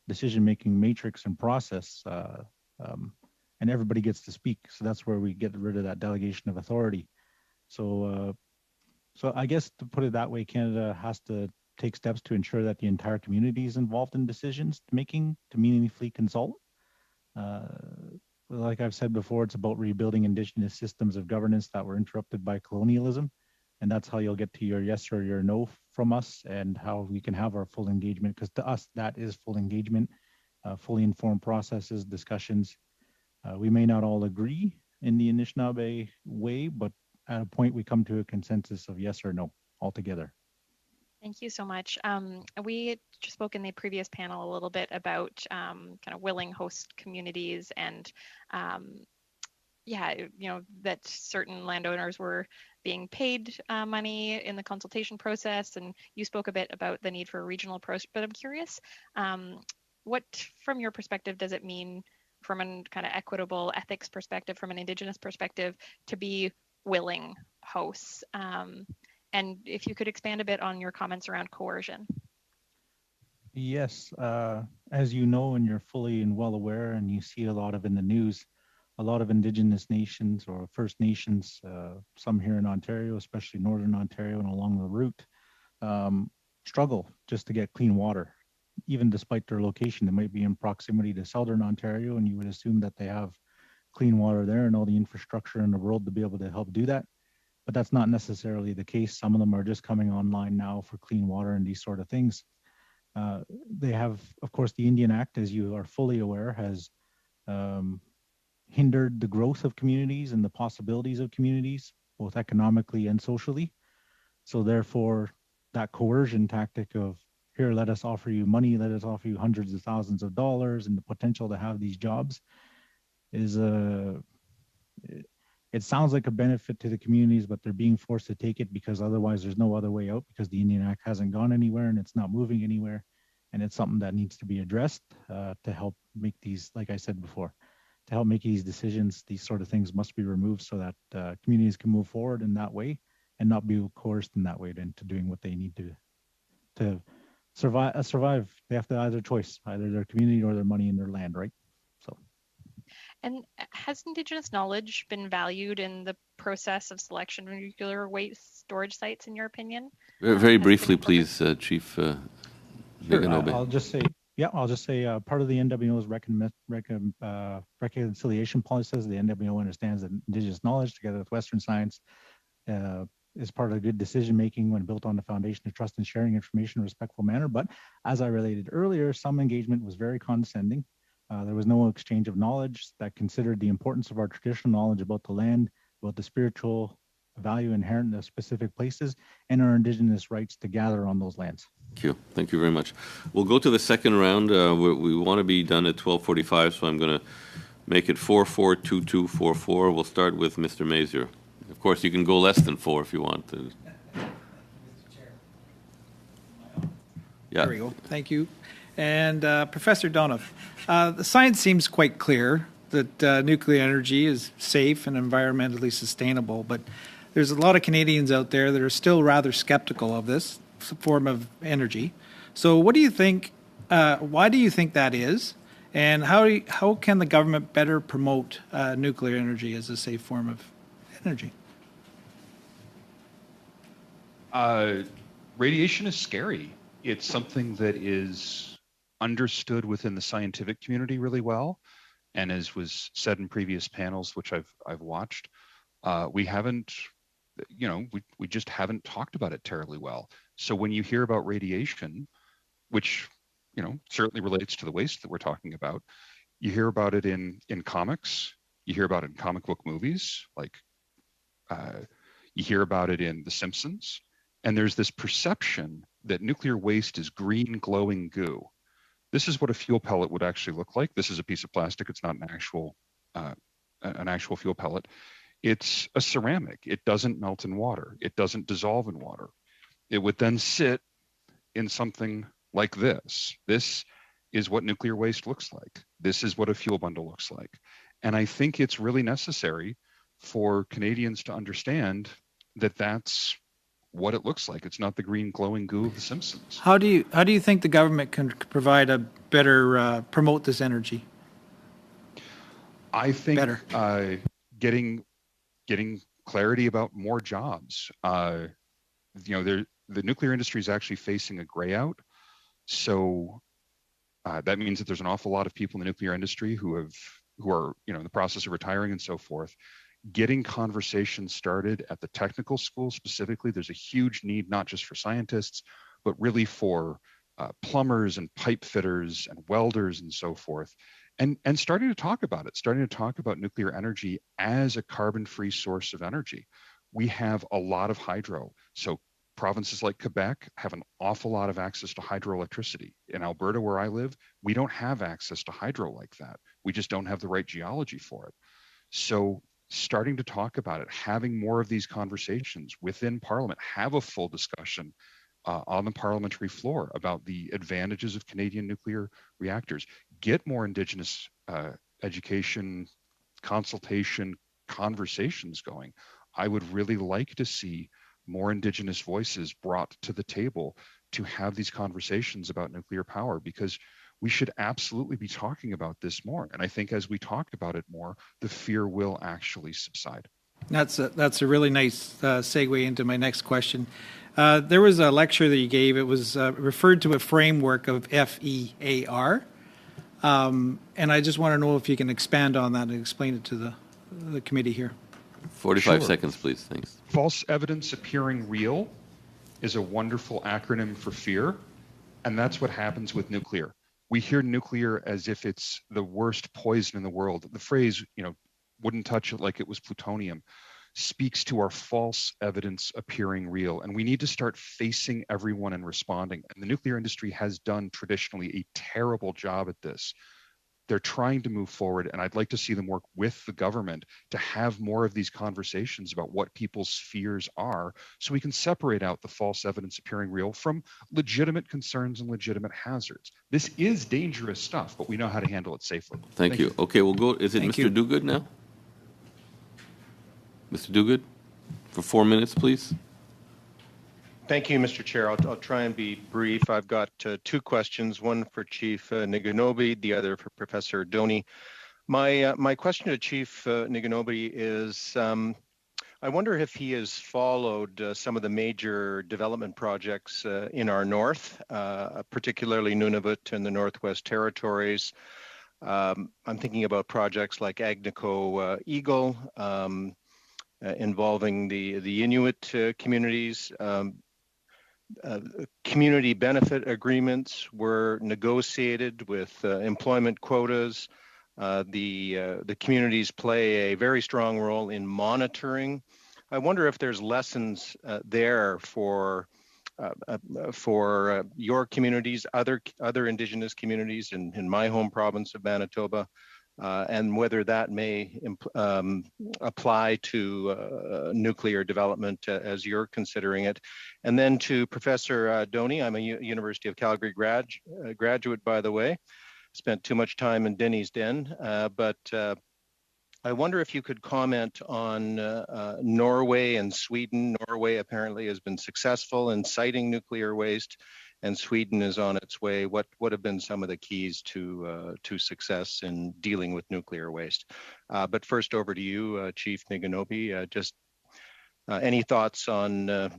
decision-making matrix and process, and everybody gets to speak. So that's where we get rid of that delegation of authority. So I guess, to put it that way, Canada has to take steps to ensure that the entire community is involved in decisions making to meaningfully consult. Like I've said before, it's about rebuilding Indigenous systems of governance that were interrupted by colonialism. And that's how you'll get to your yes or your no from us, and how we can have our full engagement. Because to us, that is full engagement, fully informed processes, discussions. We may not all agree in the Anishinaabe way, but at a point we come to a consensus of yes or no altogether. Thank you so much. We just spoke in the previous panel a little bit about kind of willing host communities, and that certain landowners were being paid money in the consultation process, and you spoke a bit about the need for a regional approach. But I'm curious, what, from your perspective, does it mean from a kind of equitable ethics perspective, from an Indigenous perspective, to be willing hosts? And if you could expand a bit on your comments around coercion. Yes, as you know, and you're fully and well aware, and you see a lot of in the news, a lot of Indigenous nations or First Nations, some here in Ontario, especially Northern Ontario and along the route, struggle just to get clean water, even despite their location. They might be in proximity to Southern Ontario, and you would assume that they have clean water there and all the infrastructure in the world to be able to help do that. But that's not necessarily the case. Some of them are just coming online now for clean water and these sort of things. They have, of course, the Indian Act, as you are fully aware, has hindered the growth of communities and the possibilities of communities, both economically and socially. So therefore, that coercion tactic of, here, let us offer you money, let us offer you hundreds of thousands of dollars and the potential to have these jobs, is it sounds like a benefit to the communities, but they're being forced to take it because otherwise there's no other way out, because the Indian Act hasn't gone anywhere and it's not moving anywhere. And it's something that needs to be addressed to help make these, like I said before, to help make these decisions. These sort of things must be removed so that communities can move forward in that way and not be coerced in that way into doing what they need to survive. They have to either choice, either their community or their money and their land, right? So. And has Indigenous knowledge been valued in the process of selection of nuclear waste storage sites, in your opinion? Very briefly, please, Chief Niganobe. I'll just say part of the NWO's reconciliation policy says the NWO understands that Indigenous knowledge, together with Western science, is part of good decision making when built on the foundation of trust and sharing information in a respectful manner. But as I related earlier, some engagement was very condescending. There was no exchange of knowledge that considered the importance of our traditional knowledge about the land, about the spiritual value inherent in the specific places, and our Indigenous rights to gather on those lands. Thank you. Thank you very much. We'll go to the second round. We want to be done at 12:45, so I'm going to make it 4-4-2-2-4-4. We'll start with Mr. Mazier. Of course, you can go less than 4 if you want to. Yeah. There we go. Thank you. And Professor Donoff, the science seems quite clear that nuclear energy is safe and environmentally sustainable, but there's a lot of Canadians out there that are still rather skeptical of this form of energy. So what do you think, why do you think that is? And how can the government better promote nuclear energy as a safe form of energy? Radiation is scary. It's something that is understood within the scientific community really well. And as was said in previous panels, which I've watched, we haven't, we just haven't talked about it terribly well. So when you hear about radiation, which, certainly relates to the waste that we're talking about, you hear about it in comics, you hear about it in comic book movies, like you hear about it in The Simpsons, and there's this perception that nuclear waste is green glowing goo. This is what a fuel pellet would actually look like. This is a piece of plastic. It's not an actual fuel pellet. It's a ceramic. It doesn't melt in water. It doesn't dissolve in water. It would then sit in something like this. This is what nuclear waste looks like. This is what a fuel bundle looks like. And I think it's really necessary for Canadians to understand that that's what it looks like. It's not the green glowing goo of The Simpsons. How do you think the government can provide a better promote this energy? I think getting clarity about more jobs. The nuclear industry is actually facing a gray out. So that means that there's an awful lot of people in the nuclear industry who are in the process of retiring and so forth. Getting conversations started at the technical school specifically, there's a huge need not just for scientists, but really for plumbers and pipe fitters and welders and so forth. And starting to talk about it, starting to talk about nuclear energy as a carbon-free source of energy. We have a lot of hydro. So provinces like Quebec have an awful lot of access to hydroelectricity. In Alberta, where I live, we don't have access to hydro like that. We just don't have the right geology for it. So starting to talk about it, having more of these conversations within Parliament, have a full discussion on the parliamentary floor about the advantages of Canadian nuclear reactors, get more Indigenous education, consultation, conversations going. I would really like to see more Indigenous voices brought to the table to have these conversations about nuclear power, because we should absolutely be talking about this more. And I think as we talk about it more, the fear will actually subside. That's a really nice segue into my next question. There was a lecture that you gave. It was referred to a framework of FEAR. And I just want to know if you can expand on that and explain it to the committee here. 45 seconds, please. Thanks. False evidence appearing real is a wonderful acronym for fear. And that's what happens with nuclear. We hear nuclear as if it's the worst poison in the world. The phrase, wouldn't touch it like it was plutonium, speaks to our false evidence appearing real. And we need to start facing everyone and responding. And the nuclear industry has done traditionally a terrible job at this. They're trying to move forward, and I'd like to see them work with the government to have more of these conversations about what people's fears are, so we can separate out the false evidence appearing real from legitimate concerns and legitimate hazards. This is dangerous stuff, but we know how to handle it safely. Thank you. Okay, we'll go. Is it Mr. Duguid now? Mr. Duguid, for 4 minutes, please. Thank you, Mr. Chair. I'll try and be brief. I've got two questions, one for Chief Niganobi, the other for Professor Doney. My question to Chief Niganobi is, I wonder if he has followed some of the major development projects in our north, particularly Nunavut and the Northwest Territories. I'm thinking about projects like Agnico Eagle, involving the Inuit communities. Community benefit agreements were negotiated with employment quotas. The communities play a very strong role in monitoring. I wonder if there's lessons there for your communities, other Indigenous communities in my home province of Manitoba, and whether that may apply to nuclear development as you're considering it. And then to Professor Doney, I'm a University of Calgary graduate, by the way. Spent too much time in Denny's Den, but I wonder if you could comment on Norway and Sweden. Norway apparently has been successful in siting nuclear waste, and Sweden is on its way. What have been some of the keys to success in dealing with nuclear waste? But first, over to you, Chief Niganobi. Just any thoughts on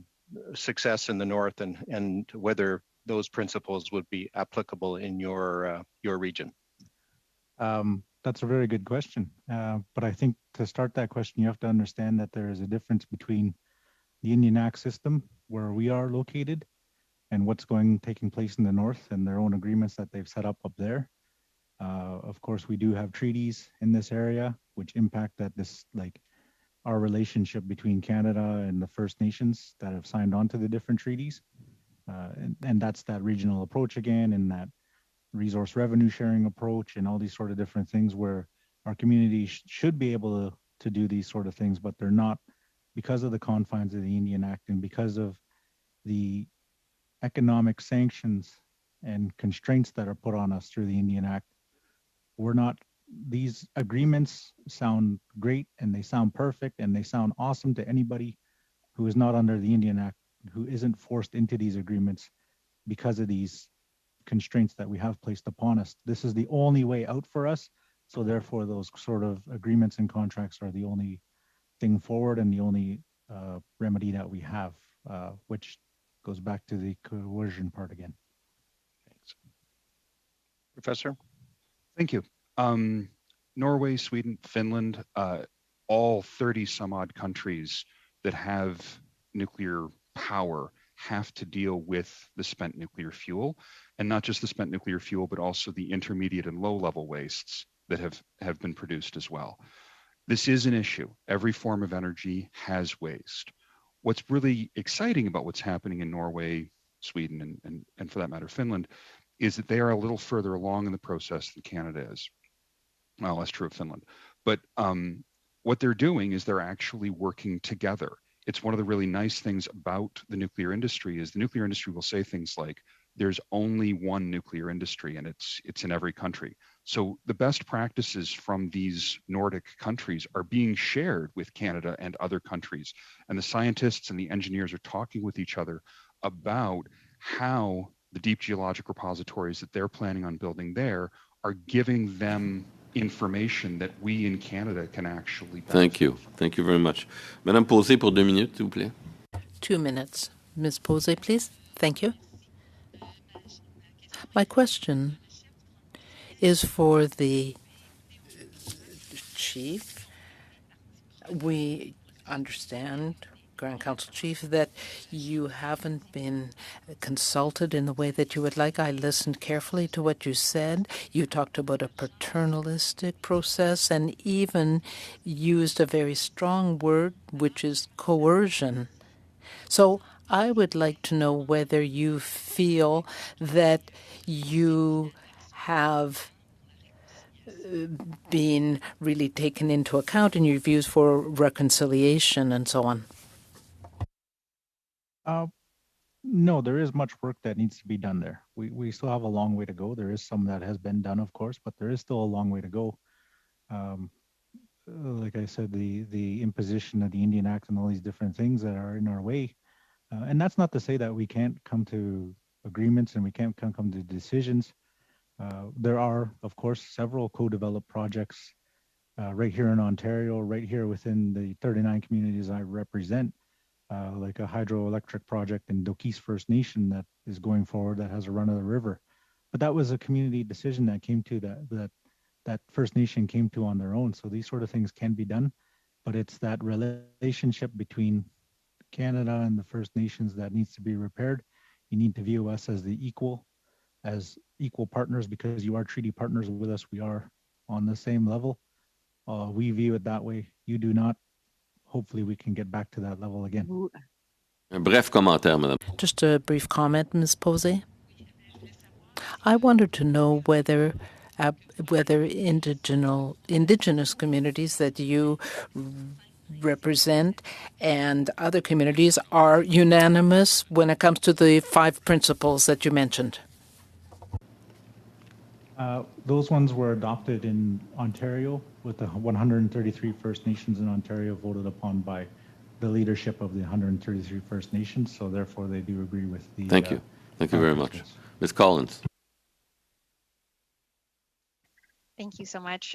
success in the north and whether those principles would be applicable in your region? That's a very good question. But I think to start that question, you have to understand that there is a difference between the Indian Act system, where we are located, and what's taking place in the north and their own agreements that they've set up there. Of course, we do have treaties in this area which impact our relationship between Canada and the First Nations that have signed on to the different treaties. And that's that regional approach again, and that resource revenue sharing approach, and all these sort of different things where our community should be able to do these sort of things, but they're not, because of the confines of the Indian Act and because of the economic sanctions and constraints that are put on us through the Indian Act. These agreements sound great and they sound perfect and they sound awesome to anybody who is not under the Indian Act, who isn't forced into these agreements because of these constraints that we have placed upon us. This is the only way out for us. So therefore, those sort of agreements and contracts are the only thing forward and the only remedy that we have, which goes back to the coercion part again. Thanks. Professor? Thank you. Norway, Sweden, Finland, all 30 some odd countries that have nuclear power have to deal with the spent nuclear fuel, and not just the spent nuclear fuel, but also the intermediate and low-level wastes that have been produced as well. This is an issue. Every form of energy has waste. What's really exciting about what's happening in Norway, Sweden, and for that matter, Finland, is that they are a little further along in the process than Canada is. Well, that's true of Finland. But what they're doing is they're actually working together. It's one of the really nice things about the nuclear industry is the nuclear industry will say things like, there's only one nuclear industry and it's in every country. So the best practices from these Nordic countries are being shared with Canada and other countries. And the scientists and the engineers are talking with each other about how the deep geologic repositories that they're planning on building there are giving them information that we in Canada can actually benefit. Thank you. Thank you very much. Madame Posé pour 2 minutes, s'il vous plaît. 2 minutes. Ms. Posé, please. Thank you. My question is for the chief. We understand, Grand Council Chief, that you haven't been consulted in the way that you would like. I listened carefully to what you said. You talked about a paternalistic process and even used a very strong word, which is coercion. So I would like to know whether you feel that you have been really taken into account in your views for reconciliation and so on. No, there is much work that needs to be done there. We still have a long way to go. There is some that has been done, of course, but there is still a long way to go. Like I said, the imposition of the Indian Act and all these different things that are in our way. And that's not to say that we can't come to agreements and we can't come to decisions. There are, of course, several co-developed projects right here in Ontario, right here within the 39 communities I represent, like a hydroelectric project in Dokis First Nation that is going forward that has a run of the river. But that was a community decision that came to that First Nation came to on their own. So these sort of things can be done, but it's that relationship between Canada and the First Nations that needs to be repaired. You need to view us as equal partners because you are treaty partners with us. We are on the same level. We view it that way. You do not. Hopefully we can get back to that level again. Un bref commentaire, Madame. Just a brief comment, Ms. Posey. I wanted to know whether, whether indigenous communities that you represent and other communities are unanimous when it comes to the 5 principles that you mentioned? Those ones were adopted in Ontario with the 133 First Nations in Ontario voted upon by the leadership of the 133 First Nations. So therefore, they do agree with the. Thank you. Thank you very much. Ms. Collins. Thank you so much.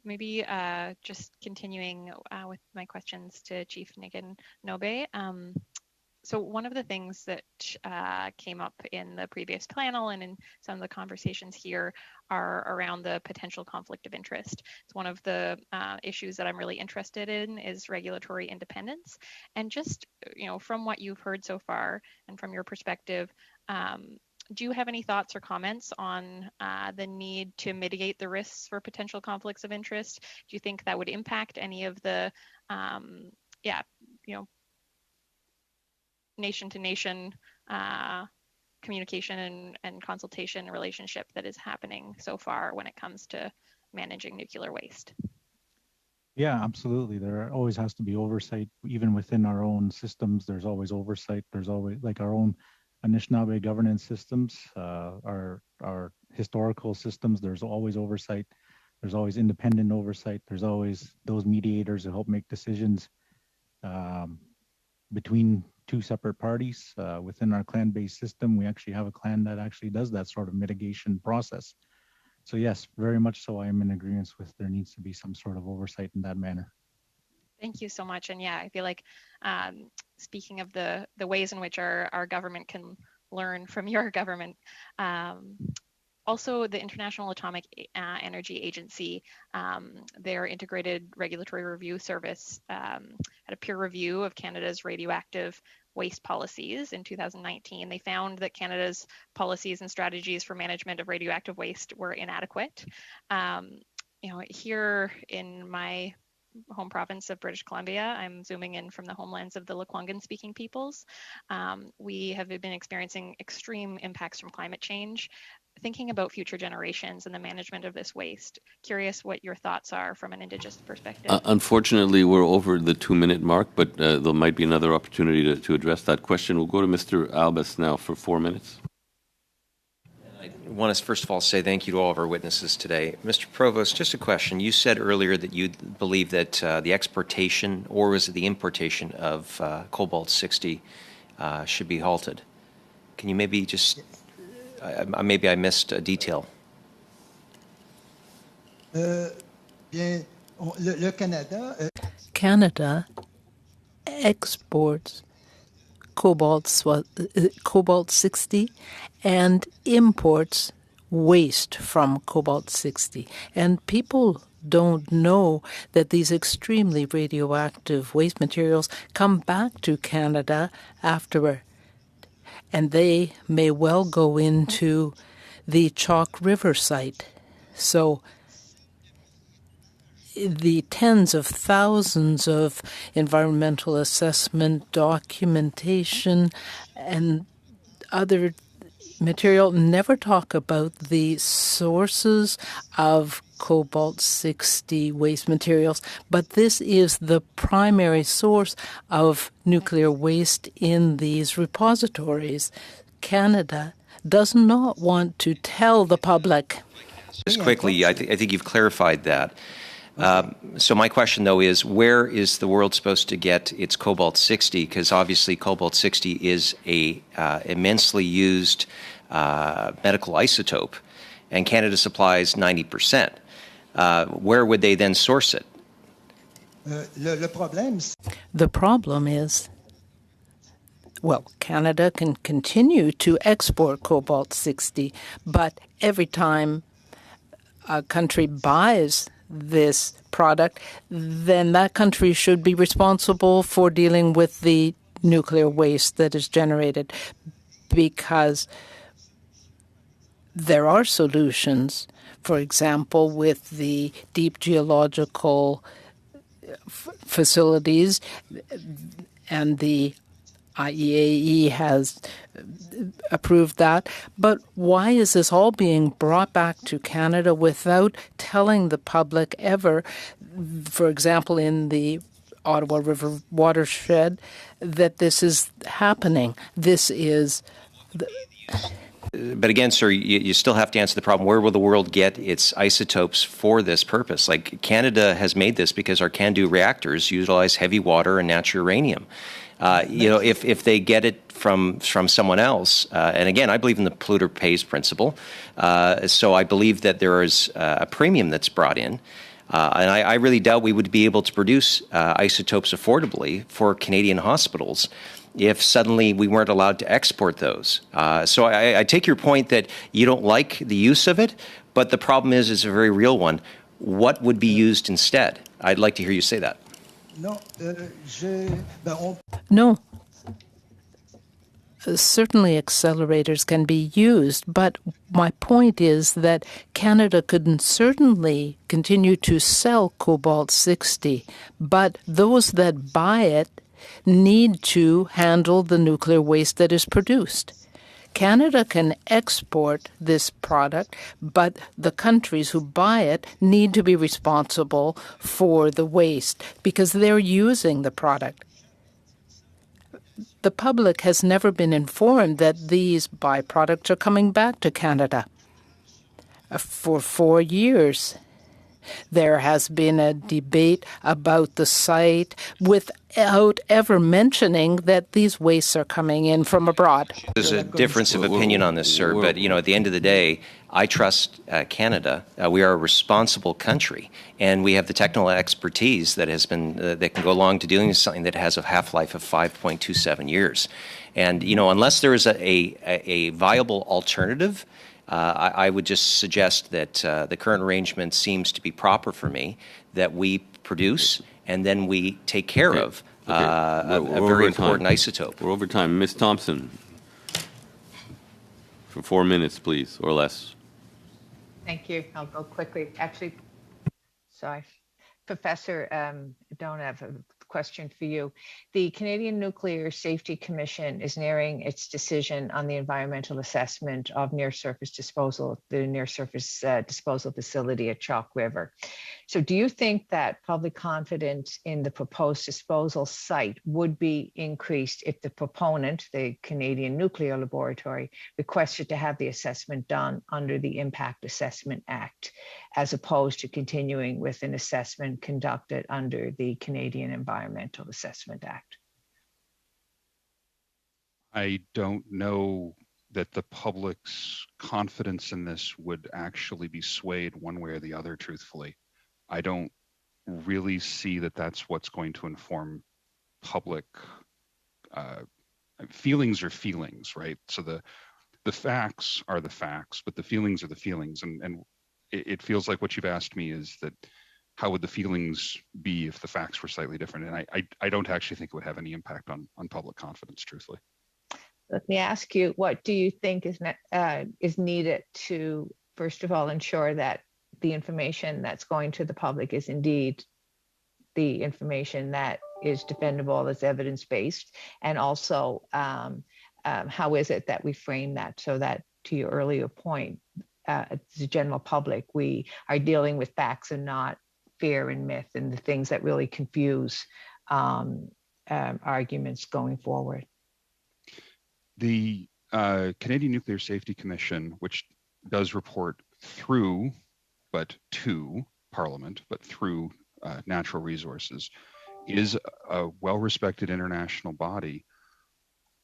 Maybe just continuing with my questions to Chief Niganobe. So one of the things that came up in the previous panel and in some of the conversations here are around the potential conflict of interest. It's one of the issues that I'm really interested in is regulatory independence. And just, from what you've heard so far and from your perspective, do you have any thoughts or comments on the need to mitigate the risks for potential conflicts of interest? Do you think that would impact any of the, nation-to-nation communication and consultation relationship that is happening so far when it comes to managing nuclear waste? Yeah, absolutely. There always has to be oversight, even within our own systems. There's always oversight. There's always, like, our own Anishinaabe governance systems, our historical systems. There's always oversight. There's always independent oversight. There's always those mediators who help make decisions between 2 separate parties. Within our clan-based system, we actually have a clan that actually does that sort of mitigation process. So yes, very much so. I am in agreement with there needs to be some sort of oversight in that manner. Thank you so much. And yeah, I feel like speaking of the ways in which our government can learn from your government, also the International Atomic Energy Agency, their Integrated Regulatory Review Service had a peer review of Canada's radioactive waste policies in 2019. They found that Canada's policies and strategies for management of radioactive waste were inadequate. Here in my home province of British Columbia, I'm zooming in from the homelands of the Lekwungen speaking peoples. We have been experiencing extreme impacts from climate change. Thinking about future generations and the management of this waste, curious what your thoughts are from an Indigenous perspective. Unfortunately, we're over the 2-minute mark, but there might be another opportunity to address that question. We'll go to Mr. Albus now for 4 minutes. I want to first of all say thank you to all of our witnesses today. Mr. Provost, just a question. You said earlier that you believe that the exportation, or was it the importation of cobalt-60 should be halted. Can you maybe just... maybe I missed a detail. Canada exports cobalt-60 and imports waste from cobalt-60. And people don't know that these extremely radioactive waste materials come back to Canada afterward. And they may well go into the Chalk River site. So the tens of thousands of environmental assessment, documentation, and other material never talk about the sources of cobalt-60 waste materials, but this is the primary source of nuclear waste in these repositories. Canada does not want to tell the public. Just quickly, I think you've clarified that. So my question, though, is where is the world supposed to get its cobalt-60? Because obviously cobalt-60 is a immensely used medical isotope, and Canada supplies 90%. Where would they then source it? The problem is, well, Canada can continue to export cobalt-60, but every time a country buys this product, then that country should be responsible for dealing with the nuclear waste that is generated, because there are solutions. For example, with the deep geological facilities, and the IEAE has approved that. But why is this all being brought back to Canada without telling the public ever, for example, in the Ottawa River watershed, that this is happening? This is... But again, sir, you still have to answer the problem. Where will the world get its isotopes for this purpose? Like, Canada has made this because our CANDU reactors utilize heavy water and natural uranium. If they get it from someone else, and again, I believe in the polluter pays principle, so I believe that there is a premium that's brought in. And I really doubt we would be able to produce isotopes affordably for Canadian hospitals if suddenly we weren't allowed to export those. So I take your point that you don't like the use of it, but the problem is it's a very real one. What would be used instead? I'd like to hear you say that. No. Certainly accelerators can be used, but my point is that Canada could certainly continue to sell cobalt-60, but those that buy it need to handle the nuclear waste that is produced. Canada can export this product, but the countries who buy it need to be responsible for the waste because they're using the product. The public has never been informed that these byproducts are coming back to Canada. For 4 years, there has been a debate about the site without ever mentioning that these wastes are coming in from abroad. There's a difference of opinion on this, sir, but at the end of the day, I trust Canada. We are a responsible country, and we have the technical expertise that has been that can go along to doing something that has a half-life of 5.27 years. And unless there is a viable alternative, I would just suggest that the current arrangement seems to be proper for me, that we produce and then we take care of a very important isotope. We're over time. Ms. Thompson, for 4 minutes, please, or less. Thank you. I'll go quickly. Actually, sorry. Professor, don't have a question for you. The Canadian Nuclear Safety Commission is nearing its decision on the environmental assessment of near-surface disposal, the near-surface disposal facility at Chalk River. So do you think that public confidence in the proposed disposal site would be increased if the proponent, the Canadian Nuclear Laboratory, requested to have the assessment done under the Impact Assessment Act, as opposed to continuing with an assessment conducted under the Canadian Environmental Assessment Act? I don't know that the public's confidence in this would actually be swayed one way or the other, truthfully. I don't really see that that's what's going to inform public feelings are feelings, right? So the facts are the facts, but the feelings are the feelings. And it feels like what you've asked me is that how would the feelings be if the facts were slightly different? And I don't actually think it would have any impact on public confidence, truthfully. Let me ask you, what do you think is needed to, first of all, ensure that the information that's going to the public is indeed the information that is defendable, that's evidence-based, and also how is it that we frame that so that, to your earlier point, as the general public, we are dealing with facts and not fear and myth and the things that really confuse arguments going forward. The Canadian Nuclear Safety Commission, which does report through, but to Parliament, but through natural resources, is a well-respected international body.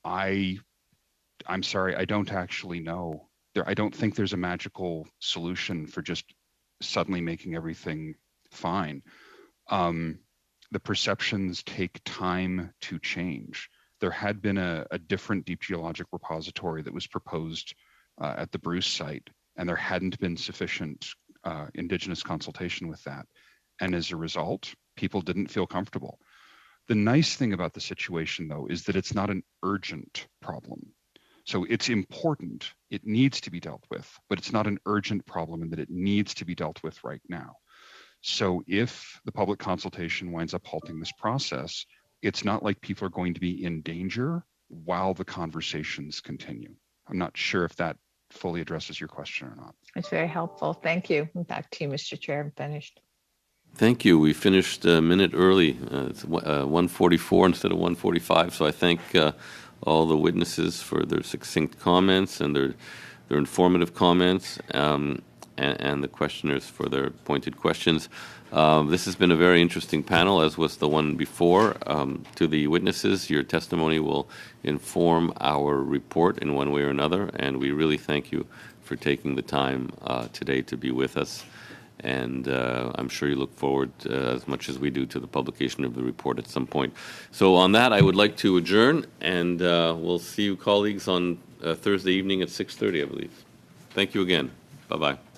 I'm sorry, I don't actually know. I don't think there's a magical solution for just suddenly making everything fine. The perceptions take time to change. There had been a different deep geologic repository that was proposed at the Bruce site, and there hadn't been sufficient Indigenous consultation with that. And as a result, people didn't feel comfortable. The nice thing about the situation, though, is that it's not an urgent problem. So it's important, it needs to be dealt with, but it's not an urgent problem in that it needs to be dealt with right now. So if the public consultation winds up halting this process, it's not like people are going to be in danger while the conversations continue. I'm not sure if that fully addresses your question or not. It's very helpful. Thank you. Back to you, Mr. Chair. I'm finished. Thank you. We finished a minute early. It's 1:44 instead of 1:45. So I thank all the witnesses for their succinct comments and their informative comments, and the questioners for their pointed questions. This has been a very interesting panel, as was the one before. To the witnesses, your testimony will inform our report in one way or another, and we really thank you for taking the time today to be with us. And I'm sure you look forward, as much as we do, to the publication of the report at some point. So on that, I would like to adjourn, and we'll see you, colleagues, on Thursday evening at 6:30, I believe. Thank you again. Bye-bye.